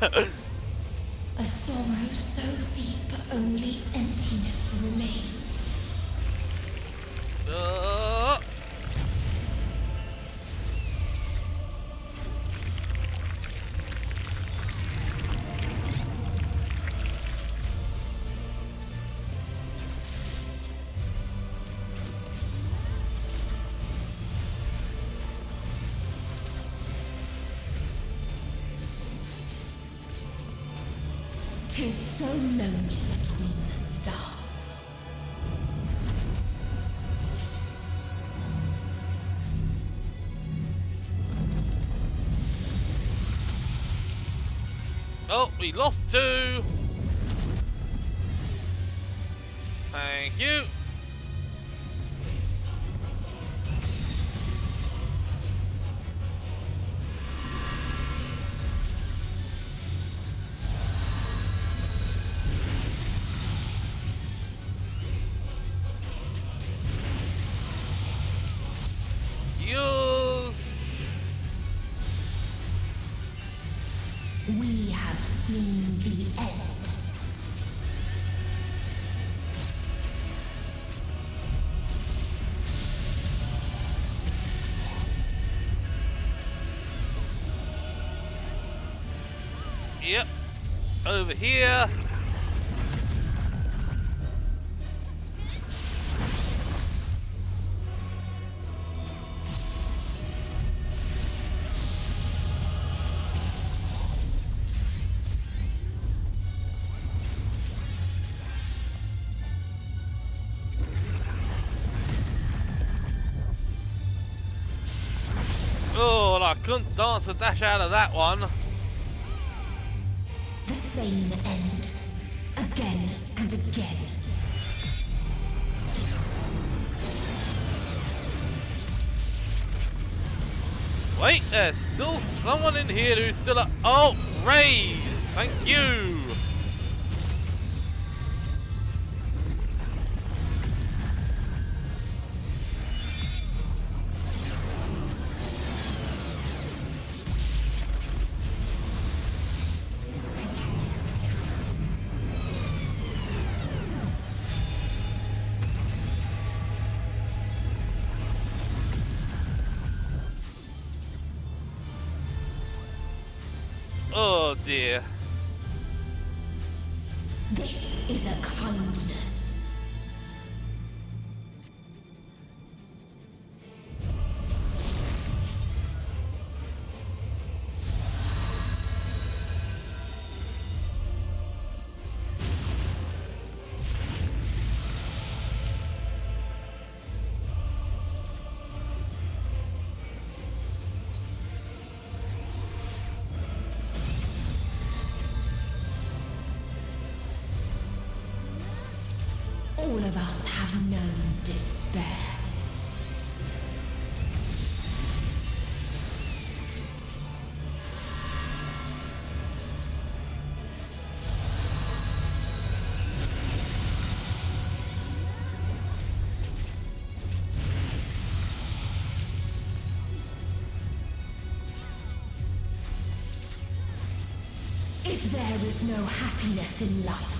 A sorrow so deep only emptiness remains. Tis so lonely between the stars. Oh, we lost two. Thank you. We have seen the end. Yep. Over here. Oh, I couldn't dance a dash out of that one. The same end. Again and again. Wait, there's still someone in here who's still a... Oh, raise! Thank you! Oh dear. This is a kindness. All of us have known despair. If there is no happiness in life,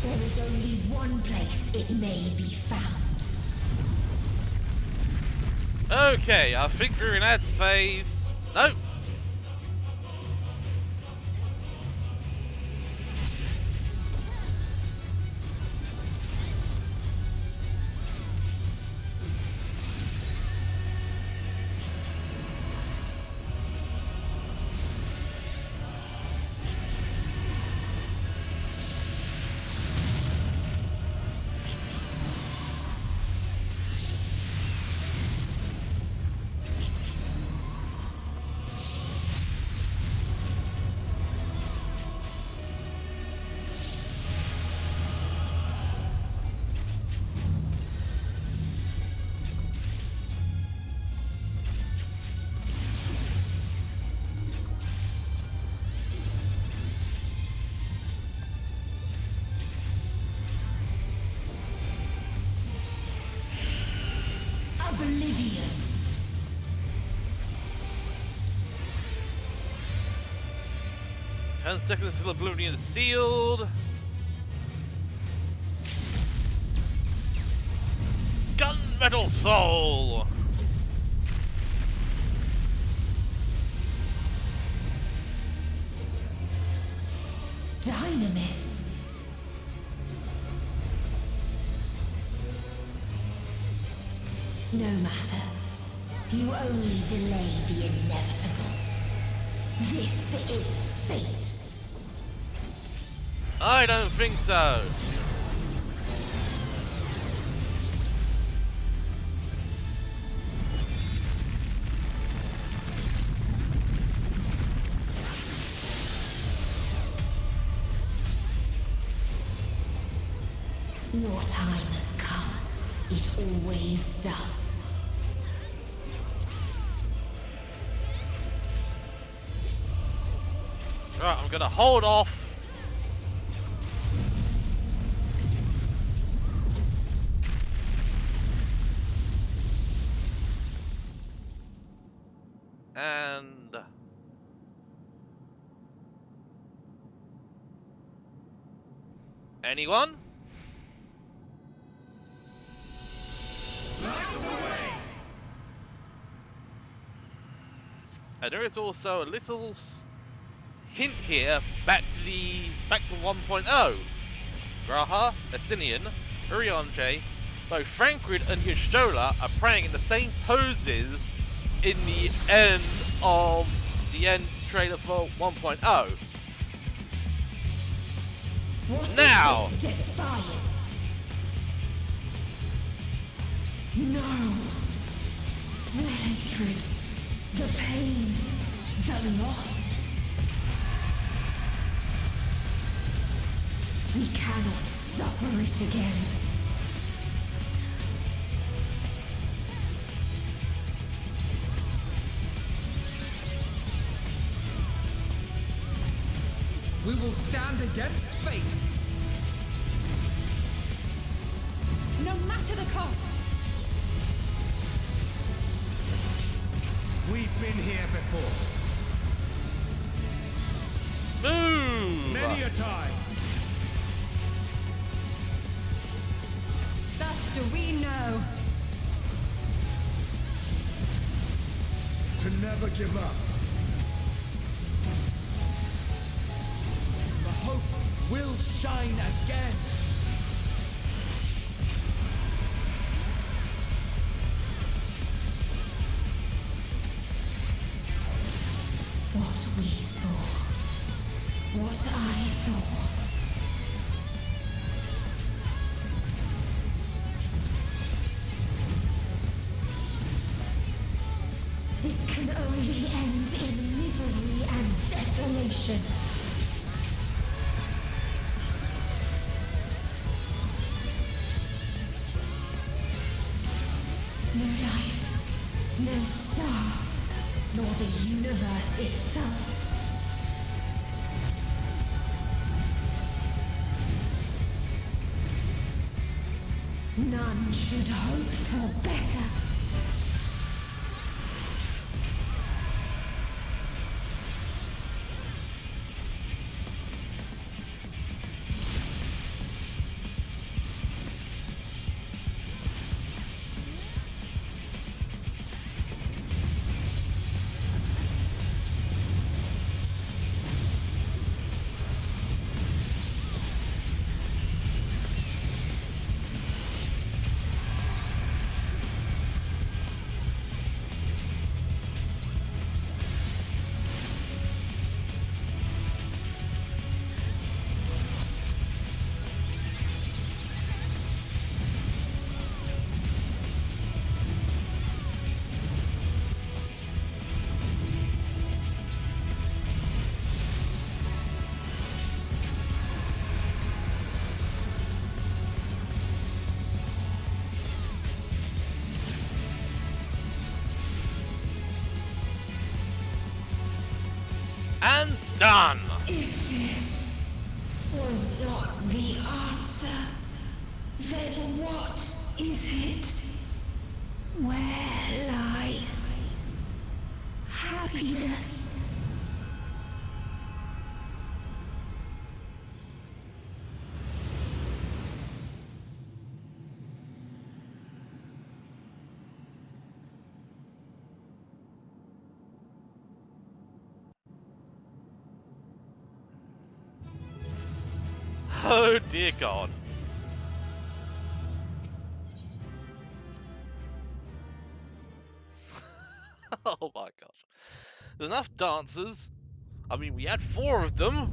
there is only one place it may be found. Okay, I think we're in ads phase. No. oblivion. 10 seconds till oblivion is sealed. Gunmetal Soul! Dynamis. No matter. You only delay the inevitable. This is fate. I don't think so. Your time has come. It always does. Right, I'm gonna hold off. And anyone? And there is also a little hint here back to 1.0. Graha, Estinian, Urionje, both Frankrid and Y'shtola are praying in the same poses in the end trailer for 1.0. Now! Defiance. No. The hatred, the pain, the loss. We cannot suffer it again. We will stand against fate. No matter the cost. We've been here before. Move! Many a time. Thus do we know. To never give up. The hope will shine again. What we saw. What I saw. This can only end in misery and desolation. No life, no star, nor the universe itself. None should hope for better. And done! If this was not the answer, then what is it? Where lies happiness? Oh dear God. Oh my gosh. There's enough dancers. I mean, we had 4 of them.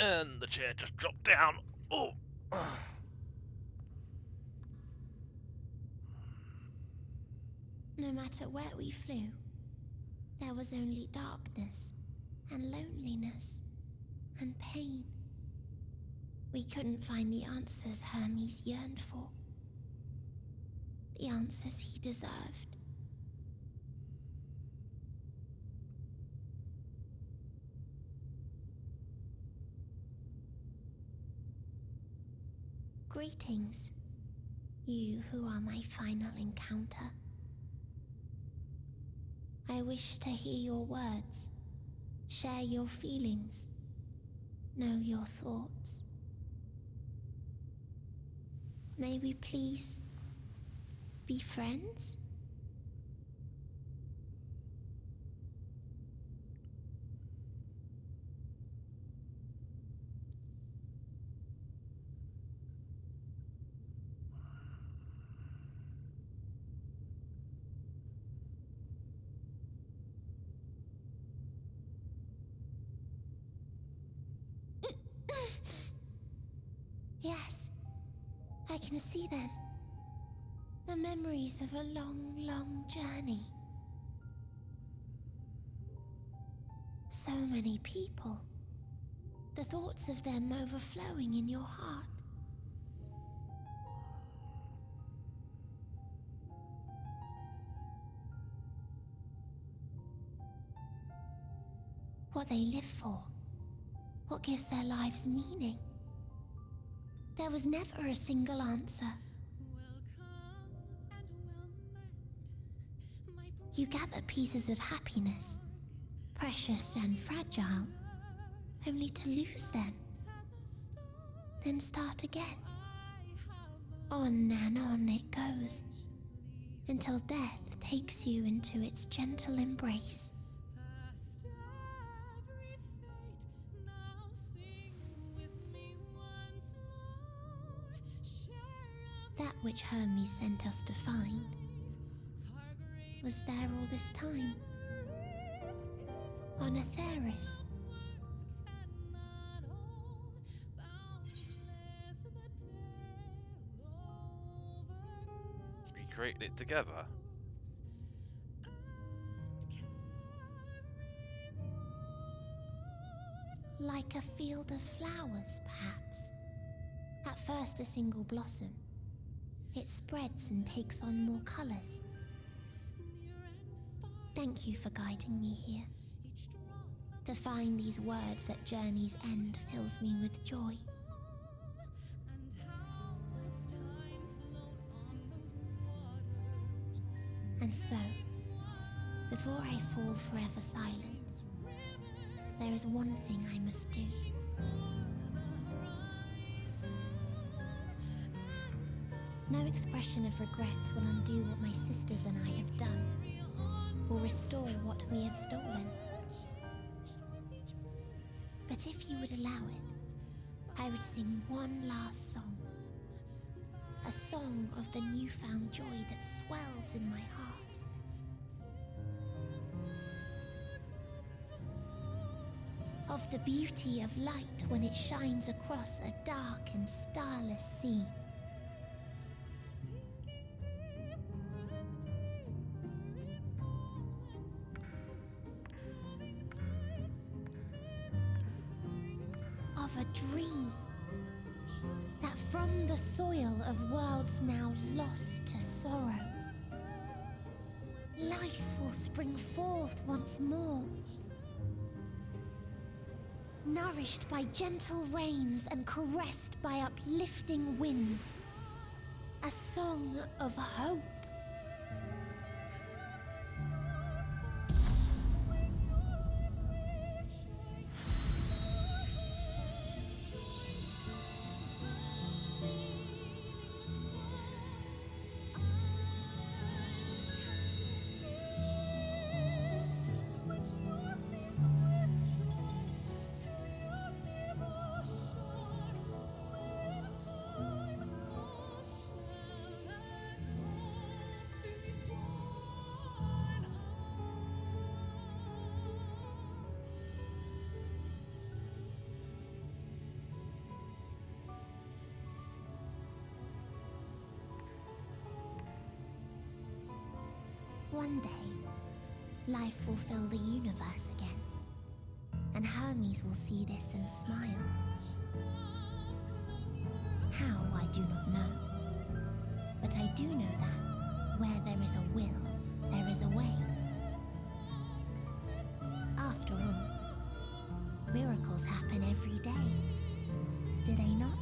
And the chair just dropped down. Oh. No matter where we flew, there was only darkness and loneliness and pain. We couldn't find the answers Hermes yearned for. The answers he deserved. Greetings, you who are my final encounter. I wish to hear your words, share your feelings, know your thoughts. May we please be friends? Yes, I can see them. The memories of a long, long journey. So many people. The thoughts of them overflowing in your heart. What they live for. What gives their lives meaning. There was never a single answer. You gather pieces of happiness, precious and fragile, only to lose them. Then start again. On and on it goes, until death takes you into its gentle embrace. That which Hermes sent us to find was there all this time, on Atheris. We created it together. Like a field of flowers, perhaps. At first a single blossom. It spreads and takes on more colors. Thank you for guiding me here. To find these words at journey's end fills me with joy. And so, before I fall forever silent, there is one thing I must do. No expression of regret will undo what my sisters and I have done, or restore what we have stolen. But if you would allow it, I would sing one last song. A song of the newfound joy that swells in my heart. Of the beauty of light when it shines across a dark and starless sea. Of a dream that from the soil of worlds now lost to sorrow, life will spring forth once more. Nourished by gentle rains and caressed by uplifting winds. A song of hope. One day, life will fill the universe again, and Hermes will see this and smile. How, I do not know, but I do know that where there is a will, there is a way. After all, miracles happen every day, do they not?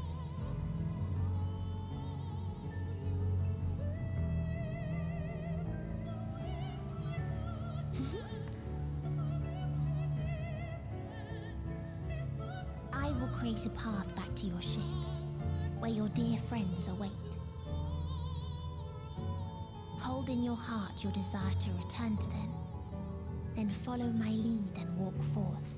I will create a path back to your ship, where your dear friends await. Hold in your heart your desire to return to them, then follow my lead and walk forth.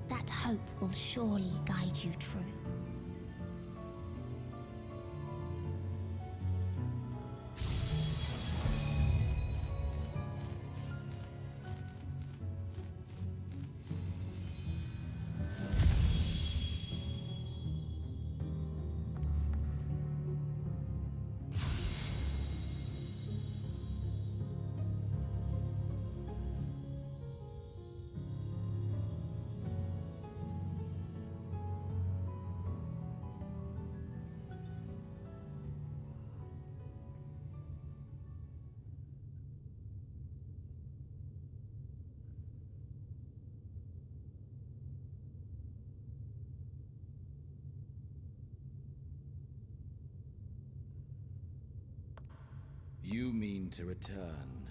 That hope will surely guide you true. You mean to return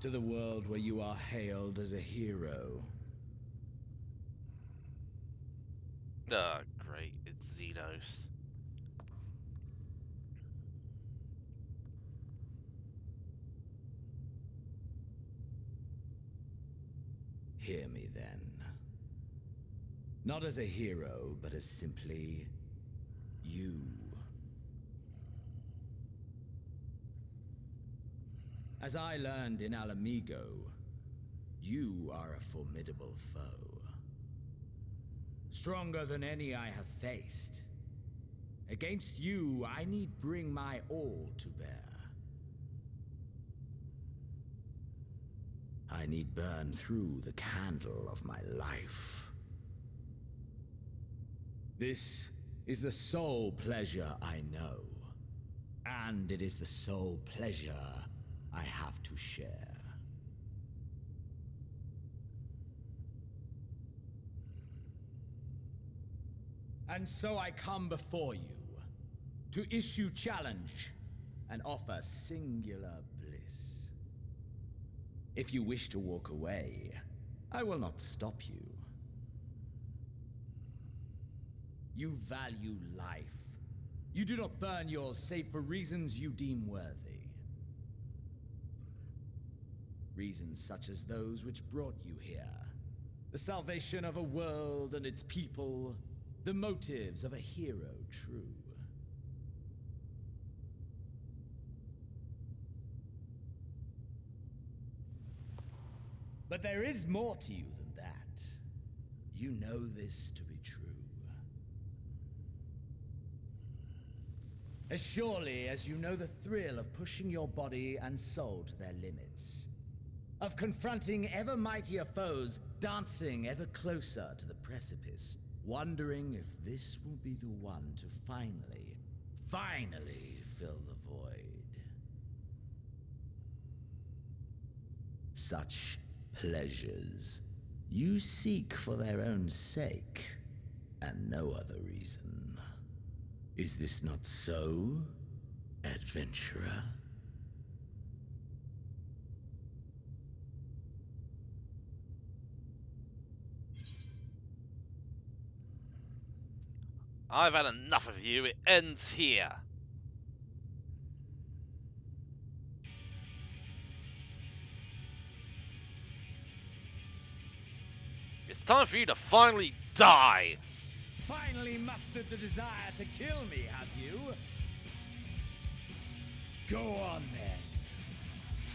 to the world where you are hailed as a hero. Ah, great, it's Xenos. Hear me then. Not as a hero, but as simply you. As I learned in Alamigo, you are a formidable foe. Stronger than any I have faced. Against you, I need bring my all to bear. I need burn through the candle of my life. This is the sole pleasure I know, and it is the sole pleasure I have to share. And so I come before you to issue challenge and offer singular bliss. If you wish to walk away, I will not stop you. You value life. You do not burn yours save for reasons you deem worthy. Reasons such as those which brought you here. The salvation of a world and its people, the motives of a hero true. But there is more to you than that. You know this to be true. As surely as you know the thrill of pushing your body and soul to their limits. Of confronting ever mightier foes, dancing ever closer to the precipice, wondering if this will be the one to finally fill the void. Such pleasures you seek for their own sake, and no other reason. Is this not so, adventurer? I've had enough of you. It ends here. It's time for you to finally die. Finally mustered the desire to kill me, have you? Go on then.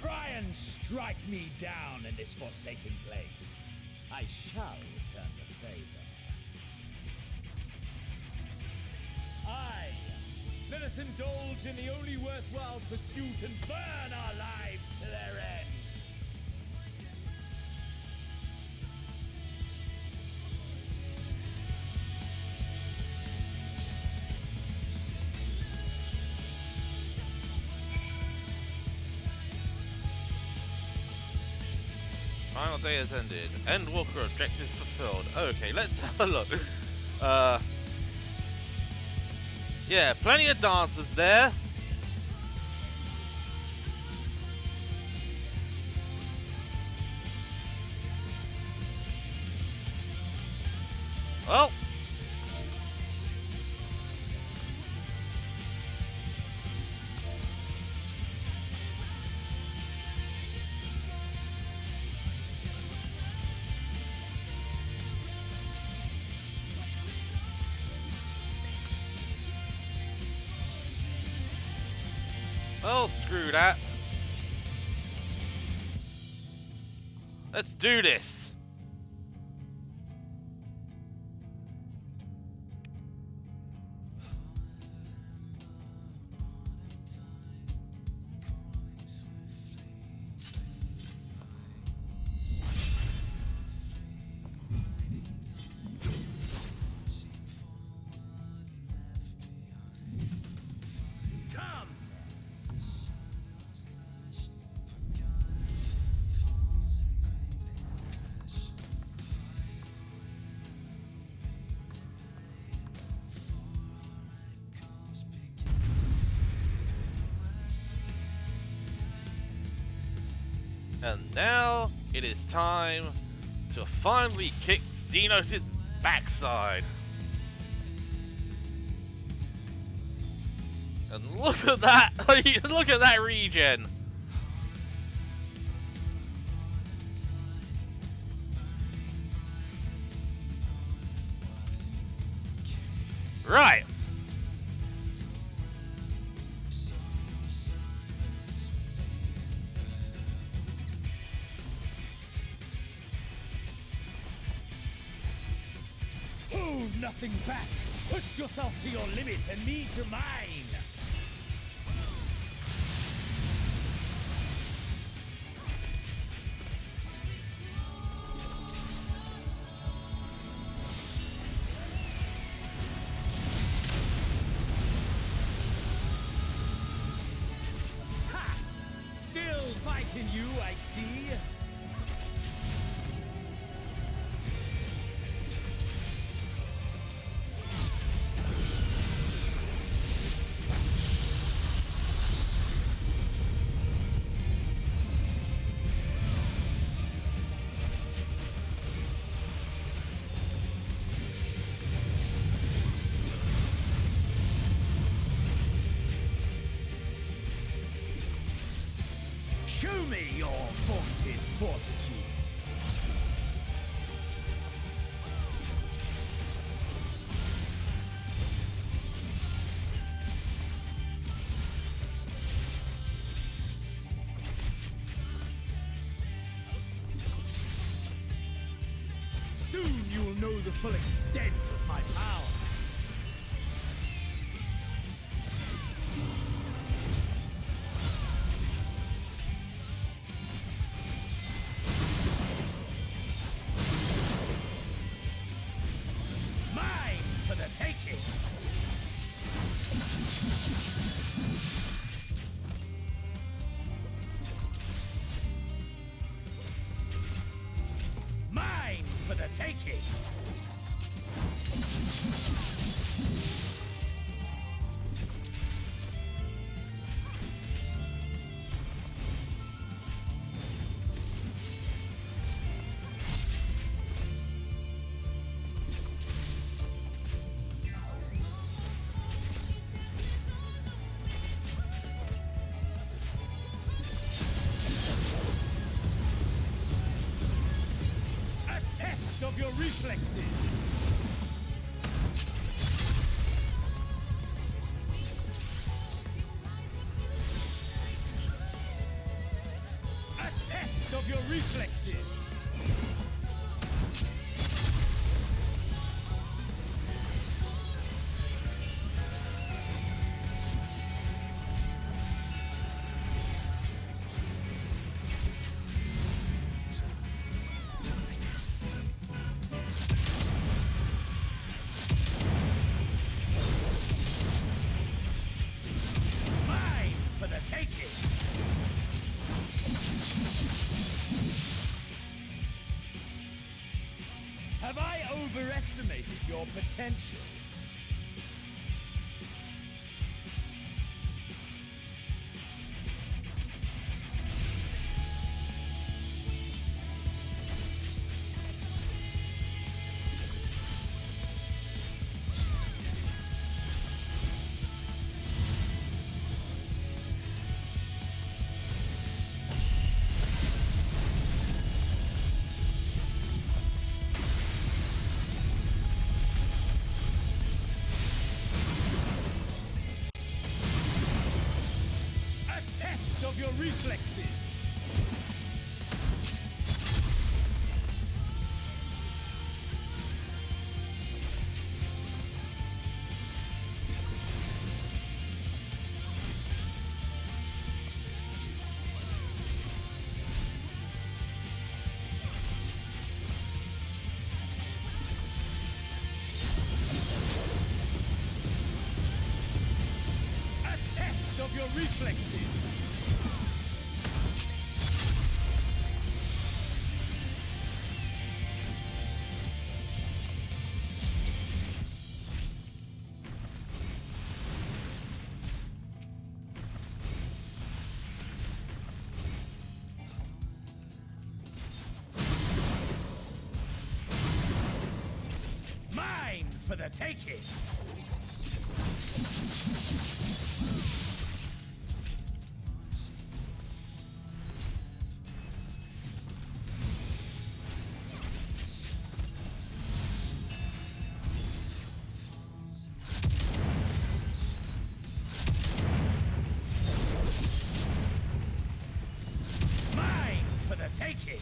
Try and strike me down in this forsaken place. I shall return the favor. Aye, let us indulge in the only worthwhile pursuit and burn our lives to their ends. Final day has ended. Endwalker objectives fulfilled. Okay, let's have a look. Yeah, plenty of dancers there. Well. Oh, screw that. Let's do this. And now it is time to finally kick Xenos' backside. And look at that! Look at that regen! Right! Hold nothing back. Push yourself to your limit and me to mine. Ha! Still fighting you, I see. Show me your vaunted fortitude. Soon you will know the full extent of my power. Mine for the taking! Mine for the taking! A test of your reflexes! A test of your reflexes! Mine for the taking! Have I overestimated your potential? A test of your reflexes! A test of your reflexes! Mine for the taking! Mine for the taking!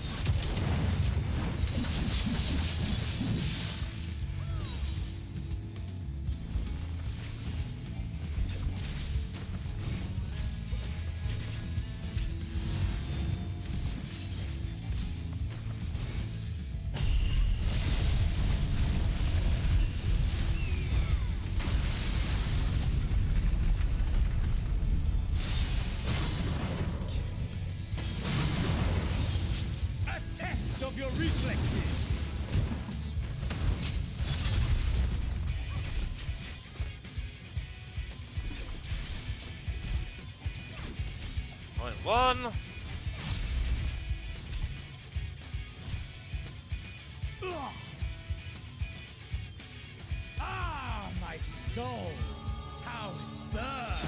A test of your reflexes! Point one. Ugh. Ah, my soul! How it burns!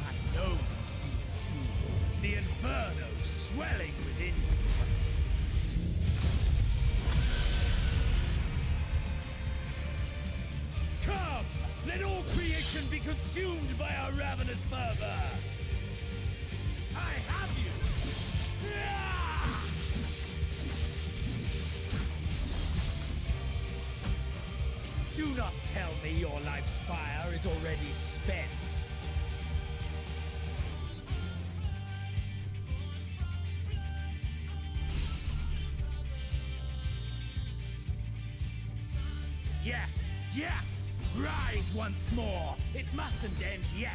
I know you feel it too. The inferno swelling within you. and be consumed by our ravenous fervor. I have you! Do not tell me your life's fire is already spent. Yes, yes! Rise once more! It mustn't end yet!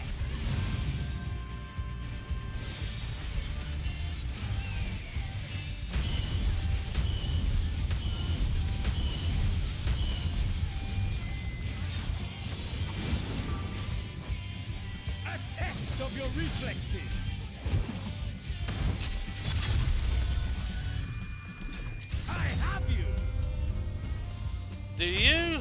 A test of your reflexes! I have you! Do you?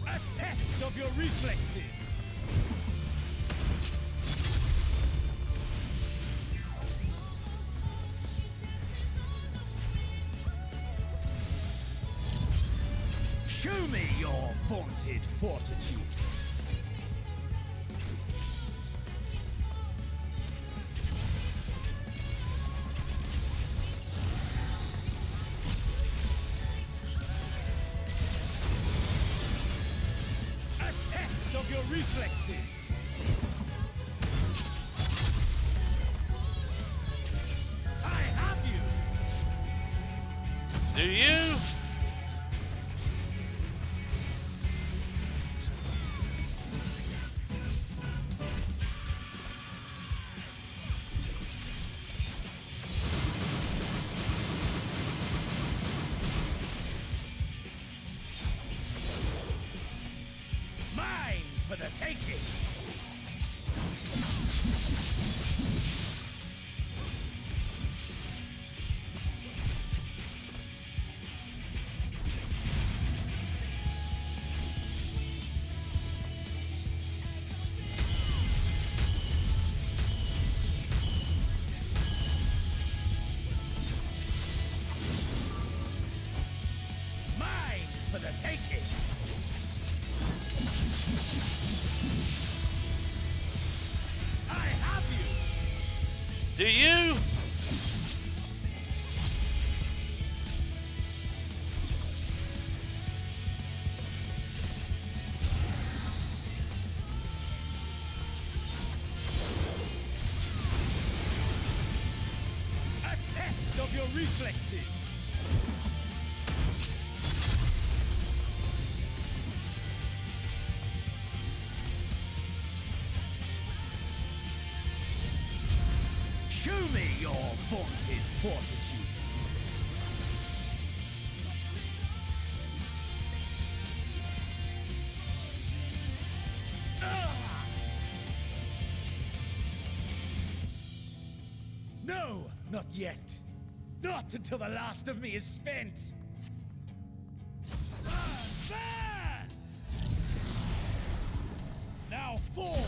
A test of your reflexes! Show me your vaunted fortitude. A test of your reflexes. I have you. Do you? Mine for the taking. Mine for the taking. I have you. Do you? A test of your reflexes. Show me your vaunted fortitude. Ah! No, not yet. Not until the last of me is spent. Burn! Now fall.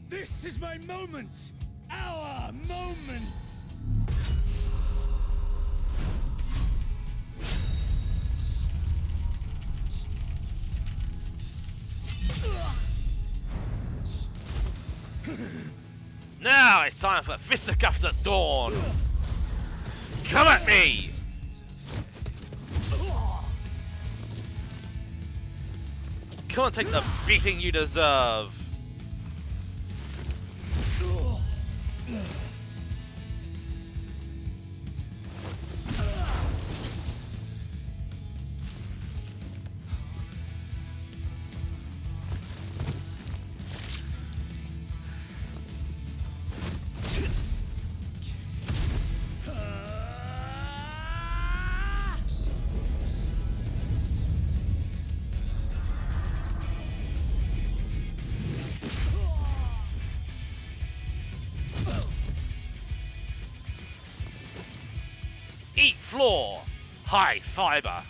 This is my moment! Our moment! Now it's time for fisticuffs at dawn! Come at me! Come and take the beating you deserve! Eat floor! High fiber!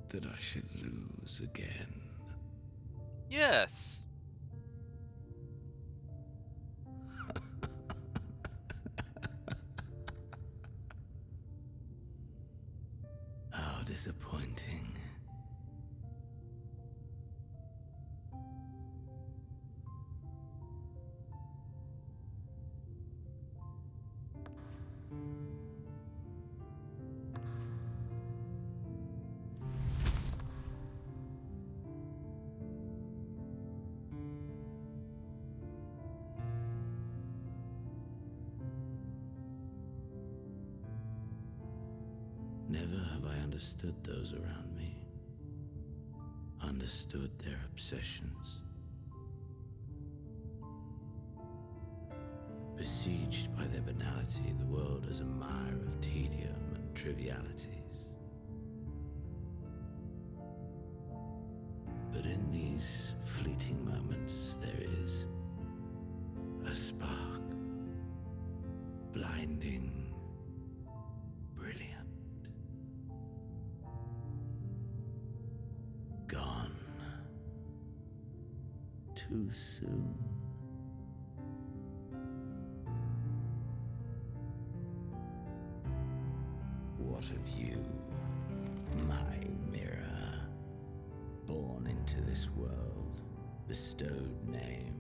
That I should lose again. Yes. How disappointing. Never have I understood those around me, understood their obsessions. Besieged by their banality, the world is a mire of tedium and trivialities. But in these fleeting moments, there is a spark, blinding, brilliant. Gone too soon. What of you, my mirror? Born into this world, bestowed name,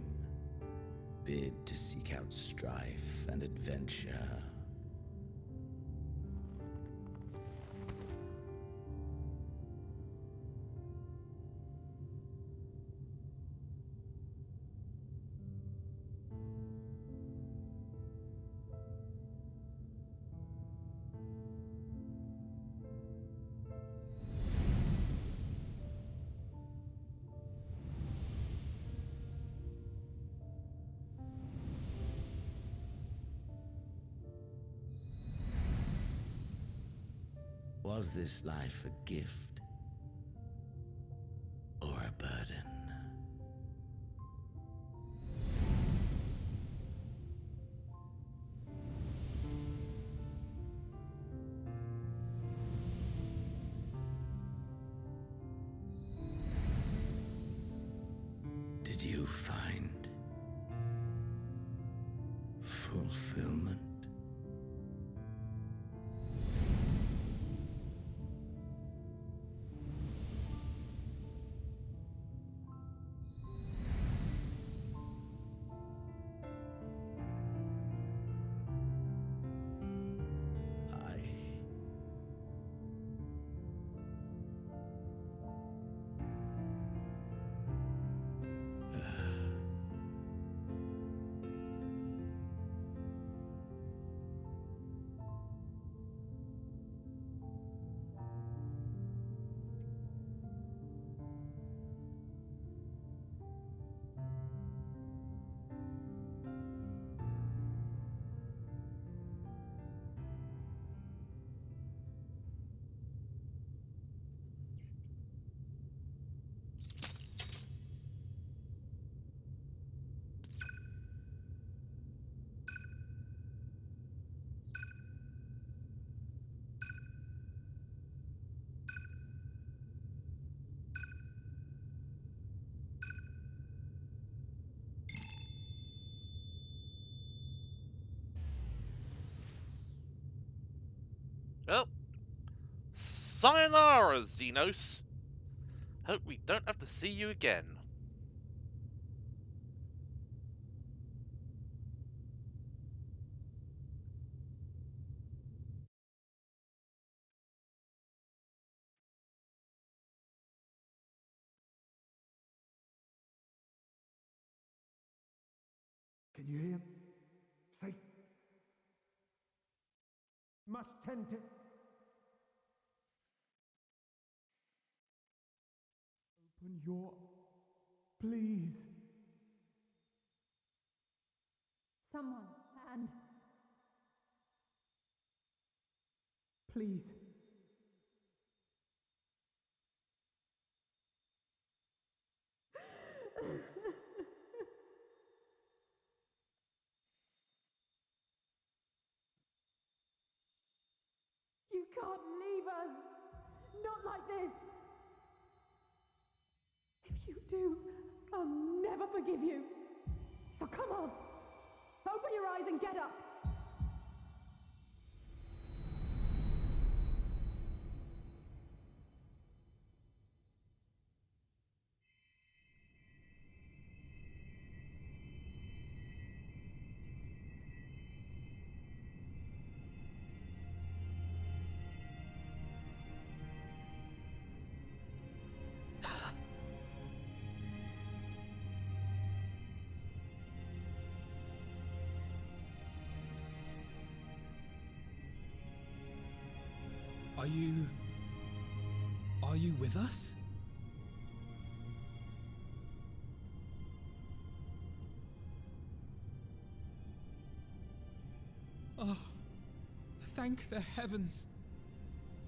bid to seek out strife and adventure. Was this life a gift or a burden? Did you find fulfillment? Well, sayonara, Xenos. Hope we don't have to see you again. Can you hear? Safe. Must tend to. Open your. Please. Someone, and... Please. You can't leave us! Not like this! If you do, I'll never forgive you! So come on! Open your eyes and get up! Are you with us? Oh, thank the heavens.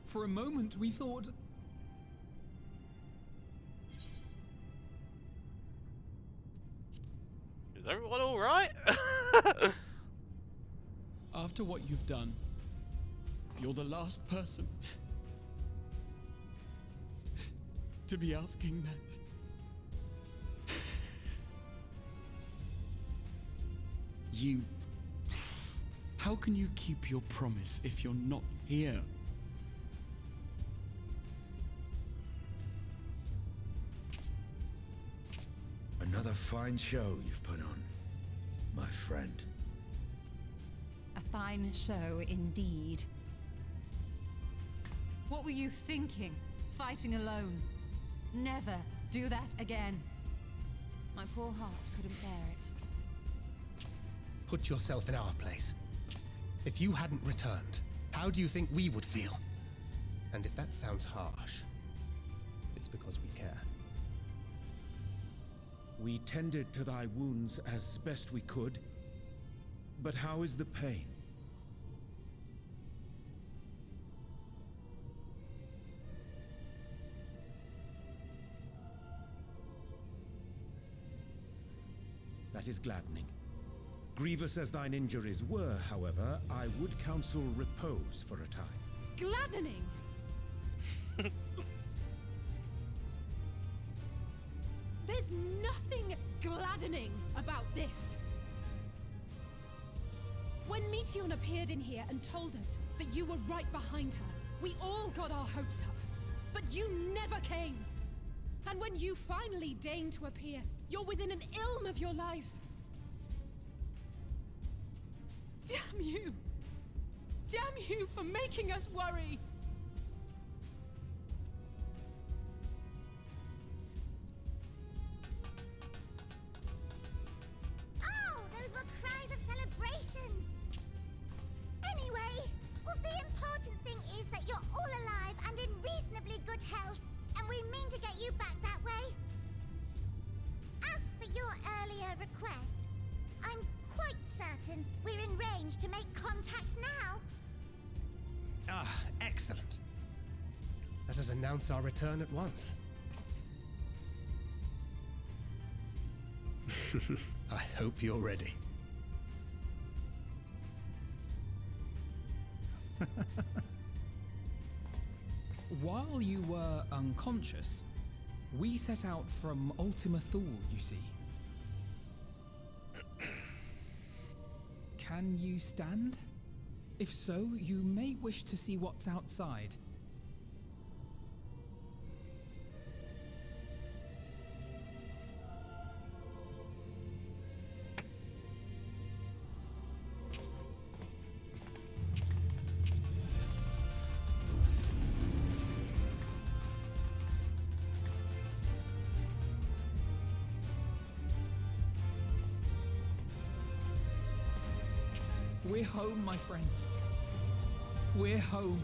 For a moment we thought... Is everyone alright? After what you've done, you're the last person to be asking that. You... How can you keep your promise if you're not here? Another fine show you've put on, my friend. A fine show indeed. What were you thinking? Fighting alone? Never do that again. My poor heart couldn't bear it. Put yourself in our place. If you hadn't returned, how do you think we would feel? And if that sounds harsh, it's because we care. We tended to thy wounds as best we could, but how is the pain? That is gladdening. Grievous as thine injuries were, however, I would counsel repose for a time. Gladdening! There's nothing gladdening about this. When Meteion appeared in here and told us that you were right behind her, we all got our hopes up. But you never came. And when you finally deign to appear, you're within an ilm of your life. Damn you! Damn you for making us worry! Oh, those were cries of celebration! Anyway, well, the important thing is that you're all alive and in reasonably good health, and we mean to get you back that way. As for your earlier request, I'm quite certain we're in range to make contact now. Ah, excellent. Let us announce our return at once. I hope you're ready. While you were unconscious, we set out from Ultima Thule, you see. Can you stand? If so, you may wish to see what's outside. We're home, my friend. We're home.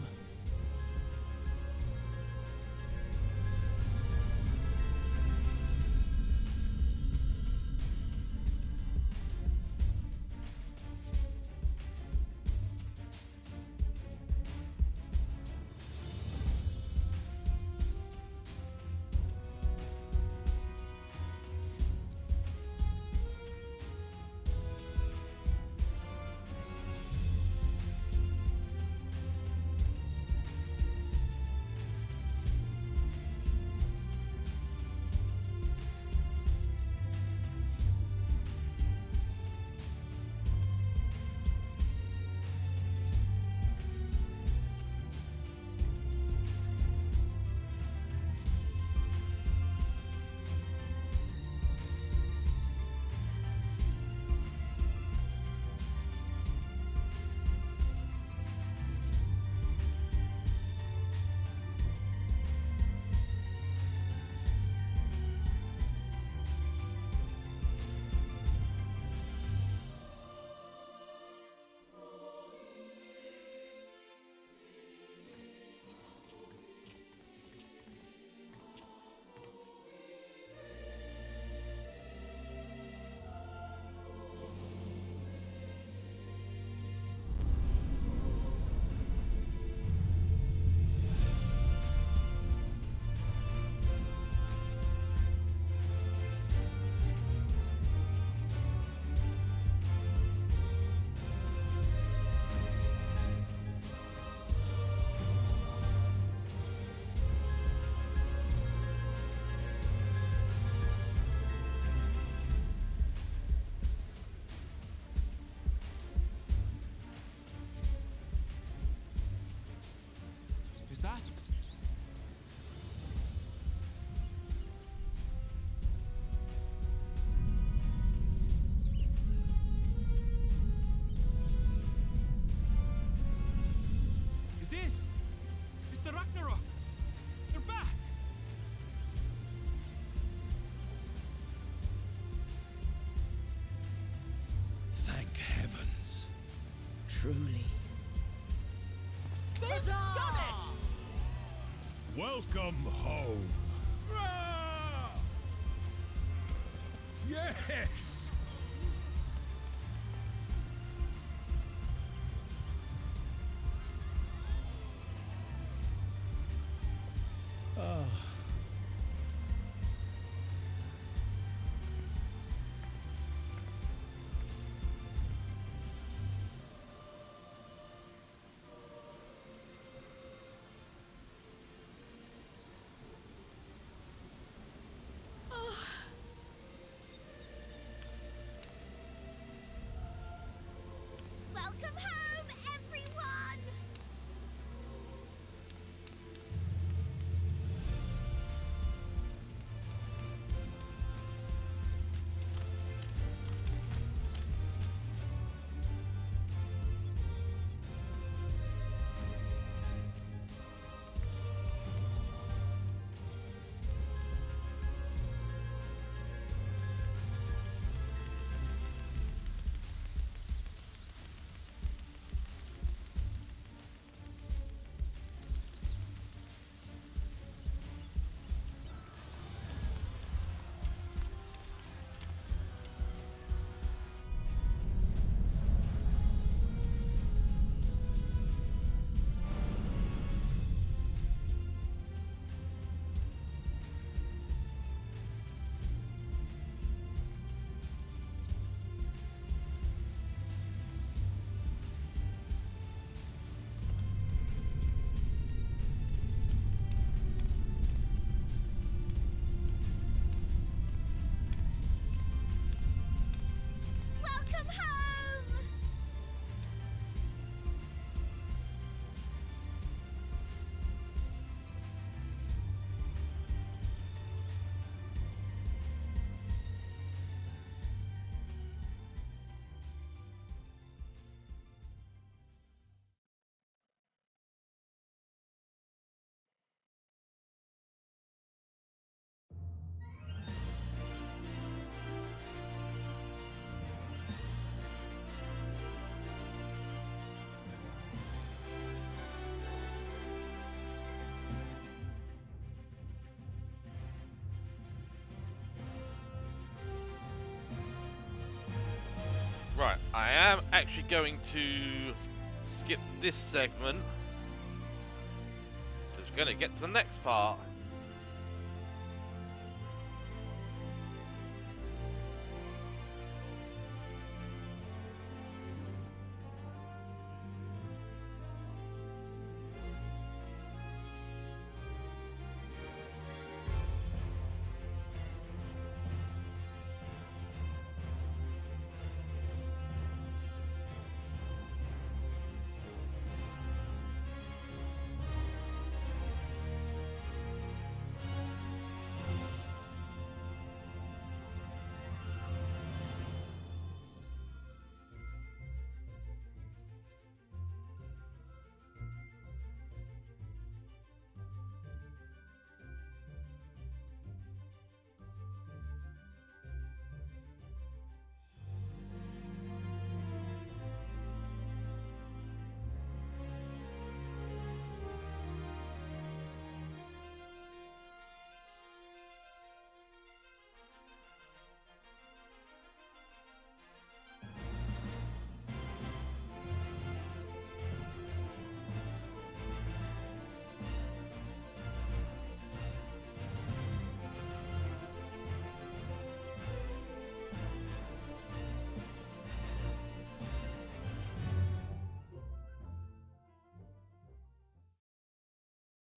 that? It is! It's the Ragnarok! They're back! Thank heavens. Truly. They've done it! Welcome home. Yes! Welcome home, everyone! Welcome home! Right, I am actually going to skip this segment. Because we're going to get to the next part.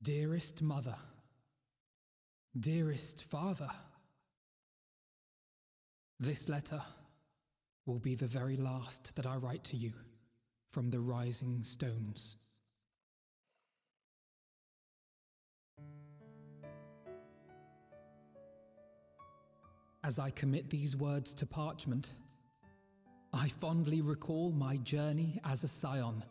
Dearest mother, dearest father, this letter will be the very last that I write to you from the rising stones. As I commit these words to parchment, I fondly recall my journey as a scion.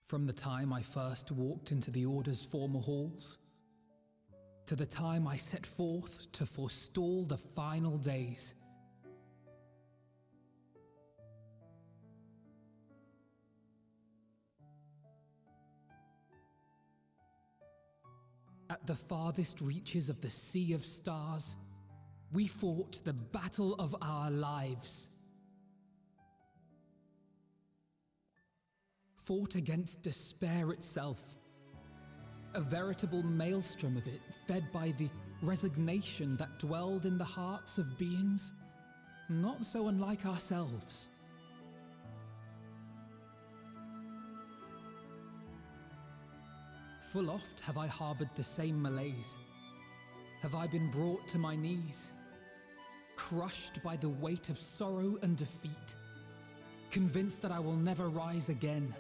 From the time I first walked into the Order's former halls, to the time I set forth to forestall the final days. At the farthest reaches of the Sea of Stars, we fought the battle of our lives. Fought against despair itself, a veritable maelstrom of it fed by the resignation that dwelled in the hearts of beings not so unlike ourselves. Full oft have I harbored the same malaise. Have I been brought to my knees, crushed by the weight of sorrow and defeat, convinced that I will never rise again.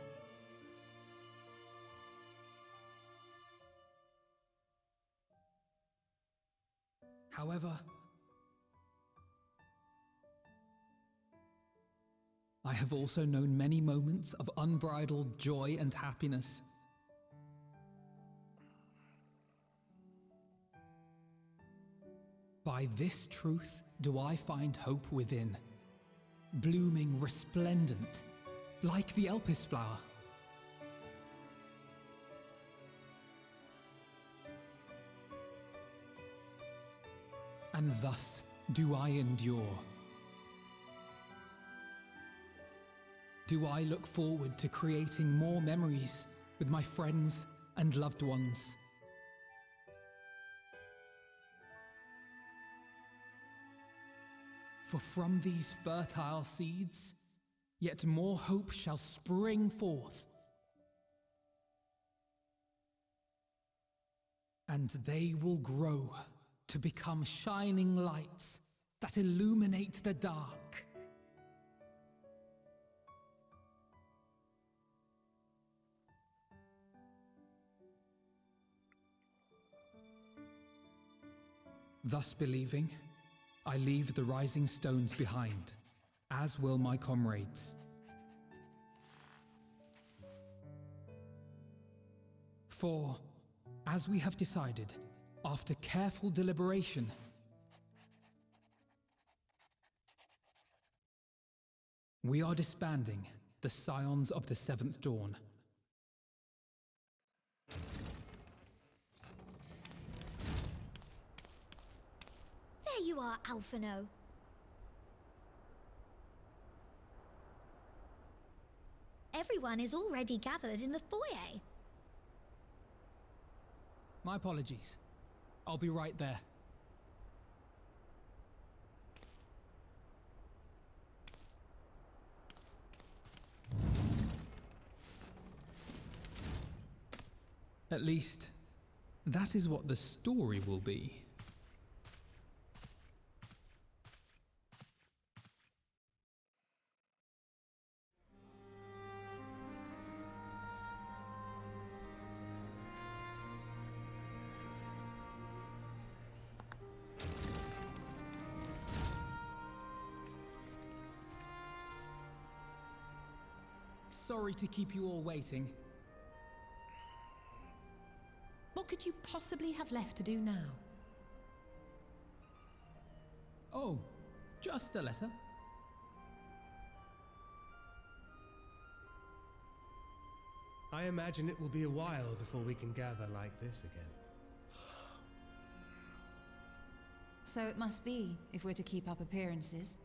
However, I have also known many moments of unbridled joy and happiness. By this truth do I find hope within, blooming resplendent, like the Elpis flower. And thus do I endure. Do I look forward to creating more memories with my friends and loved ones. For from these fertile seeds, yet more hope shall spring forth. And they will grow to become shining lights that illuminate the dark. Thus believing, I leave the rising stones behind, as will my comrades. For, as we have decided, after careful deliberation, we are disbanding the Scions of the Seventh Dawn. There you are, Alphino. Everyone is already gathered in the foyer. My apologies. I'll be right there. At least, that is what the story will be. Sorry to keep you all waiting. What could you possibly have left to do now? Oh, just a letter. I imagine it will be a while before we can gather like this again. So it must be, if we're to keep up appearances.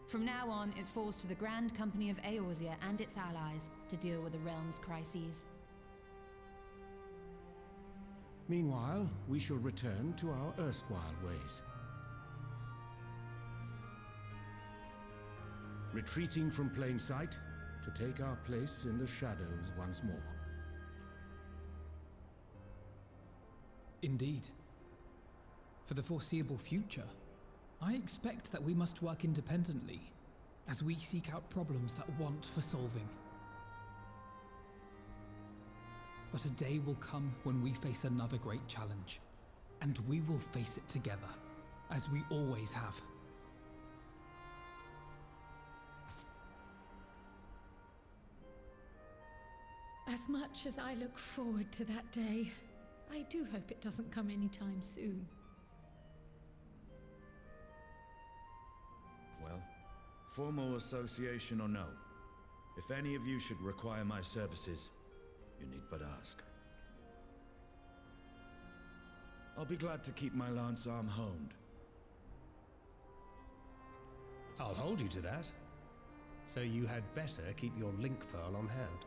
From now on, it falls to the Grand Company of Eorzea and its allies to deal with the realm's crises. Meanwhile, we shall return to our erstwhile ways. Retreating from plain sight to take our place in the shadows once more. Indeed. For the foreseeable future, I expect that we must work independently as we seek out problems that want for solving. But a day will come when we face another great challenge. And we will face it together, as we always have. As much as I look forward to that day, I do hope it doesn't come anytime soon. Well, formal association or no, if any of you should require my services, you need but ask. I'll be glad to keep my lance arm honed. I'll hold you to that. So you had better keep your link pearl on hand.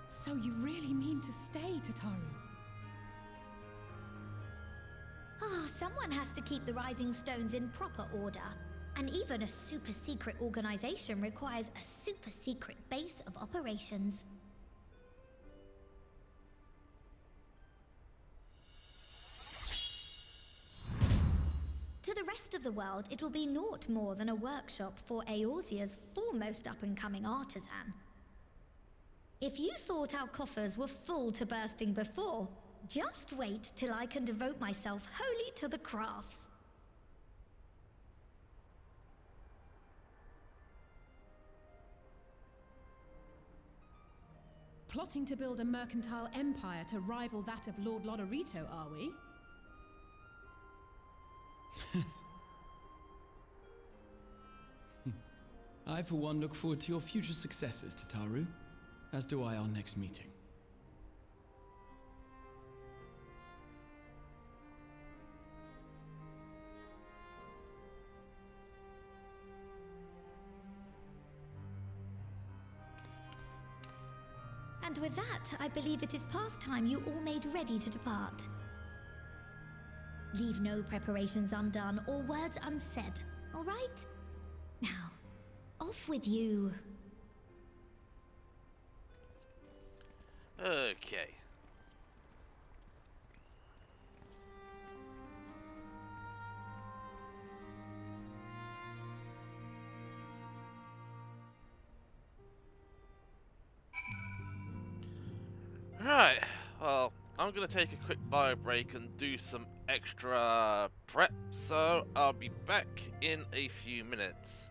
So you really mean to stay, Tataru? Oh, someone has to keep the Rising Stones in proper order. And even a super-secret organization requires a super-secret base of operations. To the rest of the world, it will be naught more than a workshop for Eorzea's foremost up-and-coming artisan. If you thought our coffers were full to bursting before, just wait till I can devote myself wholly to the crafts. Plotting to build a mercantile empire to rival that of Lord Lodorito, are we? I, for one, look forward to your future successes, Tataru. As do I our next meeting. And with that, I believe it is past time you all made ready to depart. Leave no preparations undone or words unsaid, all right? Now, off with you. Okay. Right, well, I'm gonna take a quick bio break and do some extra prep, so I'll be back in a few minutes.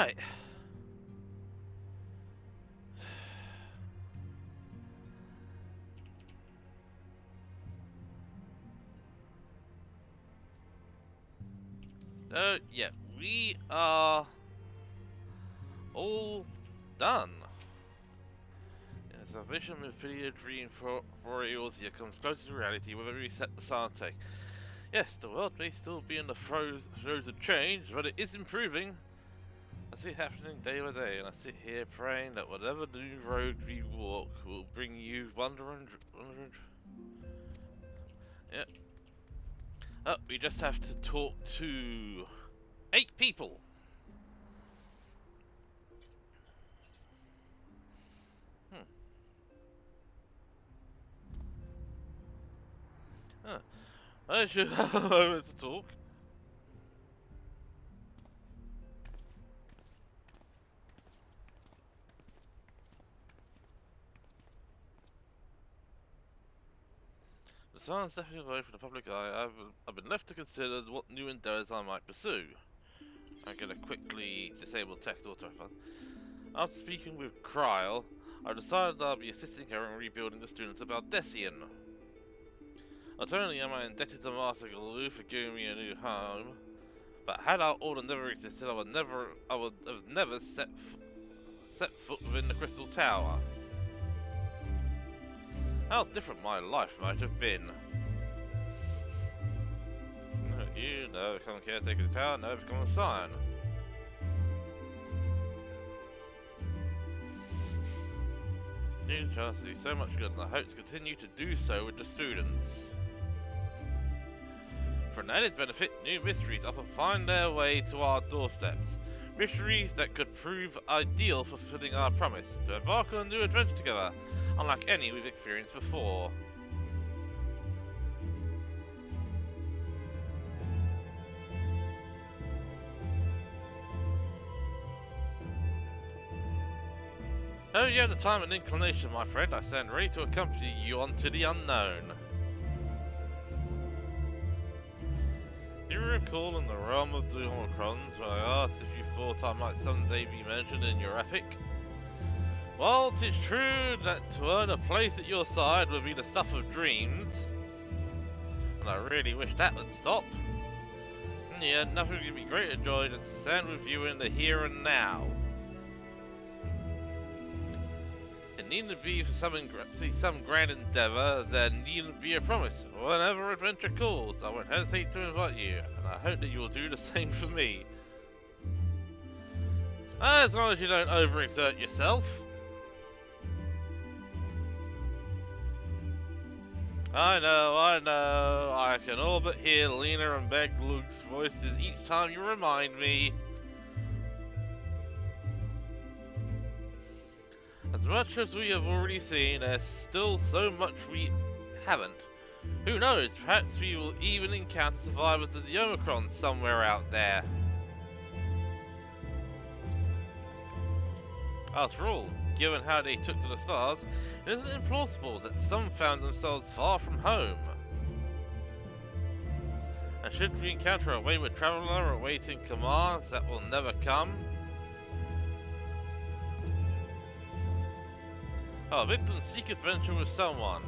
Right. Yeah, we are all done. As our vision of video dream for Eorzea comes closer to reality with every reset the Sartek. Yes, the world may still be in the throes of change, but it is improving. I see it happening day by day, and I sit here praying that whatever new road we walk will bring you wonder and... Yep. Oh, we just have to talk to 8 people. Huh. I should have a moment to talk. The sun's definitely away from the public eye. I've been left to consider what new endeavors I might pursue. I'm gonna quickly disable text autofun. After speaking with Kryl, I decided I'll be assisting her in rebuilding the students of Aldessian. Not only am I indebted to Master Galoo for giving me a new home, but had our order never existed, I would have never set foot within the Crystal Tower. How different my life might have been. You never become caretaker of the tower, never become a scion. New chance to do so much good, and I hope to continue to do so with the students. For an added benefit, new mysteries often find their way to our doorsteps. Mysteries that could prove ideal for fulfilling our promise to embark on a new adventure together, unlike any we've experienced before. Oh, you have the time and inclination, my friend. I stand ready to accompany you onto the unknown. Do you recall in the realm of the Omicrons when I asked if you thought I might someday be mentioned in your epic? Well, 'tis true that to earn a place at your side would be the stuff of dreams, and I really wish that would stop. In the end, nothing would give me greater joy than to stand with you in the here and now. It needn't be for some grand endeavour, there needn't be a promise. Whenever adventure calls, I won't hesitate to invite you, and I hope that you will do the same for me. As long as you don't overexert yourself. I know, I can all but hear Lena and Meg Luke's voices each time you remind me. As much as we have already seen, there's still so much we haven't. Who knows, perhaps we will even encounter survivors of the Omicron somewhere out there. After all, given how they took to the stars, it isn't implausible that some found themselves far from home. And should we encounter a wayward traveller awaiting commands that will never come? Our victims seek adventure with someone,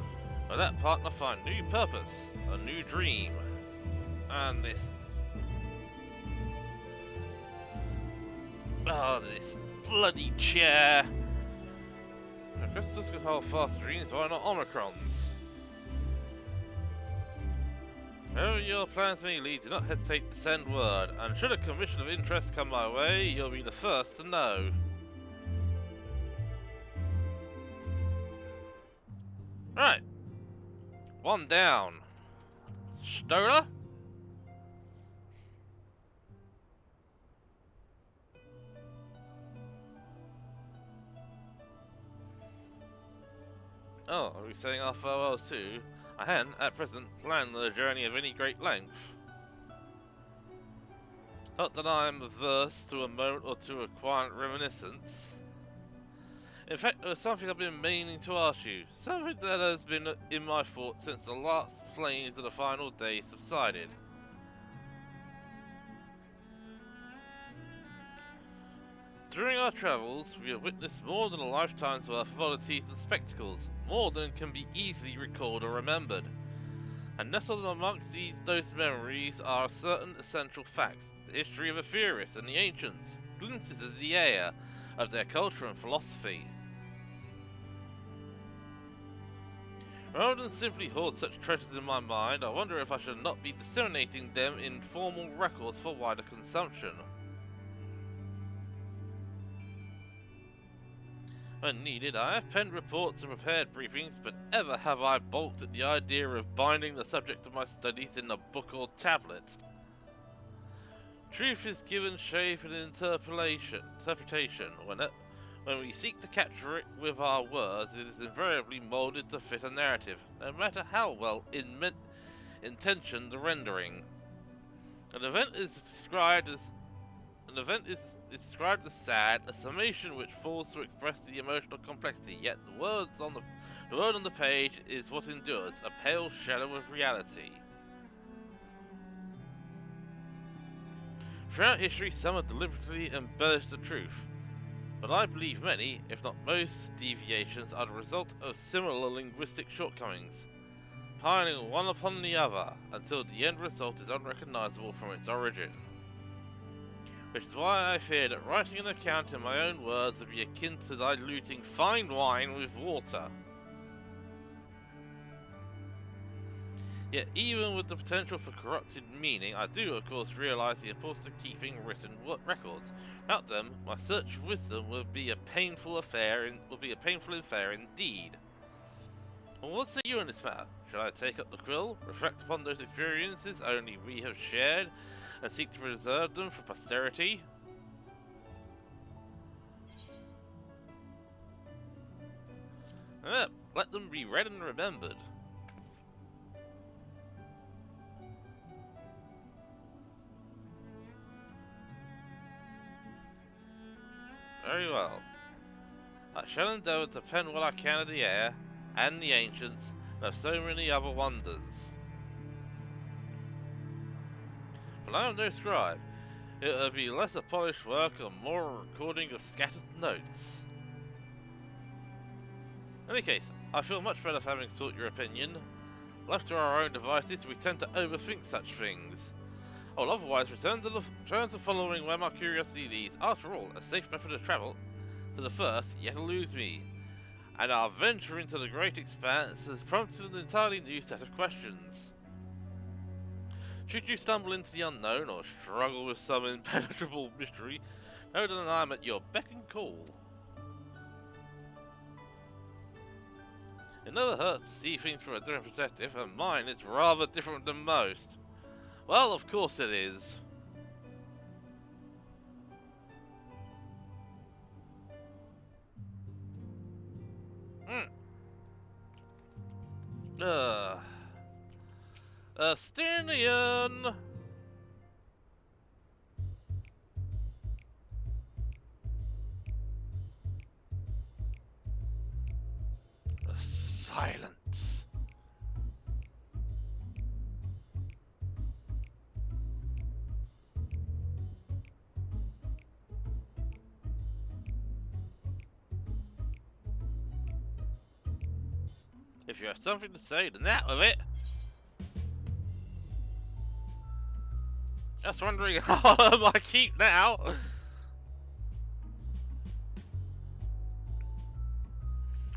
but that partner find new purpose, a new dream. And this... oh, this bloody chair! If crystals can hold fast dreams, why not Omicrons? Wherever your plans may lead, do not hesitate to send word, and should a commission of interest come my way, you'll be the first to know. Right. One down. Stola? Oh, are we saying our farewells too? I hadn't, at present, planned the journey of any great length. Not that I am averse to a moment or two of quiet reminiscence. In fact, there was something I've been meaning to ask you. Something that has been in my thoughts since the last flames of the final day subsided. During our travels, we have witnessed more than a lifetime's worth of oddities and spectacles, more than can be easily recalled or remembered. And nestled amongst those memories are certain essential facts, the history of Ephirus and the ancients, glimpses of the air, of their culture and philosophy. Rather than simply hoard such treasures in my mind, I wonder if I should not be disseminating them in formal records for wider consumption. When needed, I have penned reports and prepared briefings, but ever have I balked at the idea of binding the subject of my studies in a book or tablet. Truth is given shape and interpretation. When we seek to capture it with our words, it is invariably molded to fit a narrative, no matter how well intentioned the rendering. An event is described as sad, a summation which falls to express the emotional complexity, yet the word on the page is what endures, a pale shadow of reality. Throughout history, some have deliberately embellished the truth, but I believe many, if not most, deviations are the result of similar linguistic shortcomings, piling one upon the other until the end result is unrecognizable from its origin. Which is why I fear that writing an account in my own words would be akin to diluting fine wine with water. Yet even with the potential for corrupted meaning, I do of course realise the importance of keeping written records. Without them, my search for wisdom would be a painful affair indeed. Well, what say you in this matter? Should I take up the quill, reflect upon those experiences only we have shared, and seek to preserve them for posterity? Let them be read and remembered. Very well. I shall endeavour to pen what I can of the air, and the ancients, and of so many other wonders. But I am no scribe. It will be less a polished work and more a recording of scattered notes. In any case, I feel much better for having sought your opinion. Left to our own devices, we tend to overthink such things. I will otherwise return to following where my curiosity leads. After all, a safe method of travel to the first yet eludes me, and our venture into the great expanse has prompted an entirely new set of questions. Should you stumble into the unknown or struggle with some impenetrable mystery, know that I am at your beck and call. It never hurts to see things from a different perspective, and mine is rather different than most. Well, of course it is. Astinian! Silence. If you have something to say, then out with it. Just wondering how am I keep now?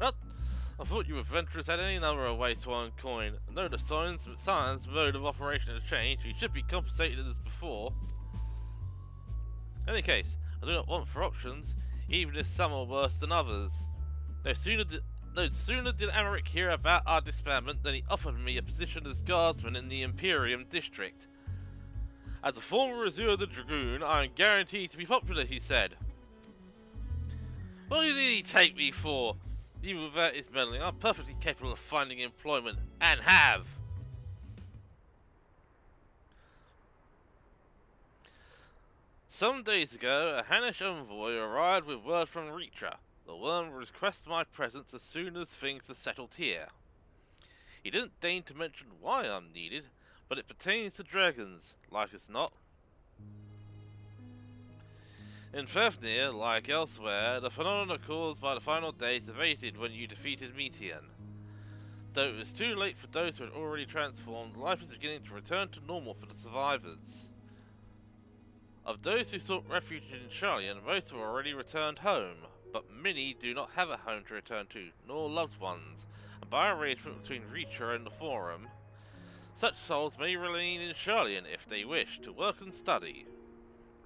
Well, I thought you adventurers had any number of ways to earn coin. And though the science mode of operation has changed, we should be compensated as before. In any case, I do not want for options, even if some are worse than others. No sooner did Amaric hear about our disbandment than he offered me a position as guardsman in the Imperium district. As a former Azure the Dragoon, I am guaranteed to be popular, he said. What did he take me for? Even without his meddling, I'm perfectly capable of finding employment, and have. Some days ago, a Hannish envoy arrived with word from Reacher. The worm requests my presence as soon as things are settled here. He didn't deign to mention why I'm needed, but it pertains to dragons, like as not. In Fafnir, like elsewhere, the phenomena caused by the final days abated when you defeated Metean. Though it was too late for those who had already transformed, life is beginning to return to normal for the survivors. Of those who sought refuge in Charlian, most have already returned home, but many do not have a home to return to, nor loved ones, and by arrangement between Reacher and the Forum, such souls may remain in Charlian if they wish to work and study.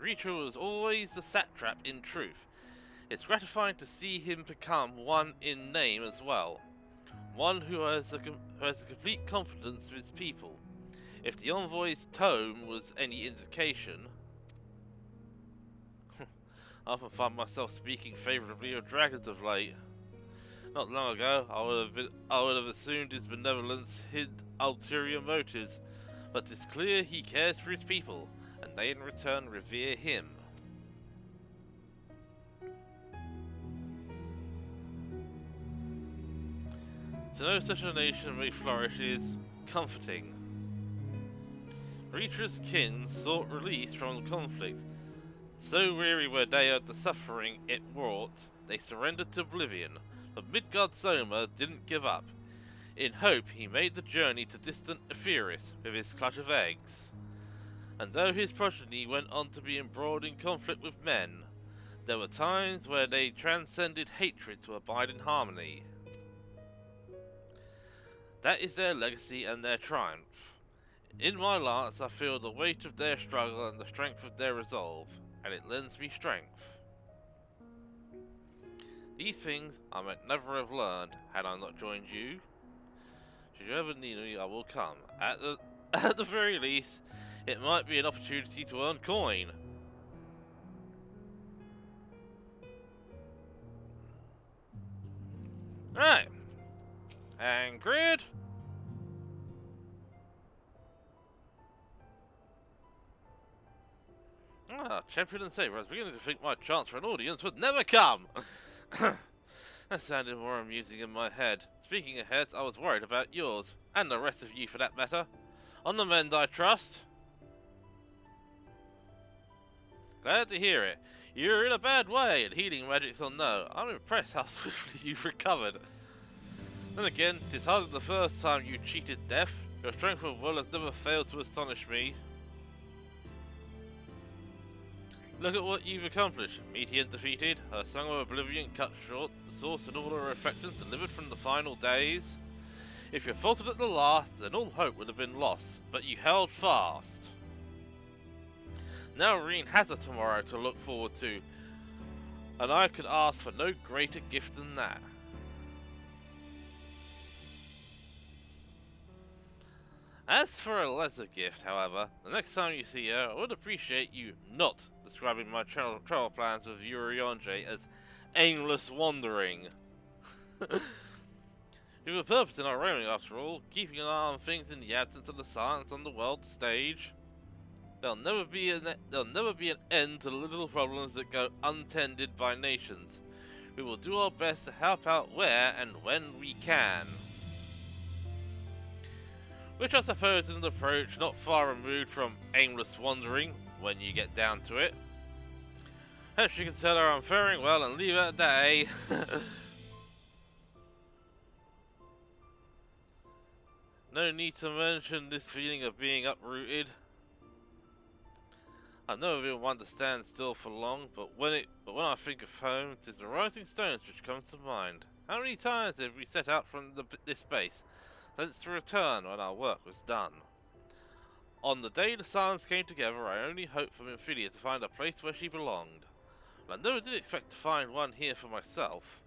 Reacher was always the satrap in truth. It's gratifying to see him become one in name as well. One who has a complete confidence of his people. If the envoy's tone was any indication, I often find myself speaking favourably of dragons of late. Not long ago, I would have assumed his benevolence hid ulterior motives, but it's clear he cares for his people, and they in return revere him. To know such a nation may flourish is comforting. Reacher's kin sought release from the conflict. So weary were they of the suffering it wrought, they surrendered to oblivion, but Midgard Soma didn't give up. In hope he made the journey to distant Ephyris with his clutch of eggs. And though his progeny went on to be embroiled in conflict with men, there were times where they transcended hatred to abide in harmony. That is their legacy and their triumph. In my lance I feel the weight of their struggle and the strength of their resolve, and it lends me strength. These things I might never have learned had I not joined you. Should you ever need me, I will come. At the very least, it might be an opportunity to earn coin. Right. And grid. Champion and Saber. I was beginning to think my chance for an audience would never come. That sounded more amusing in my head. Speaking of heads, I was worried about yours, and the rest of you for that matter. On the mend, I trust. Glad to hear it. You're in a bad way, and healing magics or no, I'm impressed how swiftly you've recovered. Then again, 'tis hardly the first time you cheated death. Your strength of will has never failed to astonish me. Look at what you've accomplished. Metean defeated, her Song of Oblivion cut short, the source and all her reflections delivered from the final days. If you faltered at the last, then all hope would have been lost, but you held fast. Now Reen has a tomorrow to look forward to, and I could ask for no greater gift than that. As for a lesser gift, however, the next time you see her, I would appreciate you not describing my travel plans with Urionje as aimless wandering. We have a purpose in our roaming after all, keeping an eye on things in the absence of the science on the world stage. There'll never be an end to the little problems that go untended by nations. We will do our best to help out where and when we can. Which I suppose is an approach not far removed from aimless wandering, when you get down to it. Hope you can tell her I'm faring well and leave it at that, eh? No need to mention this feeling of being uprooted. I've never been one to stand still for long, but when I think of home, 'tis the rising stones which comes to mind. How many times have we set out from this base, thence to return when our work was done? On the day the Silence came together, I only hoped for Nymphidia to find a place where she belonged. But I never did expect to find one here for myself.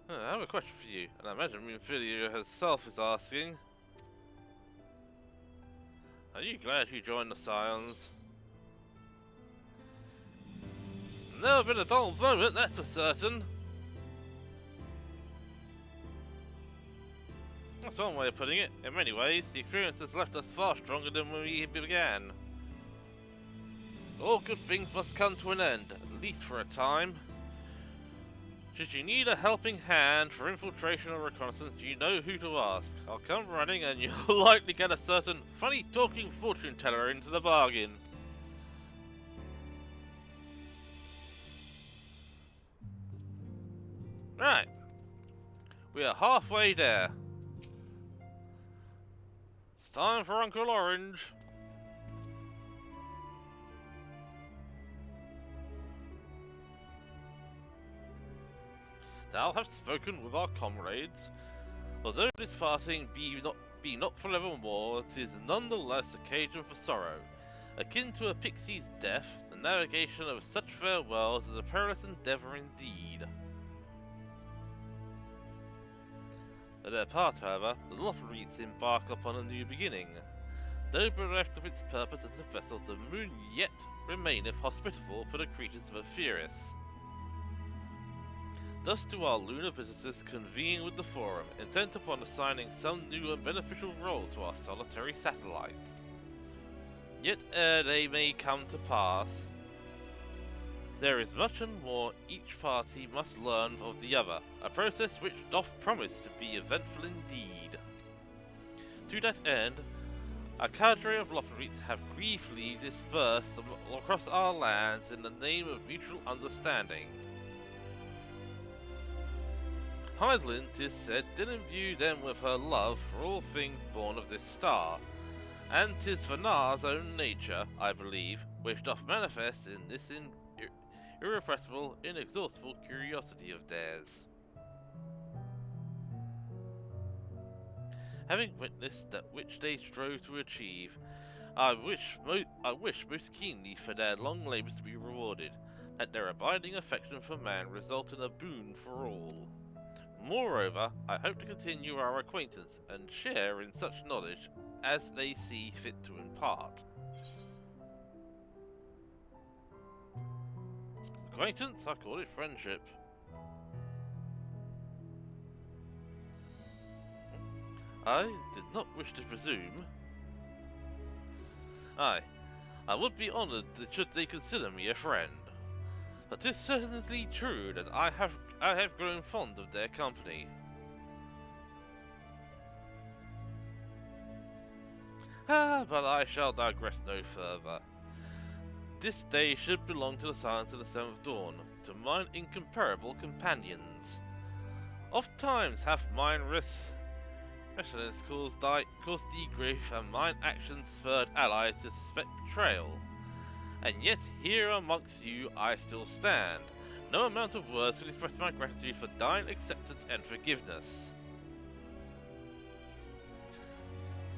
I have a question for you, and I imagine Nymphidia herself is asking. Are you glad you joined the Scions? Never been a dull moment, that's for certain. That's one way of putting it. In many ways, the experience has left us far stronger than when we began. All good things must come to an end, at least for a time. Should you need a helping hand for infiltration or reconnaissance, you know who to ask. I'll come running and you'll likely get a certain funny talking fortune teller into the bargain. Right. We are halfway there. It's time for Uncle Orange. Thou hast spoken with our comrades. Although this parting be not for evermore, it is nonetheless occasion for sorrow. Akin to a pixie's death, the navigation of such farewells is a perilous endeavour indeed. At their part, however, the Lotharites embark upon a new beginning. Though bereft of its purpose as a vessel, the moon yet remaineth hospitable for the creatures of Etheirys. Thus do our lunar visitors convene with the Forum, intent upon assigning some new and beneficial role to our solitary satellite. Yet ere they may come to pass, there is much and more each party must learn of the other, a process which doth promise to be eventful indeed. To that end, a cadre of Lotharites have briefly dispersed across our lands in the name of mutual understanding. Hyslin, 'tis said, did imbue them with her love for all things born of this star, and 'tis Vanar's own nature, I believe, which doth manifest in this irrepressible, inexhaustible curiosity of theirs. Having witnessed that which they strove to achieve, I wish most keenly for their long labours to be rewarded, that their abiding affection for man result in a boon for all. Moreover, I hope to continue our acquaintance and share in such knowledge as they see fit to impart. Acquaintance? I call it friendship. I did not wish to presume. Aye, I would be honoured that should they consider me a friend. But 'tis certainly true that I have grown fond of their company. But I shall digress no further. This day should belong to the silence of the seventh dawn, to mine incomparable companions. Oft times hath mine restlessness caused thee grief, and mine actions spurred allies to suspect betrayal. And yet here amongst you I still stand. No amount of words can express my gratitude for thine acceptance and forgiveness.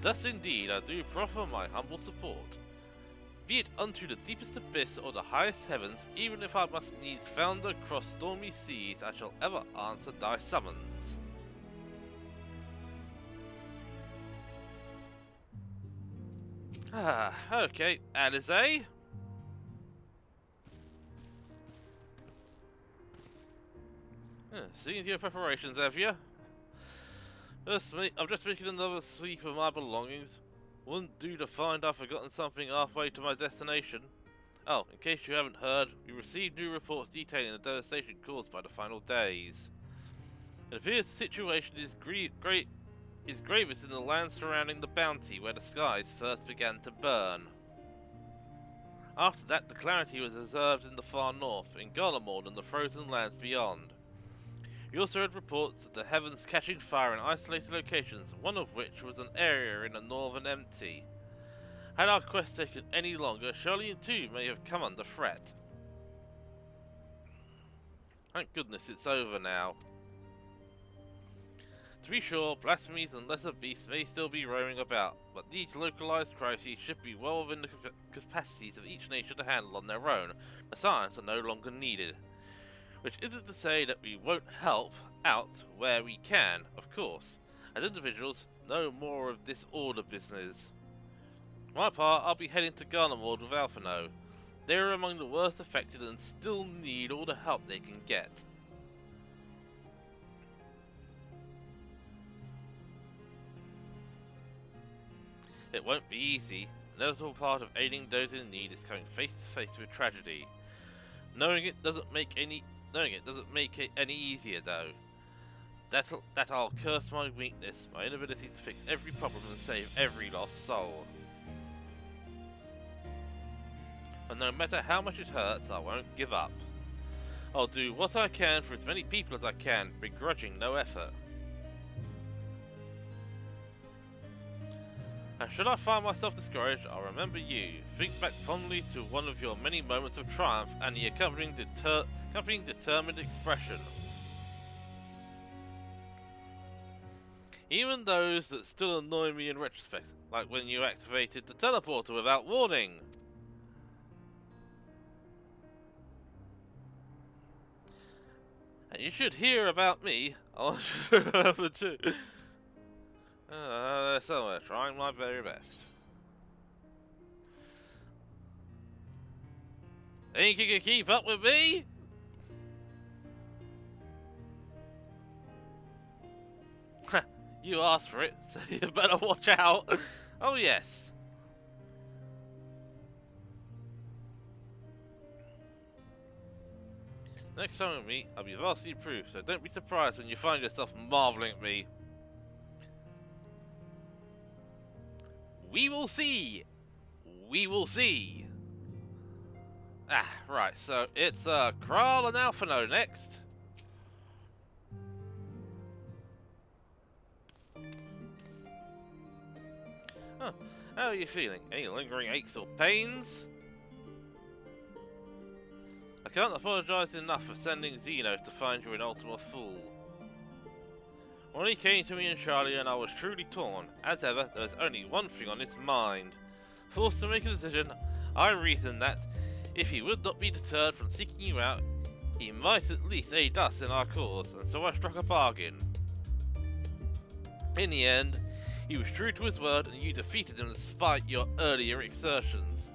Thus indeed I do proffer my humble support. Be it unto the deepest abyss or the highest heavens, even if I must needs founder across stormy seas, I shall ever answer thy summons. Okay, Alizé. Seeing to your preparations, have you? I'm just making another sweep of my belongings. Wouldn't do to find I've forgotten something halfway to my destination. Oh, in case you haven't heard, we received new reports detailing the devastation caused by the final days. It appears the situation is gravest in the land surrounding the Bounty, where the skies first began to burn. After that, the clarity was observed in the far north, in Garlemald and the frozen lands beyond. We also heard reports of the heavens catching fire in isolated locations, one of which was an area in the northern empty. Had our quest taken any longer, Charlene too may have come under threat. Thank goodness it's over now. To be sure, blasphemies and lesser beasts may still be roaming about, but these localized crises should be well within the capacities of each nation to handle on their own. The science are no longer needed. Which isn't to say that we won't help out where we can, of course. As individuals, no more of this order business. For my part, I'll be heading to Garlemald with Alphino. They are among the worst affected and still need all the help they can get. It won't be easy. An inevitable part of aiding those in need is coming face to face with tragedy. Knowing it doesn't make it any easier, though. That I'll curse my weakness, my inability to fix every problem and save every lost soul. But no matter how much it hurts, I won't give up. I'll do what I can for as many people as I can, begrudging no effort. And should I find myself discouraged, I'll remember you. Think back fondly to one of your many moments of triumph and the accompanying determined expression. Even those that still annoy me in retrospect, like when you activated the teleporter without warning. And you should hear about me. I should remember too. Somewhere, trying my very best. Think you can keep up with me? You asked for it, so you better watch out. Oh yes. Next time we meet, I'll be vastly improved, so don't be surprised when you find yourself marveling at me. We will see. We will see. Ah, right, so it's Kral and Alphino next. Huh. How are you feeling? Any lingering aches or pains? I can't apologise enough for sending Xeno to find you an Ultima Fool. When he came to me in Charlie and I was truly torn. As ever, there was only one thing on his mind. Forced to make a decision, I reasoned that, if he would not be deterred from seeking you out, he might at least aid us in our cause, and so I struck a bargain. In the end, he was true to his word and you defeated him despite your earlier exertions.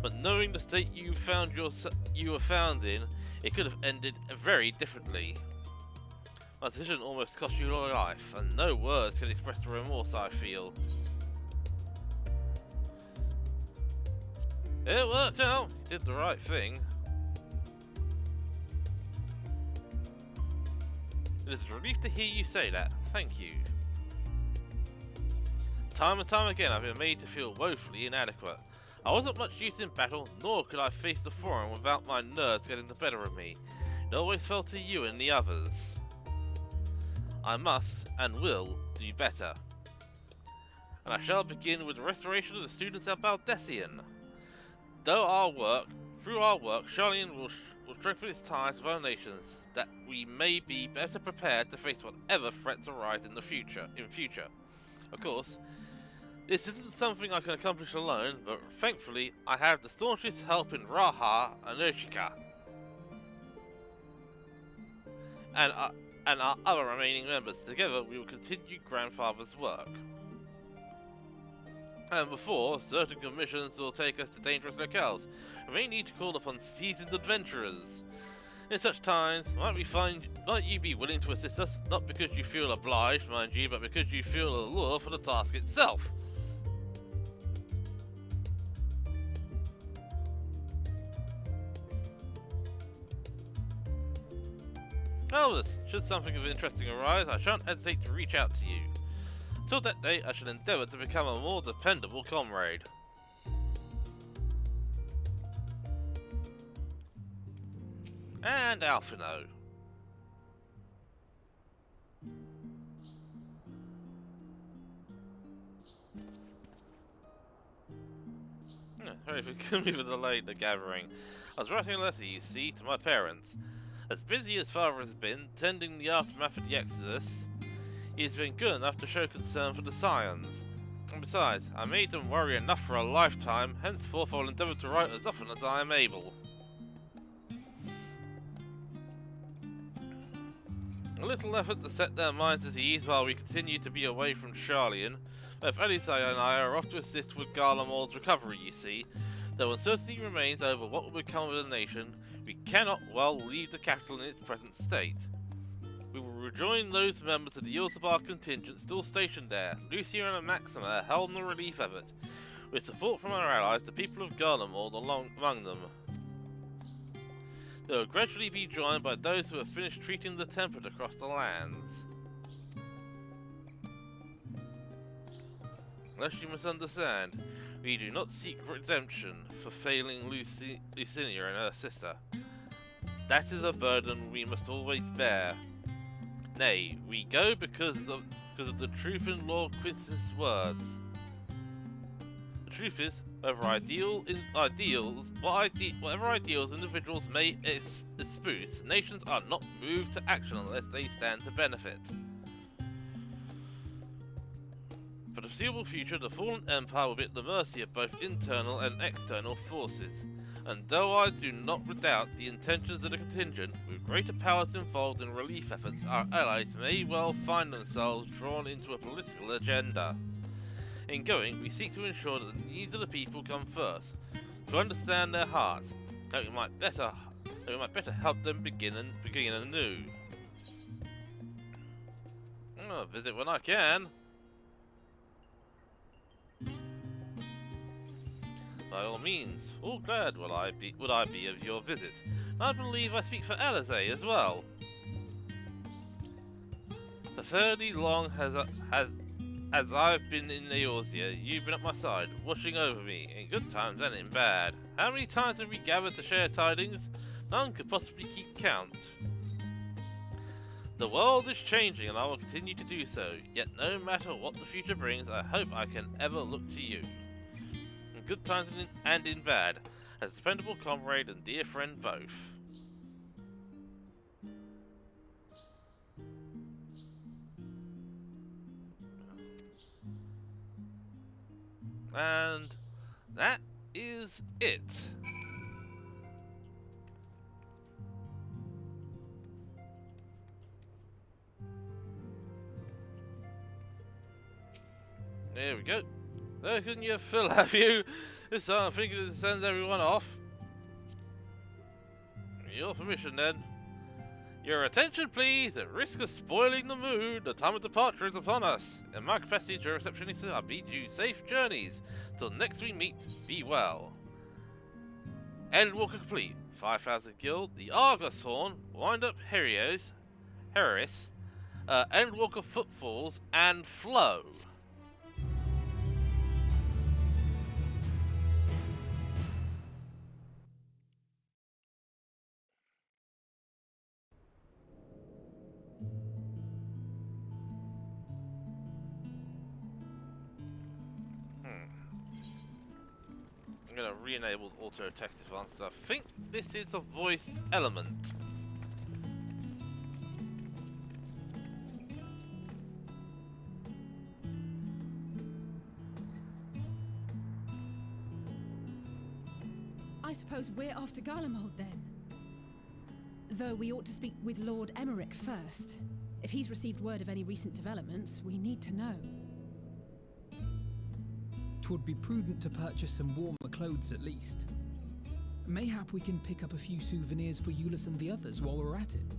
But knowing the state you were found in, it could have ended very differently. My decision almost cost you your life, and no words can express the remorse I feel. It worked out. You did the right thing. It is a relief to hear you say that. Thank you. Time and time again I've been made to feel woefully inadequate. I wasn't much use in battle, nor could I face the forum without my nerves getting the better of me. It always fell to you and the others. I must, and will, do better. And I shall begin with the restoration of the students at Baldessian. Through our work, Charlian will strengthen its ties with our nations, that we may be better prepared to face whatever threats arise in future. Of course, this isn't something I can accomplish alone, but thankfully I have the staunchest help in Raha and Urshika. And our other remaining members. Together we will continue Grandfather's work. And before, certain commissions will take us to dangerous locales. We may need to call upon seasoned adventurers. In such times, might you be willing to assist us? Not because you feel obliged, mind you, but because you feel a lure for the task itself. Elvis, should something of interesting arise, I shan't hesitate to reach out to you. Until that day, I shall endeavour to become a more dependable comrade. And Alphino. Sorry, forgive me for the delay in the gathering. I was writing a letter, you see, to my parents. As busy as Father has been, tending the aftermath of the Exodus, he has been good enough to show concern for the Scions. And besides, I made them worry enough for a lifetime, henceforth I will endeavour to write as often as I am able. A little effort to set their minds at ease while we continue to be away from Charlian. Both Elisai and I are off to assist with Garlemald's recovery, you see. Though uncertainty remains over what will become of the nation, we cannot well leave the capital in its present state. We will rejoin those members of the Yilzabar contingent still stationed there. Lucia and Maxima held the relief effort. With support from our allies, the people of Garlemald among them. They will gradually be joined by those who have finished treating the temperate across the lands. Unless you misunderstand, we do not seek redemption for failing Lucinia and her sister. that is a burden we must always bear. Nay, we go because of the truth in Lord Quintus' words. The truth is, whatever ideals individuals may espouse, nations are not moved to action unless they stand to benefit. For the foreseeable future, the fallen empire will be at the mercy of both internal and external forces. And though I do not doubt the intentions of the contingent, with greater powers involved in relief efforts, our allies may well find themselves drawn into a political agenda. In going, we seek to ensure that the needs of the people come first, to understand their hearts, that we might better help them begin anew. I'll visit when I can. By all means, all glad would I be of your visit. And I believe I speak for Alizé as well. For fairly long as I've been in Eorzea, you've been at my side, watching over me, in good times and in bad. How many times have we gathered to share tidings? None could possibly keep count. The world is changing and I will continue to do so, yet no matter what the future brings, I hope I can ever look to you. In good times and in bad, as a dependable comrade and dear friend both. And that is it. There we go. Couldn't you fill, have you? This time I'm thinking to send everyone off. Your permission then. Your attention please, at risk of spoiling the mood, the time of departure is upon us. In my capacity as your receptionist, I bid you safe journeys. Till next we meet, be well. Endwalker complete. 5,000 guild, the Argus Horn, Wind Up Heroes, Endwalker Footfalls, and Flow. I'm gonna re-enable auto text advanced. I think this is a voiced element. I suppose we're off to Garlemald then. Though we ought to speak with Lord Emmerich first. If he's received word of any recent developments, we need to know. 'Twould be prudent to purchase some warmer clothes at least. Mayhap we can pick up a few souvenirs for Euless and the others while we're at it.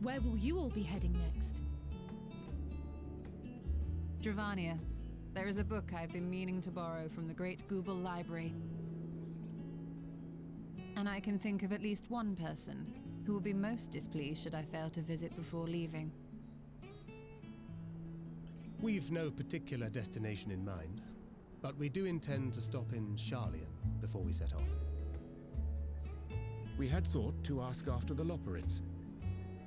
Where will you all be heading next? Dravania. There is a book I've been meaning to borrow from the Great Google Library. And I can think of at least one person who will be most displeased should I fail to visit before leaving. We've no particular destination in mind, but we do intend to stop in Sharlayan before we set off. We had thought to ask after the Loperids.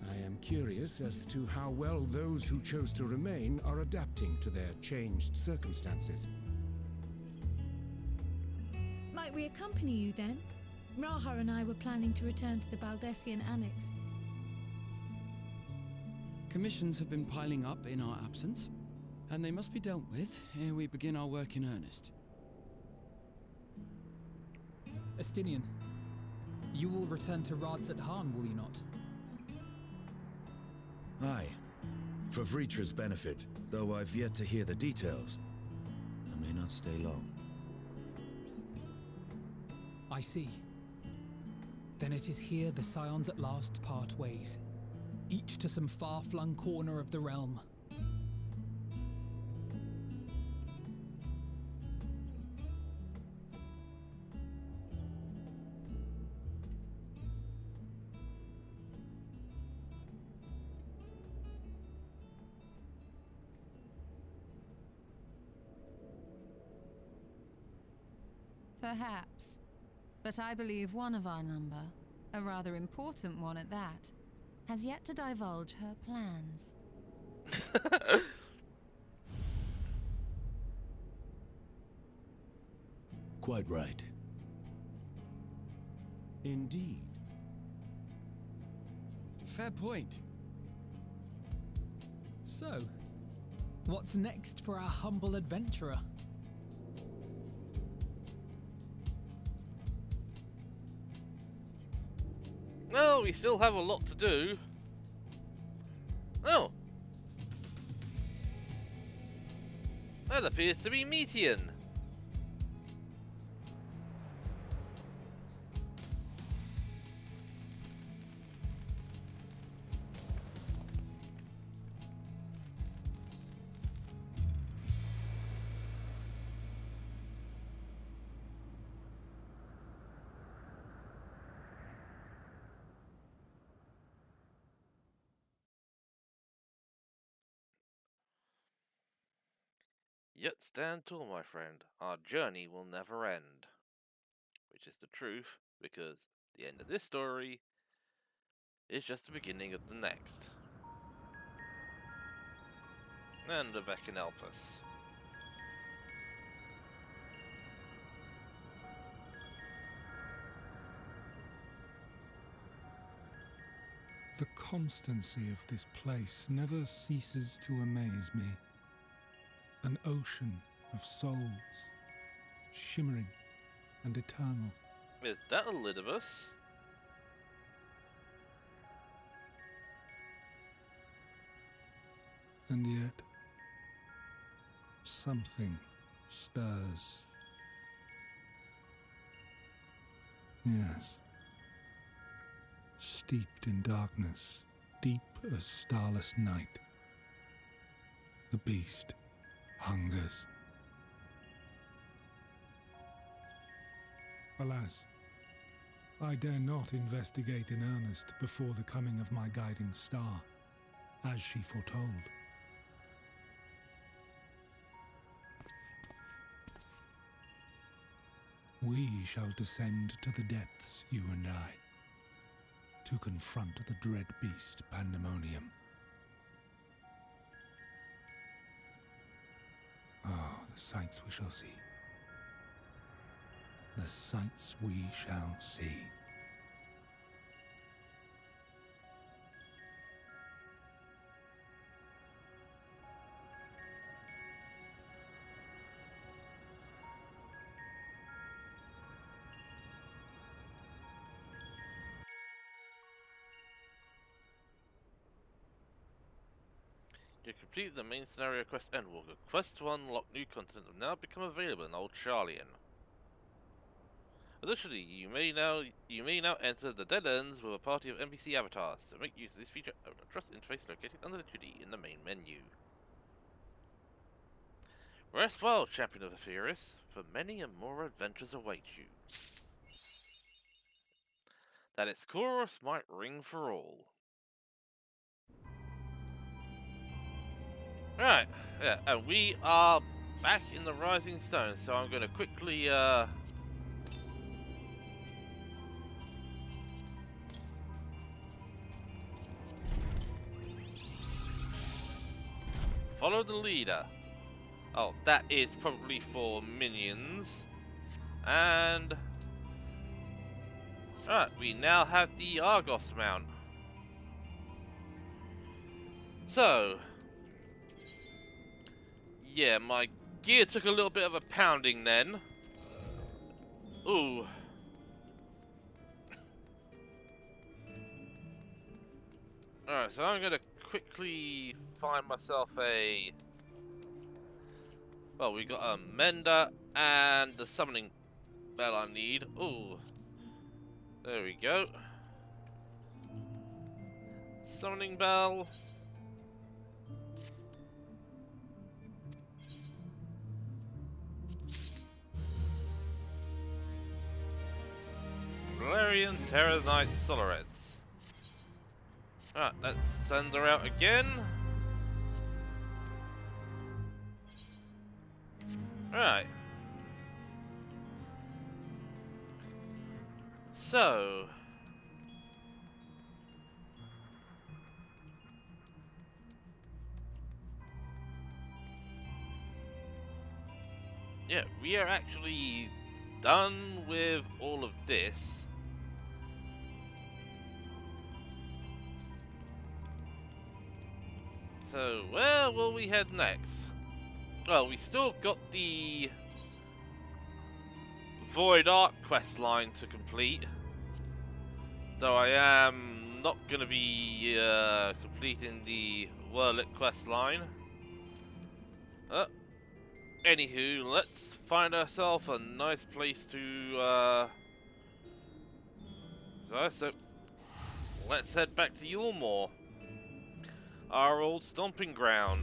I am curious as to how well those who chose to remain are adapting to their changed circumstances. Might we accompany you then? Raha and I were planning to return to the Baldessian Annex. Commissions have been piling up in our absence, and they must be dealt with ere we begin our work in earnest. Estinian, you will return to Radzat Han, will you not? Aye. For Vritra's benefit, though I've yet to hear the details. I may not stay long. I see. Then it is here the Scions at last part ways, each to some far-flung corner of the realm. Perhaps. But I believe one of our number, a rather important one at that, has yet to divulge her plans. Quite right. Indeed. Fair point. So, what's next for our humble adventurer? Well, we still have a lot to do. Oh! That appears to be Metean. Yet stand tall, my friend. Our journey will never end. Which is the truth, because the end of this story is just the beginning of the next. And Rebecca can help us. The constancy of this place never ceases to amaze me. An ocean of souls, shimmering and eternal. Is that Elidibus? And yet, something stirs. Yes. Steeped in darkness, deep as starless night, the beast hungers. Alas, I dare not investigate in earnest before the coming of my guiding star, as she foretold. We shall descend to the depths, you and I, to confront the dread beast Pandemonium. Oh, the sights we shall see. The sights we shall see. You complete the main scenario quest Endwalker. Quest to unlock new content have now become available in Old Charlian. Additionally, you may now enter the Dead Ends with a party of NPC avatars. To make use of this feature, open a trust interface located under the 2D in the main menu. Rest well, champion of the Furious, for many and more adventures await you. That its chorus might ring for all. Right, yeah, and we are back in the Rising Stone, so I'm going to quickly follow the leader. Oh, that is probably for minions. And alright, we now have the Argos mount. So yeah, my gear took a little bit of a pounding then. Ooh. Alright, so I'm gonna quickly find myself a... Well, we got a Mender and the summoning bell I need. Ooh. There we go. Summoning bell. Valerian Terror Knight Solareds. Alright, let's send her out again. Alright. So, yeah, we are actually done with all of this. So, where will we head next? Well, we still got the Void Arc quest line to complete. Though I am not going to be completing the Whirlit quest line. Anywho, let's find ourselves a nice place to... So, let's head back to Yulmore. Our old stomping ground.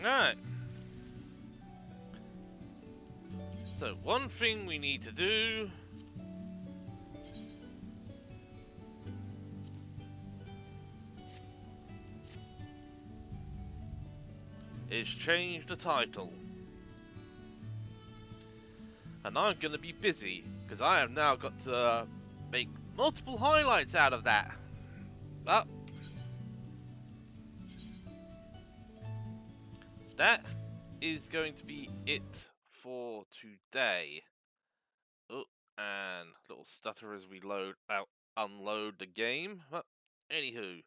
Alright. So, one thing we need to do is change the title. And I'm gonna be busy, because I have now got to make multiple highlights out of that. But that is going to be it for today. Oh, and little stutter as we unload the game. But anywho,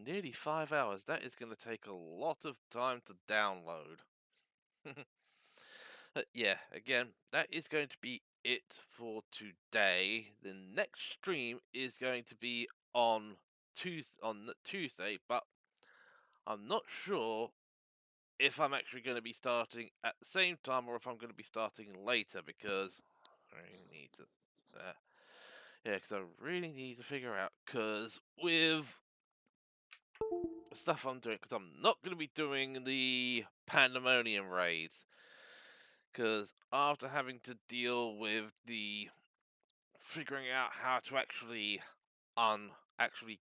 nearly 5 hours. That is going to take a lot of time to download. Yeah, again, that is going to be it for today. The next stream is going to be on Tuesday, but I'm not sure if I'm actually going to be starting at the same time or if I'm going to be starting later, because I really need to. Yeah, because I really need to figure out, because with stuff I'm doing, because I'm not going to be doing the Pandemonium raids, because after having to deal with the figuring out how to actually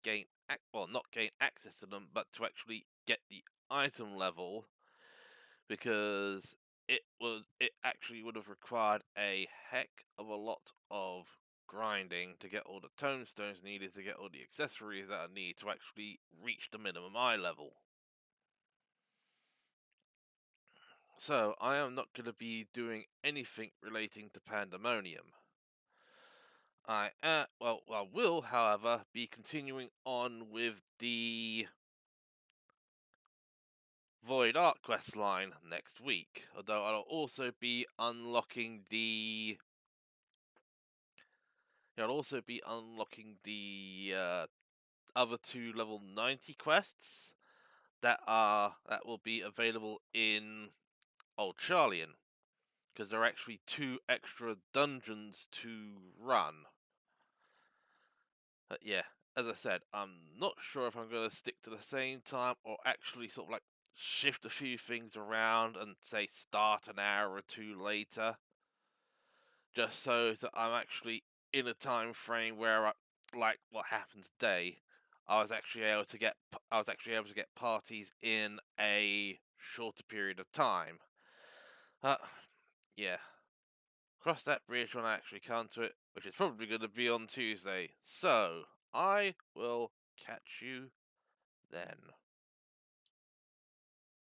gain not gain access to them, but to actually get the item level, because it actually would have required a heck of a lot of grinding to get all the tomestones needed to get all the accessories that I need to actually reach the minimum eye level. So I am not going to be doing anything relating to Pandemonium. I will, however, be continuing on with the Void Arc quest line next week. Although I'll also be unlocking the other two level 90 quests that will be available in Old Charlian, because there are actually 2 extra dungeons to run. Yeah, as I said, I'm not sure if I'm going to stick to the same time or actually sort of like shift a few things around and say start an hour or 2 later, just so that I'm actually in a time frame where, like what happened today, I was actually able to get parties in a shorter period of time. Yeah. Cross that bridge when I actually come to it, which is probably going to be on Tuesday. So, I will catch you then.